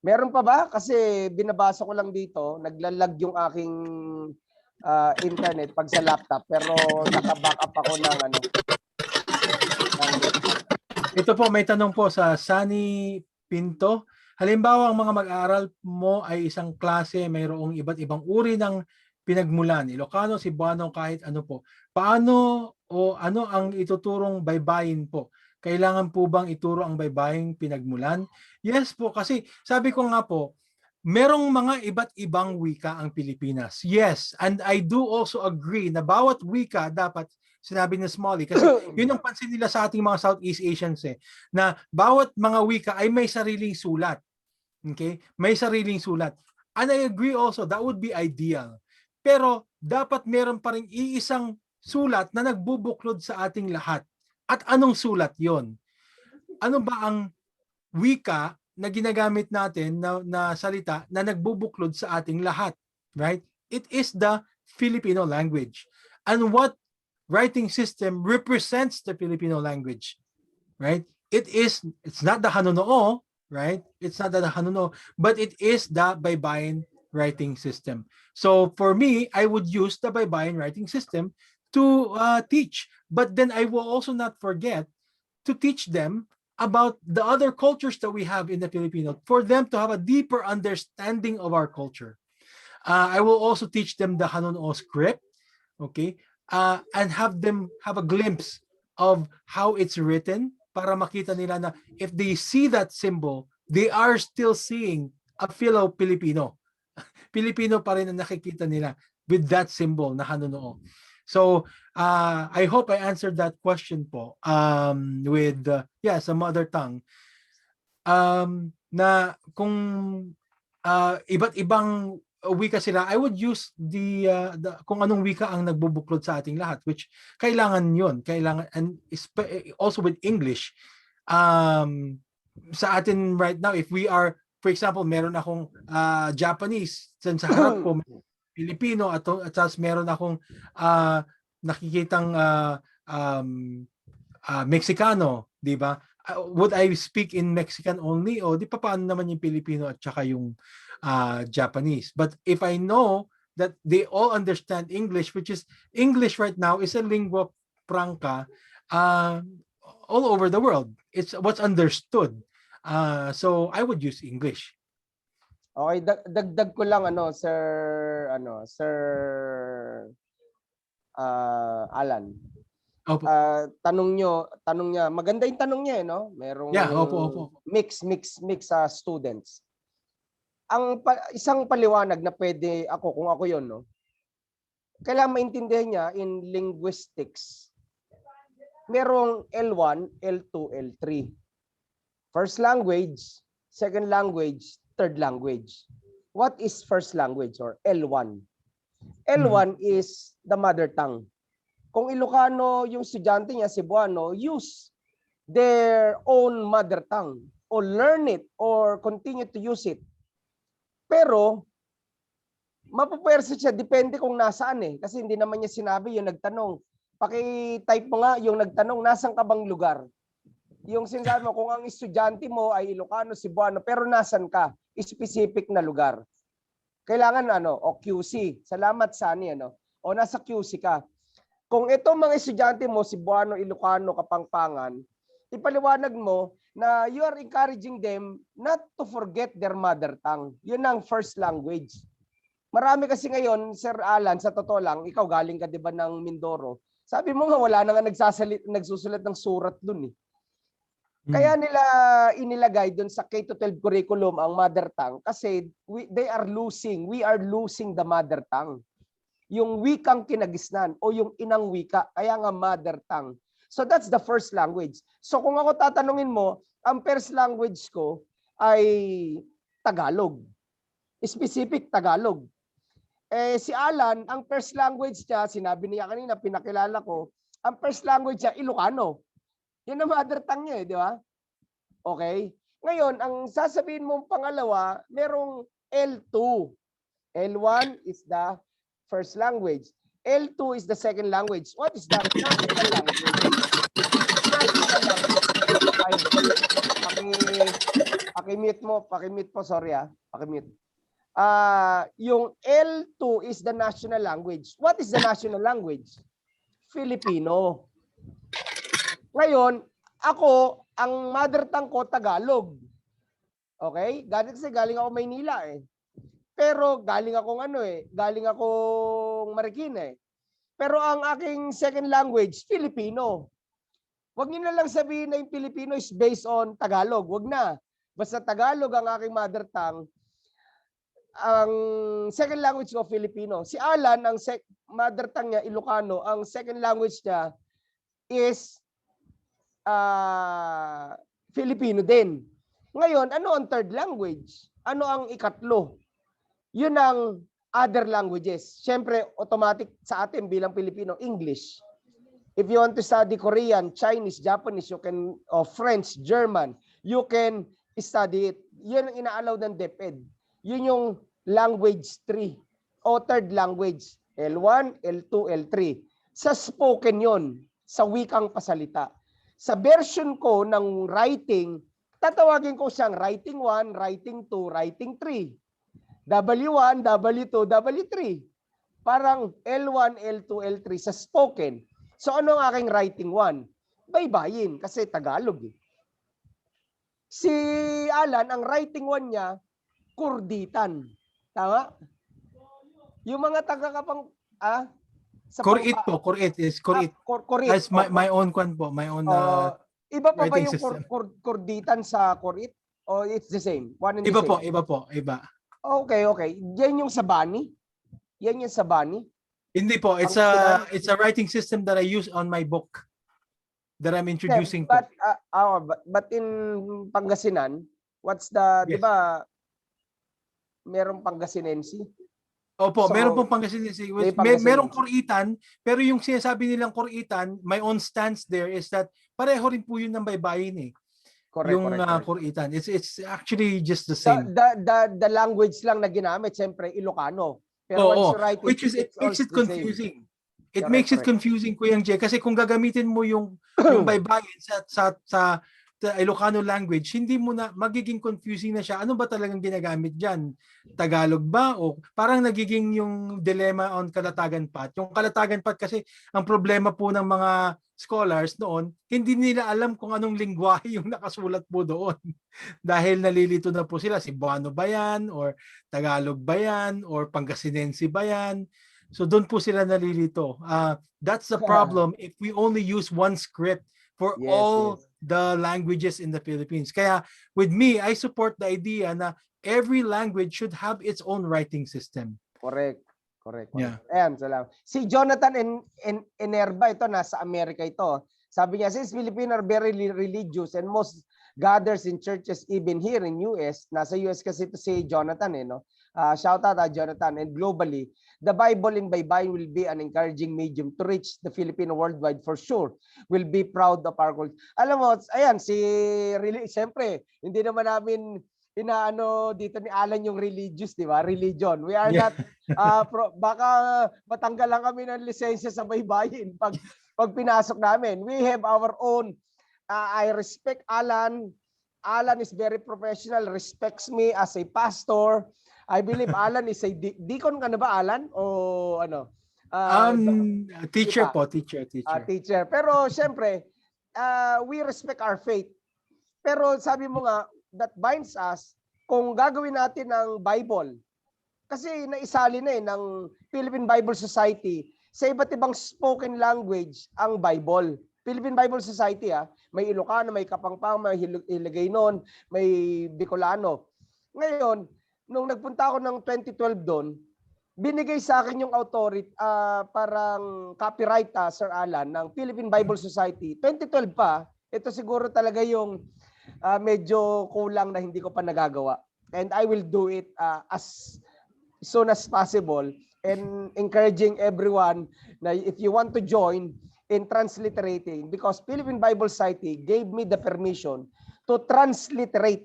meron pa ba? Kasi binabasa ko lang dito, naglalag yung aking internet pag sa laptop, pero naka-backup ako ng Ito po, may tanong po sa Sunny Pinto. Halimbawa, ang mga mag-aaral mo ay isang klase, mayroong iba't ibang uri ng pinagmulan, Ilocano, Cebuano, kahit ano po. Paano o ano ang ituturong baybayin po? Kailangan po bang ituro ang baybaying pinagmulan? Yes po, kasi sabi ko nga po, merong mga iba't ibang wika ang Pilipinas. Yes, and I do also agree na bawat wika dapat, sinabi ni Smalley, kasi yun ang pansin nila sa ating mga Southeast Asians na bawat mga wika ay may sariling sulat. Okay? May sariling sulat. And I agree also, that would be ideal. Pero dapat meron pa rin iisang sulat na nagbubuklod sa ating lahat. At anong sulat yon? Ano ba ang wika na ginagamit natin na salita na nagbubuklod sa ating lahat? Right? It is the Filipino language. And what writing system represents the Filipino language? Right? It's not the Hanunoo, right? It's not the Hanunoo, but it is the Baybayin writing system. So for me, I would use the Baybayin writing system to teach. But then I will also not forget to teach them about the other cultures that we have in the Filipino, for them to have a deeper understanding of our culture. I will also teach them the Hanunoo script, okay, and have them have a glimpse of how it's written para makita nila na if they see that symbol, they are still seeing a Filipino. Pilipino pa rin ang nakikita nila with that symbol na Hanunoo. So I hope I answered that question po with sa mother tongue. Na kung iba't ibang wika sila, I would use the kung anong wika ang nagbubuklod sa ating lahat, which kailangan yun. Kailangan, and also with English. Sa atin right now, if we are, for example, meron akong Japanese sa harap ko, Filipino, at tapos meron akong nakikitang Mexicano, di ba? Would I speak in Mexican only? O di pa paano naman yung Filipino at saka yung Japanese? But if I know that they all understand English, which is English right now is a lingua franca all over the world. It's what's understood. So I would use English. Okay, dagdag ko lang Sir Alan. Opo. Tanong niya, maganda yung tanong niya no? Merong opo. mix sa students. Isang paliwanag na pwede kung ako yon, no? Kailangan maintindihan niya in linguistics. Merong L1, L2, L3. First language, second language, third language. What is first language or L1? L1 is the mother tongue. Kung Ilocano yung estudyante niya, Cebuano, use their own mother tongue or learn it or continue to use it. Pero, mapupwersa siya, depende kung nasaan Kasi hindi naman niya sinabi yung nagtanong. Paki-type mo nga yung nagtanong, nasan ka bang lugar? Yung sinasabi mo, kung ang estudyante mo ay Ilocano, Cebuano, pero nasan ka? Specific na lugar. Kailangan o QC. Salamat Sani, o nasa QC ka. Kung itong mga estudyante mo, Cebuano, Ilocano, Kapampangan, ipaliwanag mo na you are encouraging them not to forget their mother tongue. Yun ang first language. Marami kasi ngayon, Sir Alan, sa totoo lang, ikaw galing ka 'di ba ng Mindoro. Sabi mo nga wala na nga nagsusulat ng surat dun Kaya nila inilagay dun sa K-12 curriculum ang mother tongue kasi we are losing the mother tongue. Yung wikang kinagisnan o yung inang wika, kaya nga mother tongue. So that's the first language. So kung ako tatanungin mo, ang first language ko ay Tagalog. Specific Tagalog. Si Alan, ang first language niya, sinabi niya kanina, pinakilala ko, ang first language niya, Ilocano. Yun ang mother tongue niya di ba? Okay? Ngayon, ang sasabihin mong pangalawa, merong L2. L1 is the first language. L2 is the second language. What is that? National language. Pakimute po, sorry pakimute. Yung L2 is the national language. What is the national language? Filipino. Ngayon, ako, ang mother tongue ko, Tagalog. Okay? Galing ako Maynila Pero galing akong galing akong Marikina Pero ang aking second language, Filipino. Huwag niyo na lang sabihin na yung Filipino is based on Tagalog. Huwag na. Basta Tagalog ang aking mother tongue. Ang second language ko, Filipino. Si Alan, ang mother tongue niya, Ilocano. Ang second language niya is Filipino din. Ngayon, ano ang third language? Ano ang ikatlo? Yun ang other languages. Siyempre, automatic sa atin bilang Pilipino, English. If you want to study Korean, Chinese, Japanese, you can, or French, German, you can study it. Yan ang ina-allow ng DepEd. Yun yung language 3 o third language. L1, L2, L3. Sa spoken yon, sa wikang pasalita. Sa version ko ng writing, tatawagin ko siyang writing 1, writing 2, writing 3. W1, W2, W3. Parang L1, L2, L3 sa spoken. So ano ang aking writing 1? Baybayin, kasi Tagalog. Si Alan, ang writing 1 niya, kurditan. Tama? Yung mga taga-kapang, Kurit po, kurit is kurit. Kurit. That's my own kwan po, my own iba pa ba writing yung system. kurditan sa kurit? O it's the same? One and the Iba same? po, iba po, iba. Okay. Yan yung sa bani? Yan yung sa bani? Hindi po, it's a writing system that I use on my book that I'm introducing po. But in Pangasinan, what's the, Yes. di ba, merong Pangasinensi? Opo, So, meron pong Pangasinensi. Merong kuritan, pero yung sinasabi nilang kuritan, my own stance there is that pareho rin po yun ng baybayin eh. Correct. Kuritan. It's actually just the same. The language lang na ginamit, siyempre, Ilocano. Pero once you write it, it makes it confusing. It Correct, makes it confusing, Kuyang Jay, kasi kung gagamitin mo yung baybayin sa Ilocano language, hindi mo na, magiging confusing na siya. Ano ba talagang ginagamit dyan? Tagalog ba? O parang nagiging yung dilemma on Kalatagan Pat. Yung Kalatagan Pat kasi, ang problema po ng mga scholars noon, hindi nila alam kung anong lingwahe yung nakasulat po doon. Dahil nalilito na po sila, Cebuano ba yan? Or Tagalog ba yan? Or Pangasinensi ba yan? So doon po sila nalilito. That's the problem if we only use one script for all the languages in the Philippines. Kaya with me, I support the idea na every language should have its own writing system. Correct. Yeah. Ayan, salamat. Si Jonathan Enerba, ito, nasa Amerika ito. Sabi niya, since Filipinos are very religious and most gathers in churches even here in US, nasa US kasi ito si Jonathan, no? Shout out Jonathan, and globally, the Bible in Baybayin will be an encouraging medium to reach the Filipino worldwide for sure. We'll be proud of our culture. Alam mo, ayan, siyempre, hindi naman namin inaano dito ni Alan yung religious, di ba? Religion. We are not, baka matanggal lang kami ng lisensya sa Baybayin pag pinasok namin. We have our own, I respect Alan. Alan is very professional, respects me as a pastor. I believe Alan is a deacon ka na ba, Alan? O ano? Teacher po, teacher. Teacher. Pero syempre, we respect our faith. Pero sabi mo nga, that binds us kung gagawin natin ng Bible. Kasi naisali na ng Philippine Bible Society sa iba't ibang spoken language ang Bible. Philippine Bible Society, may Ilocano, may Kapampangan, may Hiligaynon, may Bicolano. Ngayon, nung nagpunta ako ng 2012 doon, binigay sa akin yung authority, parang copyright, Sir Alan, ng Philippine Bible Society. 2012 pa, ito siguro talaga yung medyo kulang na hindi ko pa nagagawa. And I will do it as soon as possible, and encouraging everyone na if you want to join in transliterating, because Philippine Bible Society gave me the permission to transliterate.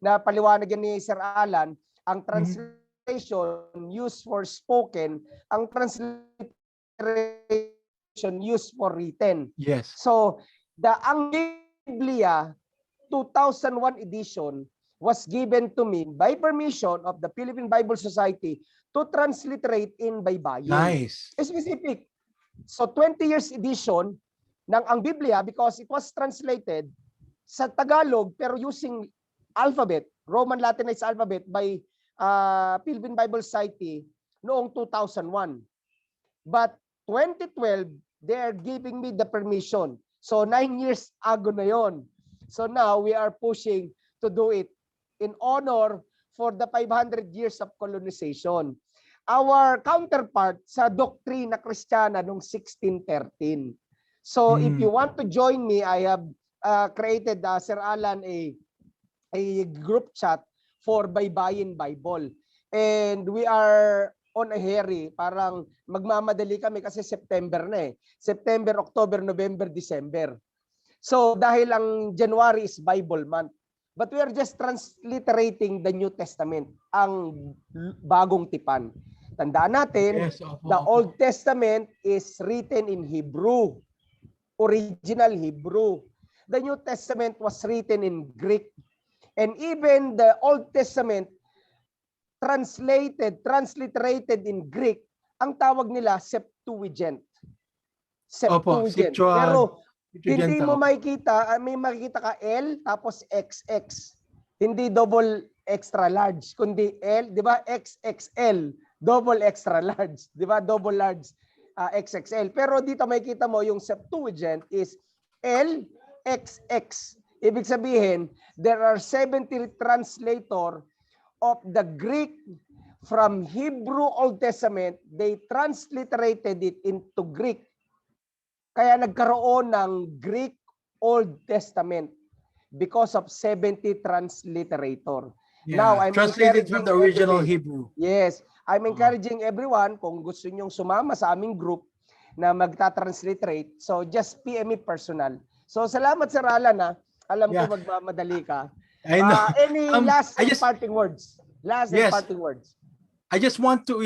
Napaliwanag ni Sir Alan, ang translation used for spoken, ang transliteration used for written. Yes. So, ang Biblia 2001 edition was given to me by permission of the Philippine Bible Society to transliterate in Baybayin. Nice. Specific. So 20 years edition ng ang Biblia, because it was translated sa Tagalog pero using alphabet, Roman Latinized alphabet by Philippine Bible Society noong 2001. But 2012, they are giving me the permission. So 9 years ago na yon. So now we are pushing to do it in honor for the 500 years of colonization. Our counterpart sa doktrina Kristiyana noong 1613. So if you want to join me, I have created, Sir Alan, a group chat for Baybayin Bible. And we are on a hurry. Parang magmamadali kami kasi September na eh. September, October, November, December. So dahil ang January is Bible month. But we are just transliterating the New Testament, ang bagong tipan. Tandaan natin, the Old Testament is written in Hebrew, original Hebrew. The New Testament was written in Greek. And even the Old Testament transliterated in Greek, ang tawag nila Septuagint. Septuagint. Pero hindi mo makikita, may makikita ka L tapos XX. Hindi double extra large, kundi L, di ba? XXL, double extra large, di ba? Double large, XXL. Pero dito makikita mo yung Septuagint is LXX. Ibig sabihin, there are 70 translator of the Greek from Hebrew Old Testament. They transliterated it into Greek. Kaya nagkaroon ng Greek Old Testament because of 70 transliterator. Yeah, Now, I'm translated from the original everybody. Hebrew. Yes, I'm encouraging everyone kung gusto nyong sumama sa aming group na magta-transliterate. So just PM me personal. So salamat Sir Alan ha. Alam ko magmamadali ka. I know. Any last parting words? Last and parting words. I just want to,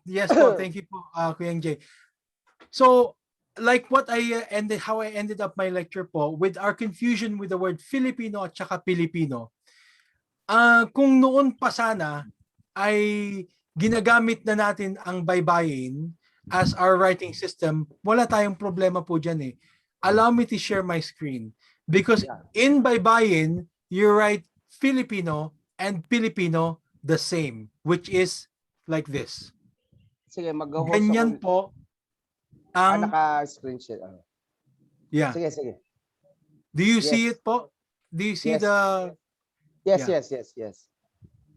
yes po, thank you po, Kuya Jay. So, like what I ended, how I ended up my lecture po, with our confusion with the word Filipino at saka Pilipino, kung noon pa sana ay ginagamit na natin ang baybayin as our writing system, wala tayong problema po dyan eh. Allow me to share my screen. Because in baybayin, you write Filipino and Pilipino the same, which is like this. Sige, mag-host ganyan po ang naka-screenshot. Yeah. Sige. Do you see it po? Do you see the Yes.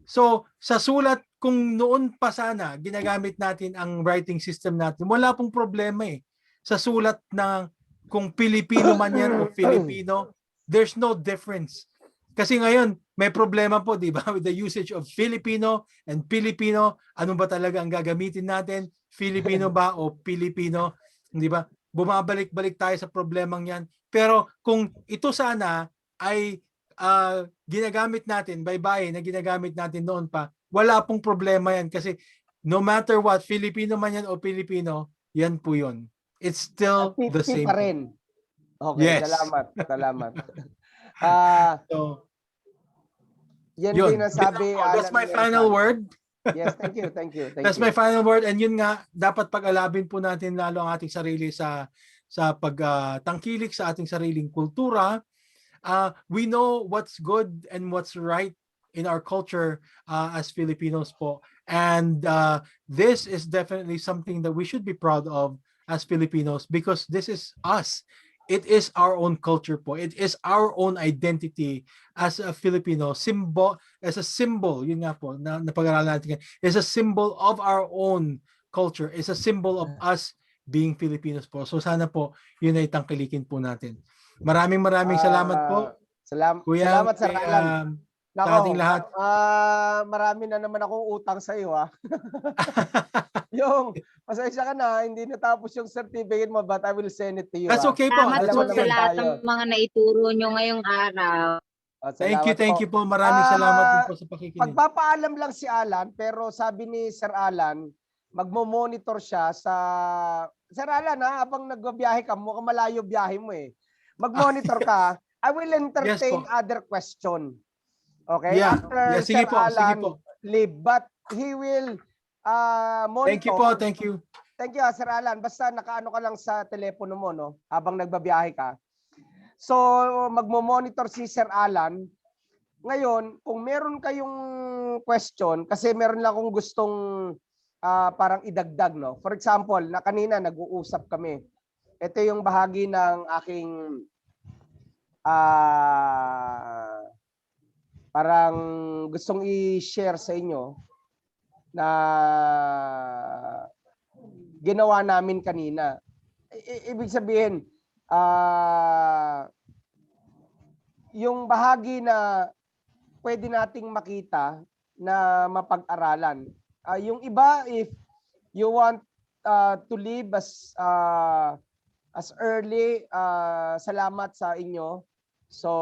So, sa sulat, kung noon pa sana ginagamit natin ang writing system natin, wala pong problema eh. Sa sulat ng kung Pilipino man yan o Filipino, there's no difference. Kasi ngayon, may problema po, di ba? With the usage of Filipino and Pilipino, ano ba talaga ang gagamitin natin? Filipino ba o Pilipino? Di ba? Bumabalik-balik tayo sa problemang yan. Pero kung ito sana ay ginagamit natin, baybayin na ginagamit natin noon pa, wala pong problema yan. Kasi no matter what, Filipino man yan o Pilipino, yan po yun. It's still the same. Pa rin. Okay, yes. Salamat. So, yan din ang sabi. That's my final word. Yes, thank you. That's my final word. And yun nga, dapat pag-alabin po natin lalo ang ating sarili sa pagtangkilik sa ating sariling kultura. We know what's good and what's right in our culture as Filipinos po. And this is definitely something that we should be proud of as Filipinos because this is us. It is our own culture po. It is our own identity as a Filipino. As a symbol, yun nga po, na pag-aralan natin. It's a symbol of our own culture. It's a symbol of us being Filipinos po. So sana po, yun ay tangkilikin po natin. Maraming salamat po. Salamat Sir Alan. Sa ating lahat. Marami na naman akong utang sa iyo ha. Yung pasensya ka na, hindi natapos yung certificate mo but I will send it to you. That's okay po. Salamat po sa lahat ng mga naituro nyo ngayong araw. Thank you po. Maraming salamat din po sa pakikinig. Magpapaalam lang si Alan pero sabi ni Sir Alan, magmo-monitor siya sa Sir Alan ha, habang nagbabiyahe ka, mukhang malayo biyahe mo eh. Mag-monitor ka. I will entertain other question. Okay? Yeah. After Sige Sir po. Alan leave, but he will monitor. Thank you po. Thank you. Thank you, Sir Alan. Basta nakaano ka lang sa telepono mo, no? Habang nagbabiyahe ka. So, magmo-monitor si Sir Alan. Ngayon, kung meron kayong question, kasi meron lang akong gustong parang idagdag, no? For example, na kanina nag-uusap kami. Ito yung bahagi ng aking parang gustong i-share sa inyo na ginawa namin kanina. Ibig sabihin, yung bahagi na pwede nating makita na mapag-aralan. Yung iba, if you want to live as early, salamat sa inyo. So,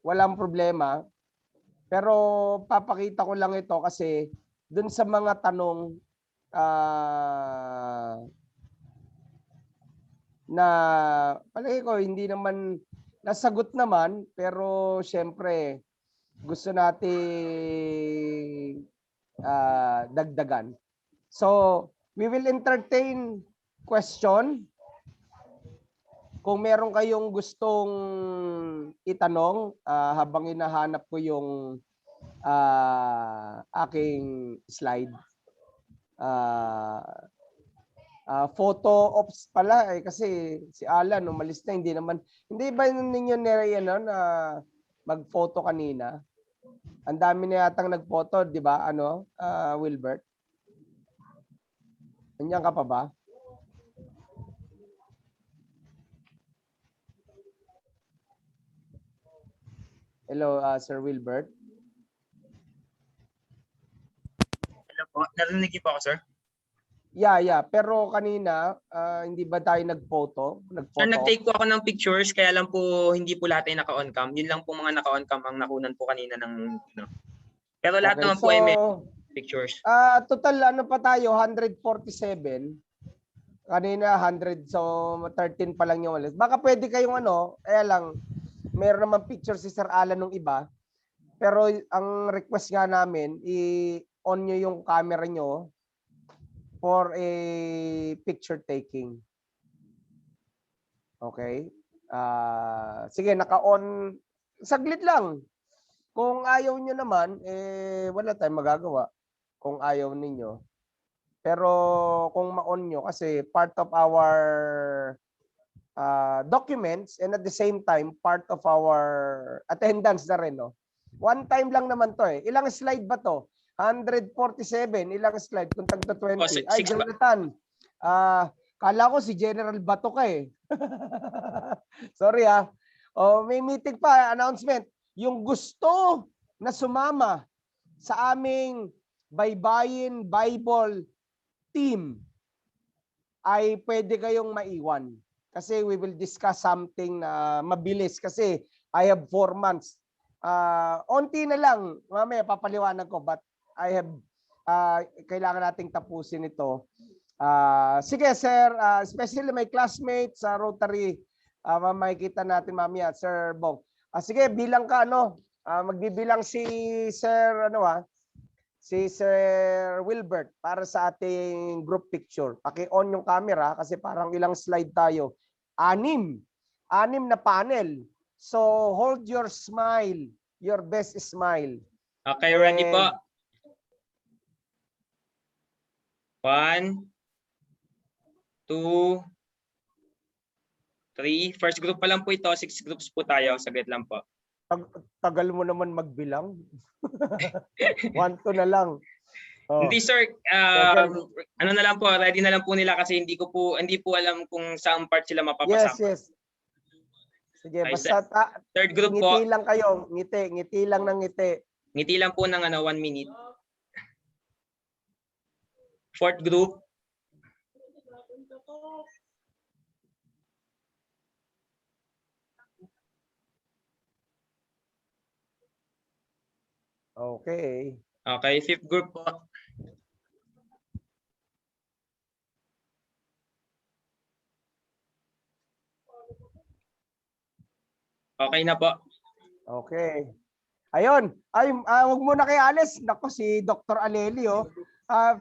walang problema. Pero papakita ko lang ito kasi dun sa mga tanong na palagi ko hindi naman nasagot naman, pero syempre gusto nating dagdagan. So, we will entertain question. Kung meron kayong gustong itanong habang hinahanap ko yung aking slide. Photo ops pala kasi si Alan umalis na, hindi ba ninyo na mag-photo kanina? Ang dami na yatang nag-photo, di ba? Wilbert? Nandiyan ka pa ba? Hello, Sir Wilbert. Hello po. Narinig niyo po ako, sir? Yeah. Pero kanina, hindi ba tayo nag-photo? Sir, nag-take po ako ng pictures, kaya lang po hindi po lahat ay naka-on cam. Yun lang po mga naka-on cam ang nakunan po kanina ng Pero lahat naman po ay may pictures. Total pa tayo, 147. Kanina 100, so 13 pa lang yung ulit. Baka pwede kayong lang, meron naman picture si Sir Alan nung iba. Pero ang request nga namin, i-on nyo yung camera nyo for a picture taking. Okay? Sige, naka-on. Saglit lang. Kung ayaw nyo naman, wala tayong magagawa. Kung ayaw ninyo. Pero kung ma-on nyo, kasi part of our documents and at the same time, part of our attendance na rin. No? One time lang naman to eh. Ilang slide ba to? 147. Ilang slide? Kung tagto 20. Ay, Jonathan. Kala ko si General Bato ka eh. Sorry may meeting pa. Announcement. Yung gusto na sumama sa aming Baybayin Bible team ay pwede kayong maiwan. Kasi we will discuss something na mabilis. Kasi I have 4 months. Onti na lang. Mamaya papaliwanag ko. But I have, kailangan nating tapusin ito. Sige, sir. Especially my classmates sa Rotary. Makikita natin mamaya, Sir Bong. Sige, bilang ka, magbibilang si Sir, si Sir Wilbert para sa ating group picture. Paki-on yung camera kasi parang ilang slide tayo. 6 na panel. So, hold your smile. Your best smile. Okay, ready po. 1, 2, 3. First group pa lang po ito. 6 groups po tayo. Saglit lang po. Tagal mo naman magbilang. 1, 2 na lang. Hindi sir, ano na lang po, ready na lang po nila kasi hindi po alam kung saan part sila mapapasama. Yes. Sige, Okay, basta third group ngiti po. lang kayo, ngiti lang ng ngiti. Ngiti lang po ng 1 minute. Fourth group. Okay. Okay, fifth group po. Okay na po. Okay. Ayun. Wag muna kayo alis. Nako, si Dr. Aleli,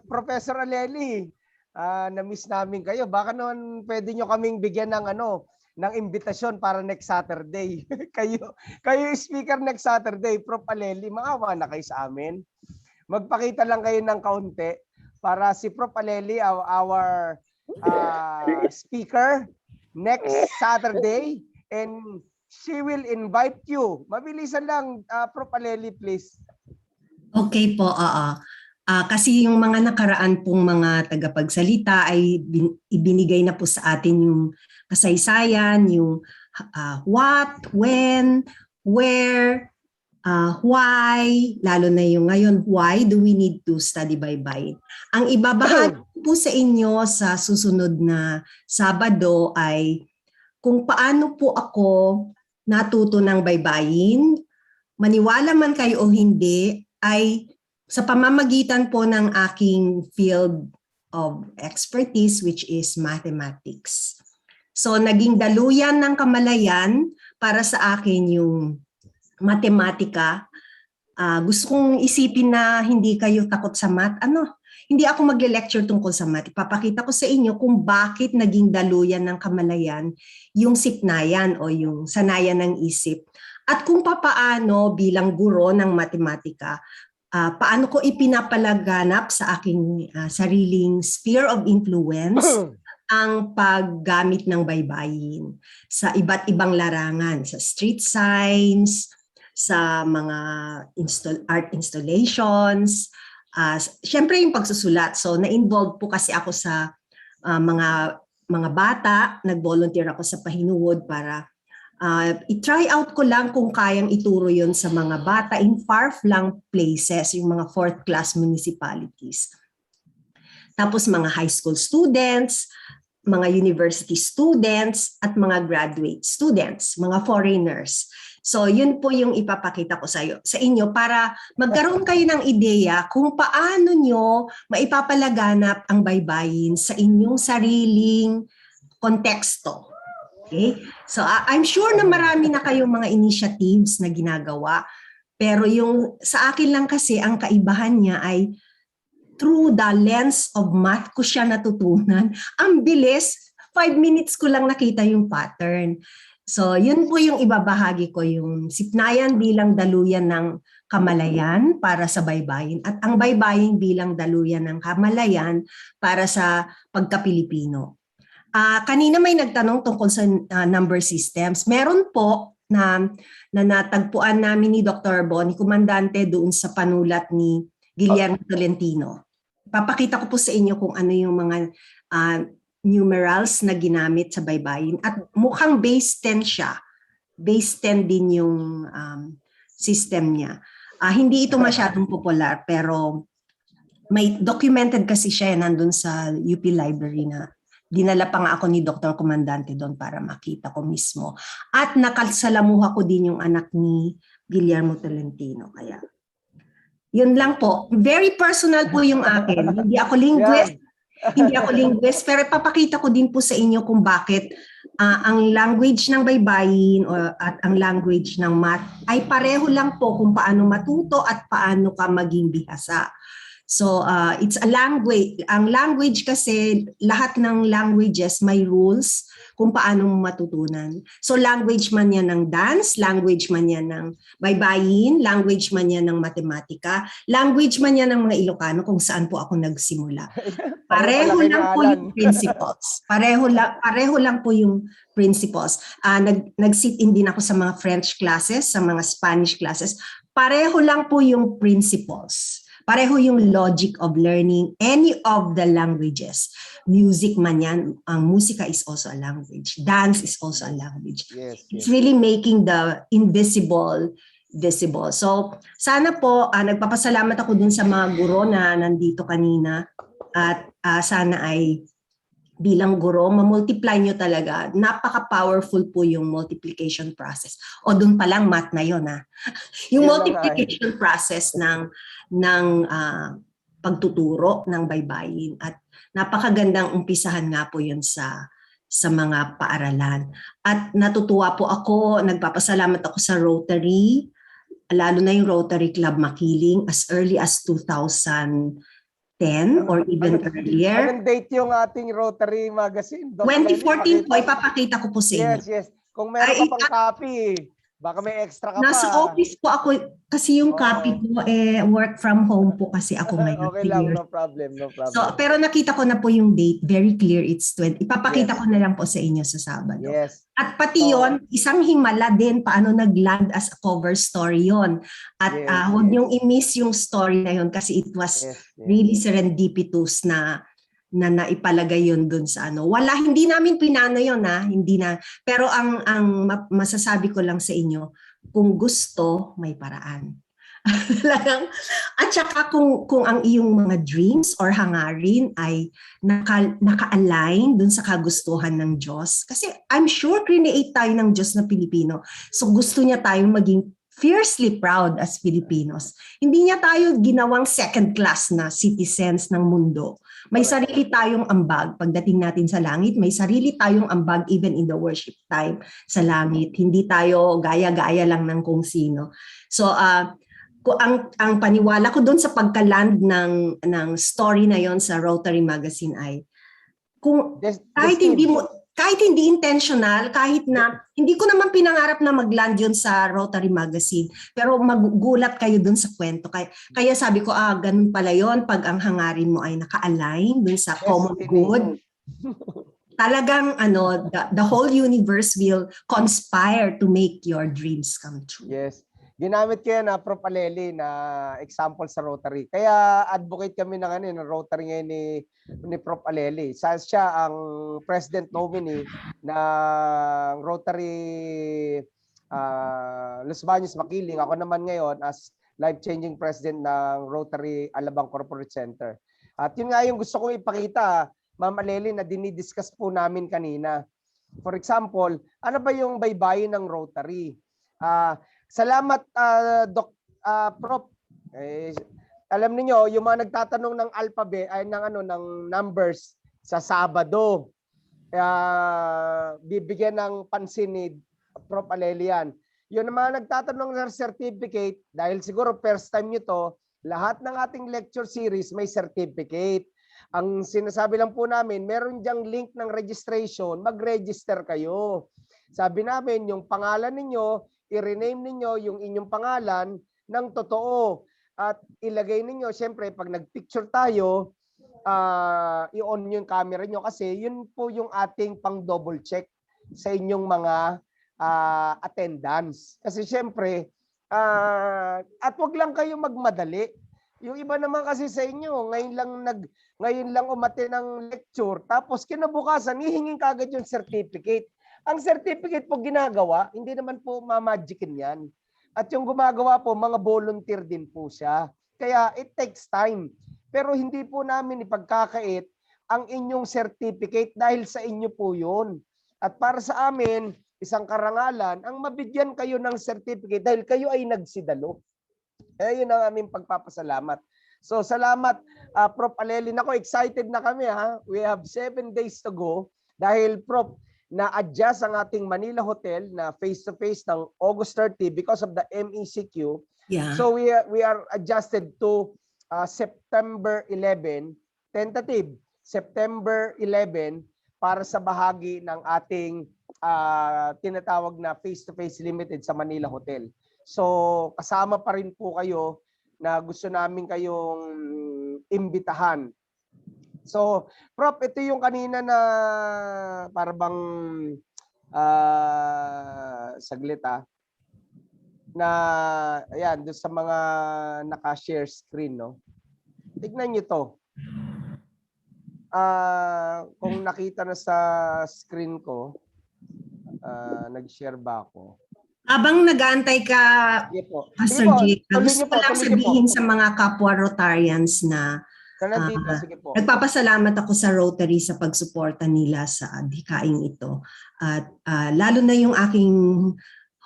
Professor Aleli, na-miss namin kayo. Baka naman pwede nyo kaming bigyan ng ng imbitasyon para next Saturday. kayo speaker next Saturday, Prof. Aleli, maawa na kayo sa amin. Magpakita lang kayo ng kaunti para si Prof. Aleli, our speaker next Saturday, and she will invite you. Mabilisan lang, Prof. Aleli, please. Okay po, kasi yung mga nakaraan pong mga tagapagsalita ay ibinigay na po sa atin yung kasaysayan, yung what, when, where, why, lalo na yung ngayon, why do we need to study baybayin? Ang ibabahagi po sa inyo sa susunod na Sabado ay kung paano po ako natuto ng baybayin, maniwala man kayo o hindi, ay sa pamamagitan po ng aking field of expertise, which is mathematics. So naging daluyan ng kamalayan para sa akin yung matematika. Gusto kong isipin na hindi kayo takot sa math. Hindi ako magle-lecture tungkol sa math. Ipapakita ko sa inyo kung bakit naging daluyan ng kamalayan yung sipnayan o yung sanayan ng isip. At kung papaano bilang guro ng matematika, paano ko ipinapalaganap sa aking sariling sphere of influence ang paggamit ng baybayin sa iba't ibang larangan, sa street signs, sa mga art installations, syempre yung pagsusulat. So na-involved po kasi ako sa mga bata, nag-volunteer ako sa Pahinuwod para i-try out ko lang kung kayang ituro yon sa mga bata in far-flung places, yung mga fourth class municipalities. Tapos mga high school students, mga university students, at mga graduate students, mga foreigners. So yun po yung ipapakita ko sa inyo para magkaroon kayo ng ideya kung paano nyo maipapalaganap ang baybayin sa inyong sariling konteksto. Okay? So I'm sure na marami na kayong mga initiatives na ginagawa, pero yung sa akin lang kasi ang kaibahan niya ay through the lens of math ko siya natutunan. Ang bilis, 5 minutes ko lang nakita yung pattern. So yun po yung ibabahagi ko, yung sipnayan bilang daluyan ng kamalayan para sa baybayin at ang baybayin bilang daluyan ng kamalayan para sa pagka-Pilipino. Kanina may nagtanong tungkol sa number systems. Meron po na natagpuan namin ni Dr. Bonnie Comandante doon sa panulat ni Guillermo Tolentino. Papakita ko po sa inyo kung ano yung mga numerals na ginamit sa baybayin at mukhang base 10 siya. Base 10 din yung system niya. Hindi ito masyadong popular pero may documented kasi siya nandun sa UP Library na dinala pa nga ako ni Dr. Comandante doon para makita ko mismo. At nakasalamuha ko din yung anak ni Guillermo Tolentino. Kaya yun lang po. Very personal po yung akin. Hindi ako linguist. Hindi ako linguist, pero papakita ko din po sa inyo kung bakit ang language ng baybayin at ang language ng math ay pareho lang po kung paano matuto at paano ka maging bihasa. So it's a language. Ang language kasi, lahat ng languages may rules kung paano mo matutunan. So language man yan ng dance, language man yan ng baybayin, language man yan ng matematika, language man yan ng mga Ilocano kung saan po ako nagsimula. Pareho lang po yung principles. Pareho lang po yung principles. Nag-sit-in din ako sa mga French classes, sa mga Spanish classes. Pareho lang po yung principles. Pareho yung logic of learning any of the languages. Music man yan, ang musika is also a language. Dance is also a language. Yes, It's really making the invisible visible. So sana po, nagpapasalamat ako dun sa mga guro na nandito kanina at sana ay bilang guro, ma-multiply nyo talaga. Napaka-powerful po yung multiplication process. O dun palang math na yun. Yung multiplication process ng pagtuturo ng baybayin. At napakagandang umpisahan nga po yun sa mga paaralan. At natutuwa po ako, nagpapasalamat ako sa Rotary, lalo na yung Rotary Club Makiling as early as 2010 or even earlier. Anong date yung ating Rotary magazine? 2014 po, ipapakita ko po sa inyo. Yes. Kung meron ka pang copy, baka may extra ka pa. Nasa office po ako, kasi yung copy ko, work from home po kasi ako ngayon. Okay lang, no problem. So, pero nakita ko na po yung date, very clear, it's 20. Ipapakita ko na lang po sa inyo sa Sabado. Yes. At pati yon, isang himala din paano nag-land as a cover story yon. At huwag niyong i-miss yung story na yon kasi it was really serendipitous na na naipalagay yun dun sa ano. Wala, hindi namin pinano yun hindi na. Pero ang masasabi ko lang sa inyo, kung gusto, may paraan. At saka kung ang iyong mga dreams or hangarin ay naka-align dun sa kagustuhan ng Diyos. Kasi I'm sure create tayo ng Diyos na Pilipino. So gusto niya tayong maging fiercely proud as Filipinos. Hindi niya tayo ginawang second class na citizens ng mundo. May sarili tayong ambag pagdating natin sa langit. May sarili tayong ambag even in the worship time sa langit. Hindi tayo gaya-gaya lang ng kung sino. So, ang paniwala ko doon sa pagka-land ng story na yon sa Rotary Magazine ay kung kahit hindi intentional, kahit na hindi ko naman pinangarap na mag-land yun sa Rotary Magazine, pero magugulat kayo dun sa kwento. Kaya sabi ko, ganun pala yon pag ang hangarin mo ay naka-align dun sa common good. Talagang the whole universe will conspire to make your dreams come true. Yes. Ginamit ko yan Prof. Aleli na example sa Rotary. Kaya advocate kami ng Rotary ngayon ni Prof. Aleli. Siya ang president nominee ng Rotary Los Baños Makiling. Ako naman ngayon as life-changing president ng Rotary Alabang Corporate Center. At yun nga yung gusto kong ipakita, Ma'am Aleli, na dinidiscuss po namin kanina. For example, ano ba yung baybayin ng Rotary? Salamat Prof. Alam niyo yung mga nagtatanong ng alphabet ay ng numbers sa Sabado. Bibigyan ng pansin ni Prof. Alelian. Yung mga nagtatanong ng certificate dahil siguro first time niyo to, lahat ng ating lecture series may certificate. Ang sinasabi lang po namin, meron diyang link ng registration, mag-register kayo. Sabi namin yung pangalan ninyo, i-rename ninyo yung inyong pangalan ng totoo at ilagay ninyo, siyempre pag nag-picture tayo, i-on yung camera nyo kasi yun po yung ating pang double check sa inyong mga attendance. Kasi siyempre, at wag lang kayo magmadali. Yung iba naman kasi sa inyo, ngayon lang umate ng lecture, tapos kinabukasan, hihingin kagad yung certificate. Ang certificate po ginagawa, hindi naman po mamagicin yan. At yung gumagawa po, mga volunteer din po siya. Kaya it takes time. Pero hindi po namin ipagkakait ang inyong certificate dahil sa inyo po yun. At para sa amin, isang karangalan, ang mabigyan kayo ng certificate dahil kayo ay nagsidalo. Yun ang aming pagpapasalamat. So salamat Prof. Aleli. Nako, excited na kami We have 7 days to go dahil Prof, na-adjust ang ating Manila Hotel na face-to-face ng August 30 because of the MECQ. Yeah. So we are adjusted to September 11, tentative September 11 para sa bahagi ng ating tinatawag na face-to-face limited sa Manila Hotel. So kasama pa rin po kayo na gusto namin kayong imbitahan. So, Prof, ito yung kanina na para bang saglit na ayan, doon sa mga naka-share screen, no? Tignan niyo to. Kung nakita na sa screen ko, nag-share ba ako? Abang nag-aantay ka, Pastor Jake, gusto ko lang sabihin sa mga kapwa Rotarians na nagpapasalamat ako sa Rotary sa pagsuporta nila sa adhikaing ito. At lalo na yung aking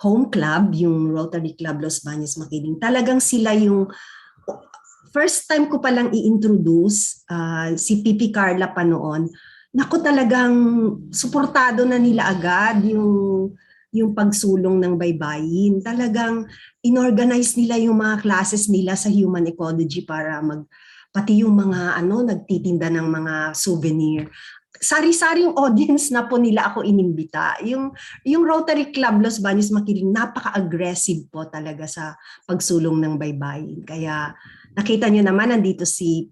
home club, yung Rotary Club Los Baños Makiling. Talagang sila yung first time ko palang i-introduce si Pipi Carla pa noon. Naku, talagang suportado na nila agad yung pagsulong ng baybayin. Talagang inorganize nila yung mga classes nila sa human ecology para pati yung mga nagtitinda ng mga souvenir. Sari-saring audience na po nila ako inimbita. Yung Rotary Club Los Baños Makiling, napaka-aggressive po talaga sa pagsulong ng baybayin. Kaya nakita nyo naman, nandito si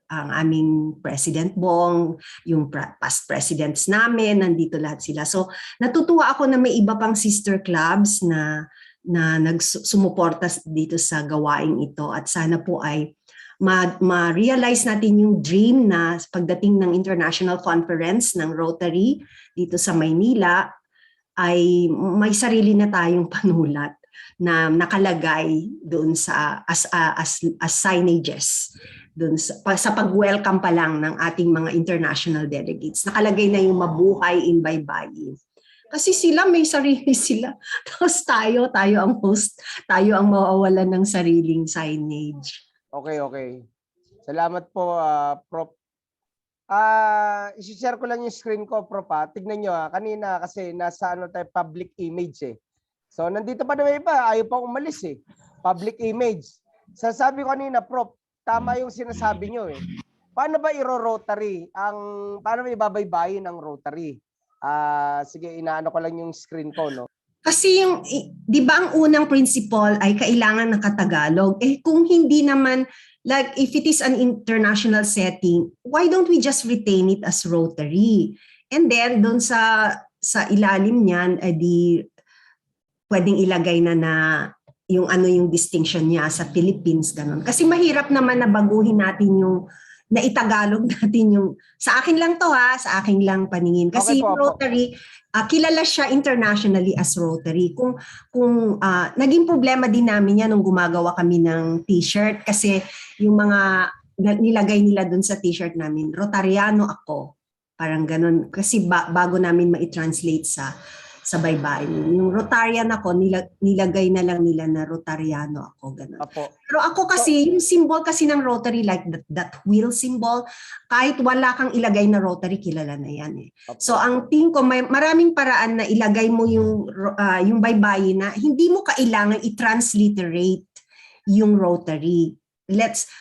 ang aming President Bong, yung past presidents namin, nandito lahat sila. So natutuwa ako na may iba pang sister clubs na nagsumuporta dito sa gawaing ito at sana po ay ma-realize natin yung dream na pagdating ng International Conference ng Rotary dito sa Maynila, ay may sarili na tayong panulat na nakalagay doon sa as signages doon sa pag-welcome pa lang ng ating mga international delegates. Nakalagay na yung mabuhay in baybayin. Kasi sila may sarili sila. Tapos tayo ang host, tayo ang mawawalan ng sariling signage. Okay. Salamat po, Prof. I-share ko lang yung screen ko, Prof. Tignan nyo, kanina kasi nasa tayo, public image eh. So nandito pa naman iba, ayaw pa umalis eh. Public image. Sasabi ko kanina, Prof, tama yung sinasabi nyo eh. Paano ba iro-rotary? Paano ba ibabaybayin ang rotary? Sige, inaano ko lang yung screen ko, no? Kasi di ba ang unang principle ay kailangan nakatagalog? Kung hindi naman, like if it is an international setting, why don't we just retain it as Rotary? And then doon sa ilalim niyan, di pwedeng ilagay na yung distinction niya sa Philippines, ganun. Kasi mahirap naman na baguhin natin yung na itagalog natin yung sa akin lang to sa akin lang paningin kasi Okay po, Rotary kilala siya internationally as Rotary. Kung naging problema din namin yan nung gumagawa kami ng t-shirt kasi yung mga nilagay nila dun sa t-shirt namin, Rotariano ako. Parang ganun kasi bago namin ma-translate sa baybayin. Yung Rotarian ako, nilagay na lang nila na Rotariano ako. Ganun. Pero ako kasi, yung symbol kasi ng Rotary, like that wheel symbol, kahit wala kang ilagay na Rotary, kilala na yan eh. So ang tingin ko, may maraming paraan na ilagay mo yung baybayin na hindi mo kailangan i-transliterate yung Rotary.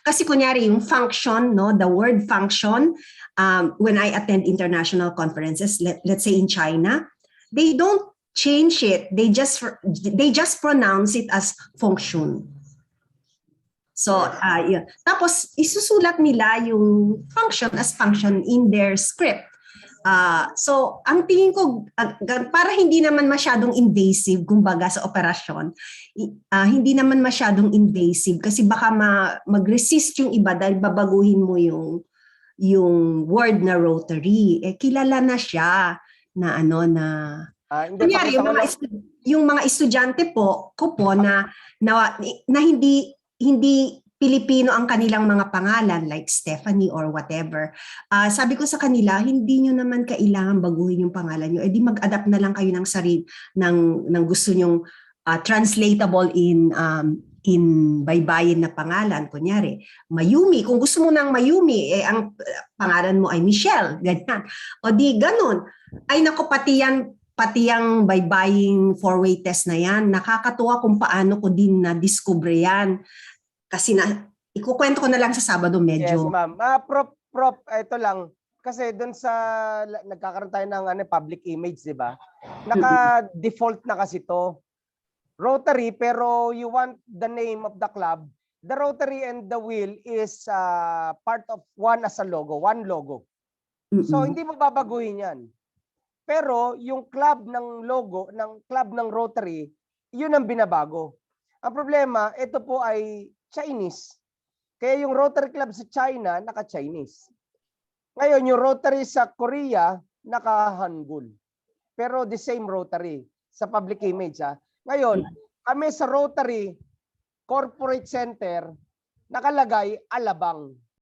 Kasi kunyari yung function, no, the word function, when I attend international conferences, let's say in China, they don't change it. They just pronounce it as function. So, yeah. Tapos isusulat nila yung function as function in their script. So, ang tingin ko para hindi naman masyadong invasive kumbaga sa operasyon, hindi naman masyadong invasive kasi baka mag-resist yung iba dahil babaguhin mo yung word na Rotary. Kilala na siya na kunyari, yung mga estudyante ko po na hindi Pilipino ang kanilang mga pangalan like Stephanie or whatever. Sabi ko sa kanila, hindi nyo naman kailangan baguhin yung pangalan nyo. Di mag-adapt na lang kayo ng sarili ng gusto nyong translatable in baybayin na pangalan. Kunyari, Mayumi. Kung gusto mo ng Mayumi, ang pangalan mo ay Michelle. Ganyan. O di ganun. Ay nako, pati yung baybaying four-way test na yan, nakakatuwa kung paano ko din na-discover yan. Kasi ikukwento ko na lang sa Sabado medyo. Yes, ma'am. Prof, ito lang. Kasi doon sa, nagkakaroon tayo ng public image, di ba? Naka-default na kasi to. Rotary, pero you want the name of the club. The Rotary and the wheel is part of one as a logo, one logo. So, hindi mo babaguhin yan. Pero yung club ng logo, ng club ng Rotary, yun ang binabago. Ang problema, ito po ay Chinese. Kaya yung Rotary Club sa China, naka-Chinese. Ngayon, yung Rotary sa Korea, naka-Hangul. Pero the same Rotary sa public image. Ngayon, kami sa Rotary Corporate Center, nakalagay Alabang.